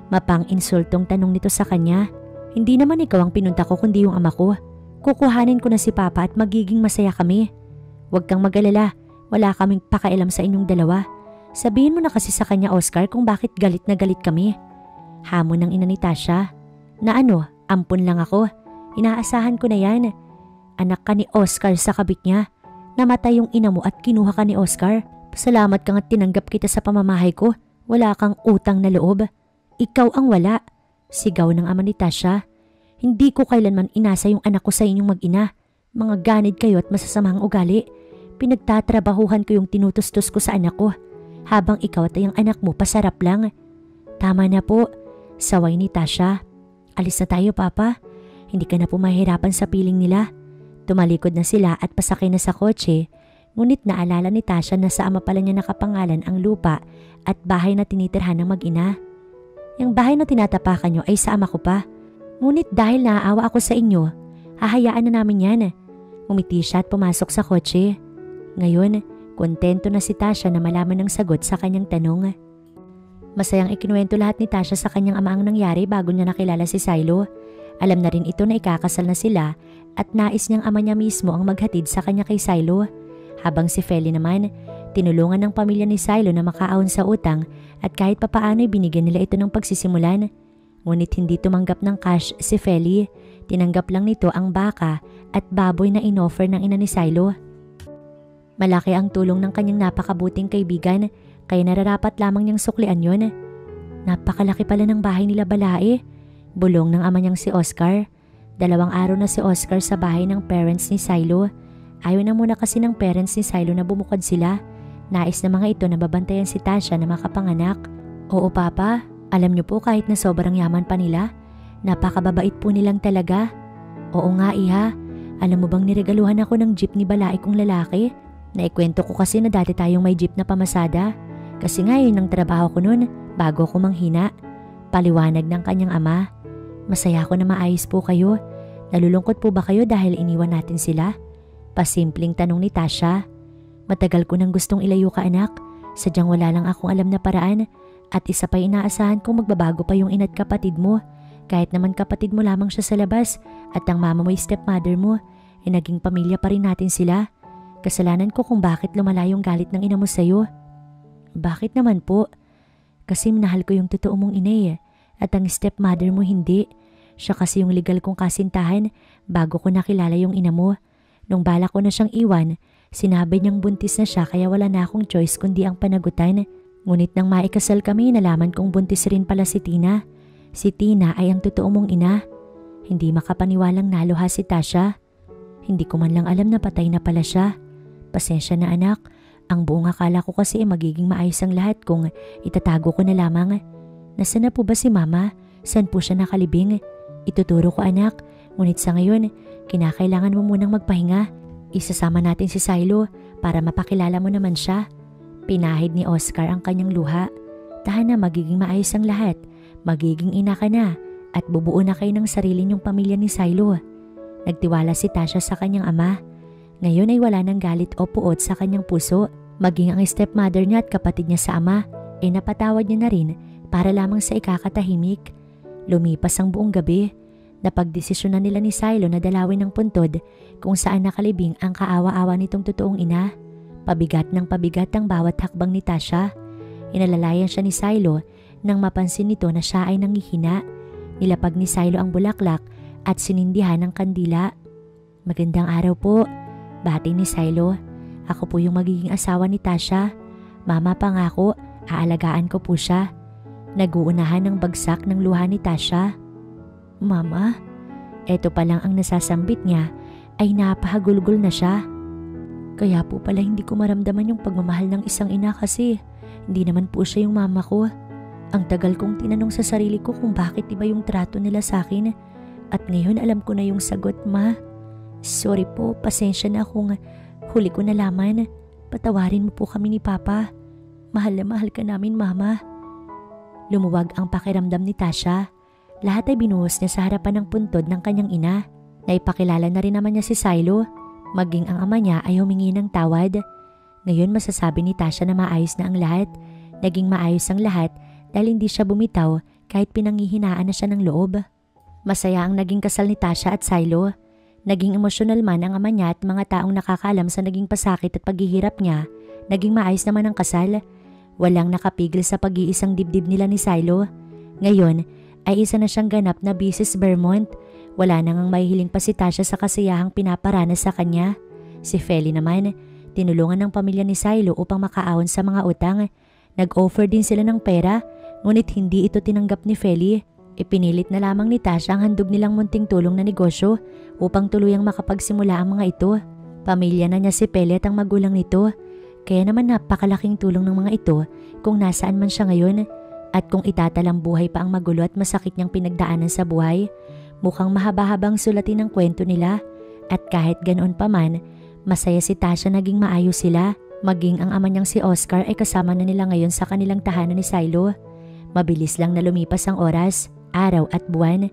Mapang-insultong tanong nito sa kanya. Hindi naman ikaw ang pinunta ko kundi yung ama ko. Kukuhanin ko na si Papa at magiging masaya kami. Huwag kang mag-alala, wala kaming pakailam sa inyong dalawa. Sabihin mo na kasi sa kanya, Oscar, kung bakit galit na galit kami. Hamon ng ina ni Tasha. Na ano, ampun lang ako. Inaasahan ko na yan. Anak ka ni Oscar sa kabit niya. Namatay yung ina mo at kinuha ka ni Oscar. Pasalamat kang at tinanggap kita sa pamamahay ko. Wala kang utang na loob. Ikaw ang wala. Sigaw ng ama ni Tasha. Hindi ko kailanman inasa yung anak ko sa inyong mag-ina. Mga ganid kayo at masasamang ugali. Pinagtatrabahuhan ko yung tinutustos ko sa anak ko. Habang ikaw at yung anak mo pasarap lang. Tama na po. Saway ni Tasha. Alis na tayo, Papa. Hindi ka na po mahirapan sa piling nila. Tumalikod na sila at pasakay na sa kotse. Ngunit naalala ni Tasha na sa ama pala niya nakapangalan ang lupa at bahay na tinitirhan ng mag-ina. Yung bahay na tinatapakan nyo ay sa ama ko pa. Ngunit dahil naaawa ako sa inyo, hahayaan na namin yan. Umiti siya at pumasok sa kotse. Ngayon, kontento na si Tasha na malaman ng sagot sa kanyang tanong. Masayang ikinuwento lahat ni Tasha sa kanyang ama ang nangyari bago niya nakilala si Silo. Alam na rin ito na ikakasal na sila at nais niyang ama niya mismo ang maghatid sa kanya kay Silo. Habang si Feli naman, Tinulungan ng pamilya ni Silo na makaahon sa utang at kahit papaano'y binigyan nila ito ng pagsisimulan. Ngunit hindi tumanggap ng cash si Feli. Tinanggap lang nito ang baka at baboy na inoffer ng ina ni Silo. Malaki ang tulong ng kanyang napakabuting kaibigan kaya nararapat lamang niyang suklian yon. Napakalaki pala ng bahay nila Balae. Bulong ng ama niyang si Oscar. 2 araw na si Oscar sa bahay ng parents ni Silo. Ayaw na muna kasi ng parents ni Silo na bumukod sila. Nais na mga ito na babantayan si Tasha na makapanganak. Oo papa, alam niyo po kahit na sobrang yaman pa nila, napakababait po nilang talaga. Oo nga iha, alam mo bang niregaluhan ako ng jeep ni Balae kong lalaki? Naikwento ko kasi na dati tayong may jeep na pamasada. Kasi nga yun ang trabaho ko nun bago ko manghina. Paliwanag ng kanyang ama. Masaya ako na maayos po kayo. Nalulungkot po ba kayo dahil iniwan natin sila? Pasimpleng tanong ni Tasha. Matagal ko nang gustong ilayo ka anak. Sadyang wala lang akong alam na paraan. At isa pa inaasahan kong magbabago pa yung ina't kapatid mo. Kahit naman kapatid mo lamang siya sa labas at ang mama mo ay stepmother mo, naging pamilya pa rin natin sila. Kasalanan ko kung bakit lumala yung galit ng ina mo sa'yo. Bakit naman po? Kasi minahal ko yung totoo mong ina at ang stepmother mo hindi. Siya kasi yung legal kong kasintahan bago ko nakilala yung ina mo. Nung bala ko na siyang iwan, sinabi niyang buntis na siya kaya wala na akong choice kundi ang panagutan. Ngunit nang maikasal kami, nalaman kong buntis rin pala si Tina. Si Tina ay ang totoo mong ina. Hindi makapaniwalang naluha si Tasha. Hindi ko man lang alam na patay na pala siya. Pasensya na anak, ang buong akala ko kasi magiging maayos ang lahat kung itatago ko na lamang. Nasaan na po ba si mama? Saan po siya nakalibing? Ituturo ko anak, ngunit sa ngayon, kinakailangan mo munang magpahinga. Isasama natin si Silo para mapakilala mo naman siya. Pinahid ni Oscar ang kanyang luha. Tahan na magiging maayos ang lahat. Magiging ina ka na at bubuo na kayo ng sarili niyong pamilya ni Silo. Nagtiwala si Tasha sa kanyang ama. Ngayon ay wala ng galit o puot sa kanyang puso. Maging ang stepmother niya at kapatid niya sa ama ay napatawad niya na rin para lamang sa ikakatahimik. Lumipas ang buong gabi. Napagdesisyonan nila ni Silo na dalawin ng puntod kung saan nakalibing ang kaawa-awa nitong totoong ina. Pabigat ng pabigat ang bawat hakbang ni Tasha. Inalalayan siya ni Silo nang mapansin nito na siya ay nangihina. Nilapag ni Silo ang bulaklak at sinindihan ng kandila. Magandang araw po. Bati ni Silo. Ako po yung magiging asawa ni Tasha. Mama pangako, aalagaan ko po siya. Naguunahan ng bagsak ng luha ni Tasha. Mama, eto pa lang ang nasasambit niya ay napahagulgol na siya. Kaya po pala hindi ko maramdaman yung pagmamahal ng isang ina kasi hindi naman po siya yung mama ko. Ang tagal kong tinanong sa sarili ko kung bakit iba yung trato nila sa akin at ngayon alam ko na yung sagot, ma. Sorry po, pasensya na kung huli ko nalaman. Patawarin mo po kami ni Papa. Mahal na mahal ka namin, Mama. Lumuwag ang pakiramdam ni Tasha. Lahat ay binuhos niya sa harapan ng puntod ng kanyang ina. Naipakilala na rin naman niya si Silo. Maging ang ama niya ay humingi ng tawad. Ngayon masasabi ni Tasha na maayos na ang lahat. Naging maayos ang lahat dahil hindi siya bumitaw kahit pinanghihinaan na siya ng loob. Masaya ang naging kasal ni Tasha at Silo. Naging emosyonal man ang ama niya at mga taong nakakalam sa naging pasakit at paghihirap niya. Naging maayos naman ang kasal. Walang nakapigil sa pag-iisang dibdib nila ni Silo. Ngayon ay isa na siyang ganap na Mrs. Vermont. Wala nang mahihiling pa si Tasha sa kasiyahang pinaparanas sa kanya. Si Feli naman, tinulungan ng pamilya ni Silo upang makaahon sa mga utang. Nag-offer din sila ng pera, ngunit hindi ito tinanggap ni Feli. Ipinilit na lamang ni Tasha ang handog nilang munting tulong na negosyo upang tuluyang makapagsimula ang mga ito. Pamilya na niya si Pele at ang magulang nito. Kaya naman napakalaking tulong ng mga ito kung nasaan man siya ngayon at kung itatalang buhay pa ang magulo at masakit niyang pinagdaanan sa buhay. Mukhang mahaba-habang sulatin ang kwento nila at kahit ganoon pa man, masaya si Tasha naging maayos sila. Maging ang ama niyang si Oscar ay kasama na nila ngayon sa kanilang tahanan ni Silo. Mabilis lang na lumipas ang oras, araw at buwan.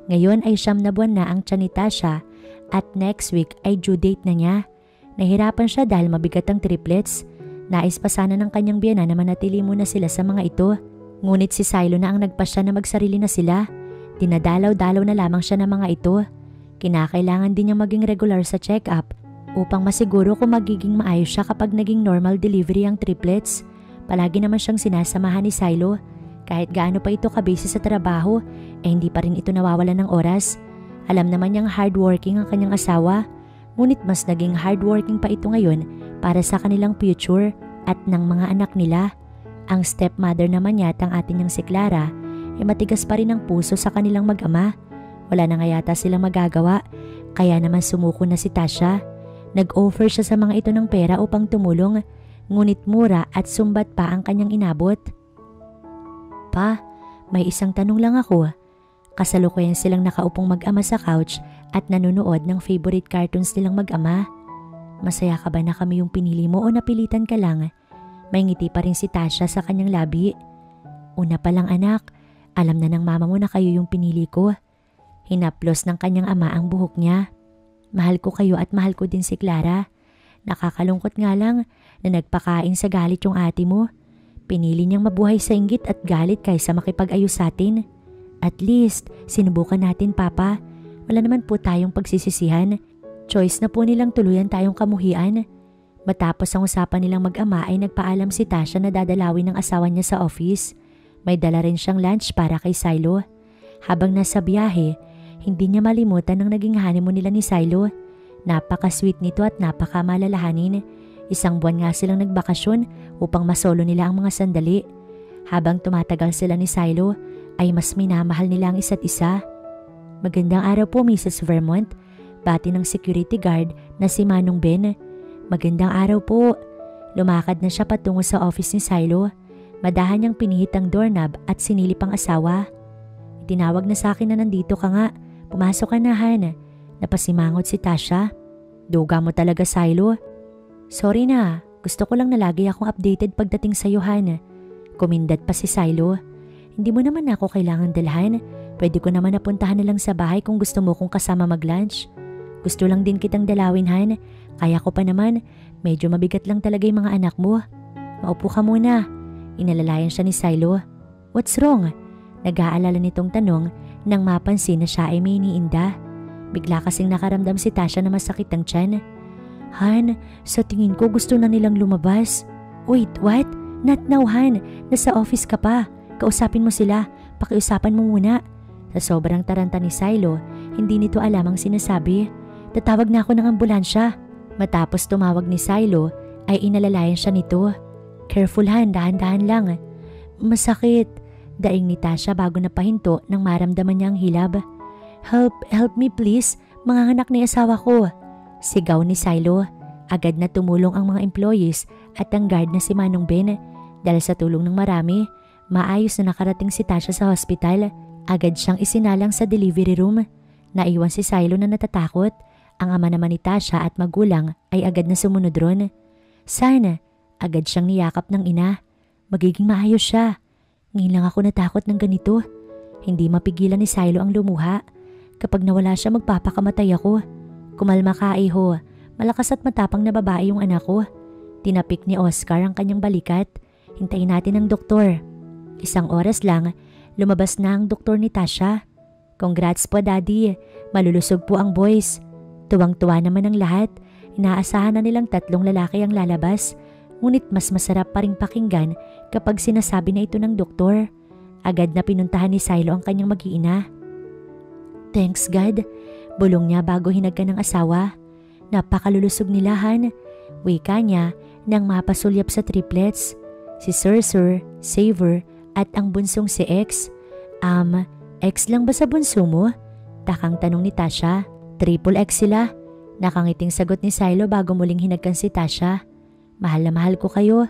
Ngayon ay 9 na buwan na ang tiyan ni Tasha at next week ay due date na niya. Nahirapan siya dahil mabigat ang triplets. Nais pa sana ng kanyang biyana na manatili muna sila sa mga ito. Ngunit si Silo na ang nagpasya na magsarili na sila. Dinadalaw-dalaw na lamang siya ng mga ito. Kinakailangan din niyang maging regular sa check-up Upang masiguro kung magiging maayos siya kapag naging normal delivery ang triplets, palagi naman siyang sinasamahan ni Silo. Kahit gaano pa ito kabisi sa trabaho, hindi pa rin ito nawawalan ng oras. Alam naman niyang hardworking ang kanyang asawa, ngunit mas naging hardworking pa ito ngayon para sa kanilang future at ng mga anak nila. Ang stepmother naman yata ang atin niyang si Clara, matigas pa rin ang puso sa kanilang mag-ama. Wala na nga yata silang magagawa, kaya naman sumuko na si Tasha. Nag-offer siya sa mga ito ng pera upang tumulong, ngunit mura at sumbat pa ang kanyang inabot. Pa, may isang tanong lang ako. Kasalukuyan silang nakaupong mag-ama sa couch at nanonood ng favorite cartoons nilang mag-ama. Masaya ka ba na kami yung pinili mo o napilitan ka lang? May ngiti pa rin si Tasha sa kanyang labi. Una pa lang anak, alam na ng mama mo na kayo yung pinili ko. Hinaplos ng kanyang ama ang buhok niya. Mahal ko kayo at mahal ko din si Clara. Nakakalungkot nga lang na nagpakain sa galit yung ate mo. Pinili niyang mabuhay sa inggit at galit kaysa makipag-ayos sa atin. At least, sinubukan natin papa. Wala naman po tayong pagsisisihan. Choice na po nilang tuluyan tayong kamuhian. Matapos ang usapan nilang mag-ama ay nagpaalam si Tasha na dadalawin ng asawa niya sa office. May dala rin siyang lunch para kay Silo. Habang nasa biyahe, hindi niya malimutan ang naging honeymoon nila ni Silo. Napaka-sweet nito at napaka-malalahanin. Isang buwan nga silang nagbakasyon upang masolo nila ang mga sandali. Habang tumatagal sila ni Silo, ay mas minamahal nila ang isa't isa. Magandang araw po Mrs. Vermont, bati ng security guard na si Manong Ben. Magandang araw po. Lumakad na siya patungo sa office ni Silo. Madahan niyang pinihit ang doorknob at sinilip ang asawa. Tinawag na sa akin na nandito ka nga. Pumasok ka na Han. Napasimangot si Tasha. Duga mo talaga Silo. Sorry na, gusto ko lang na lagi akong updated pagdating sa iyo Han. Kumindat pa si Silo. Hindi mo naman ako kailangan dalhan. Pwede ko naman napuntahan na lang sa bahay kung gusto mo kong kasama mag-lunch. Gusto lang din kitang dalawin Han. Kaya ko pa naman, medyo mabigat lang talaga yung mga anak mo. Maupo ka muna. Inalalayan siya ni Silo. What's wrong? Nag-aalala nitong tanong nang mapansin na siya ay may iniinda. Bigla kasing nakaramdam si Tasha na masakit ang tiyan. Han, sa tingin ko gusto na nilang lumabas. Wait, what? Not now Han, nasa office ka pa. Kausapin mo sila, pakiusapan mo muna. Sa sobrang taranta ni Silo, hindi nito alam ang sinasabi. Tatawag na ako ng ambulansya. Matapos tumawag ni Silo, ay inalalayan siya nito. Careful Han, dahan-dahan lang. Masakit, daing ni Tasha bago napahinto nang maramdaman niya ang hilab. Help me please, mga anak ni asawa ko. Sigaw ni Silo. Agad na tumulong ang mga employees at ang guard na si Manong Ben. Dahil sa tulong ng marami, maayos na nakarating si Tasha sa hospital. Agad siyang isinalang sa delivery room. Naiwan si Silo na natatakot. Ang ama naman ni Tasha at magulang ay agad na sumunod ron. Sana, agad siyang niyakap ng ina. Magiging maayos siya. Ngayon lang ako natakot ng ganito. Hindi mapigilan ni Silo ang lumuha. Kapag nawala siya magpapakamatay ako. Kumalma ka iho. Malakas at matapang na babae yung anak ko. Tinapik ni Oscar ang kanyang balikat. Hintayin natin ang doktor. Isang oras lang, lumabas na ang doktor ni Tasha. Congrats po daddy. Malulusog po ang boys. Tuwang-tuwa naman ang lahat. Inaasahan na nilang 3 lalaki ang lalabas. Ngunit mas masarap pa ring pakinggan kapag sinasabi na ito ng doktor. Agad na pinuntahan ni Silo ang kanyang mag-iina. Thanks God. Bulong niya bago hinagka ng asawa. Napakalulusog nila Han. Wika niya nang mapasulyap sa triplets. Si Sir, Saver at ang bunsong si X. X lang ba sa bunso mo? Takang tanong ni Tasha. Triple X sila. Nakangiting sagot ni Silo bago muling hinagkan si Tasha. Mahal na mahal ko kayo.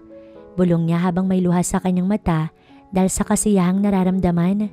Bulong niya habang may luha sa kanyang mata dahil sa kasiyahang nararamdaman.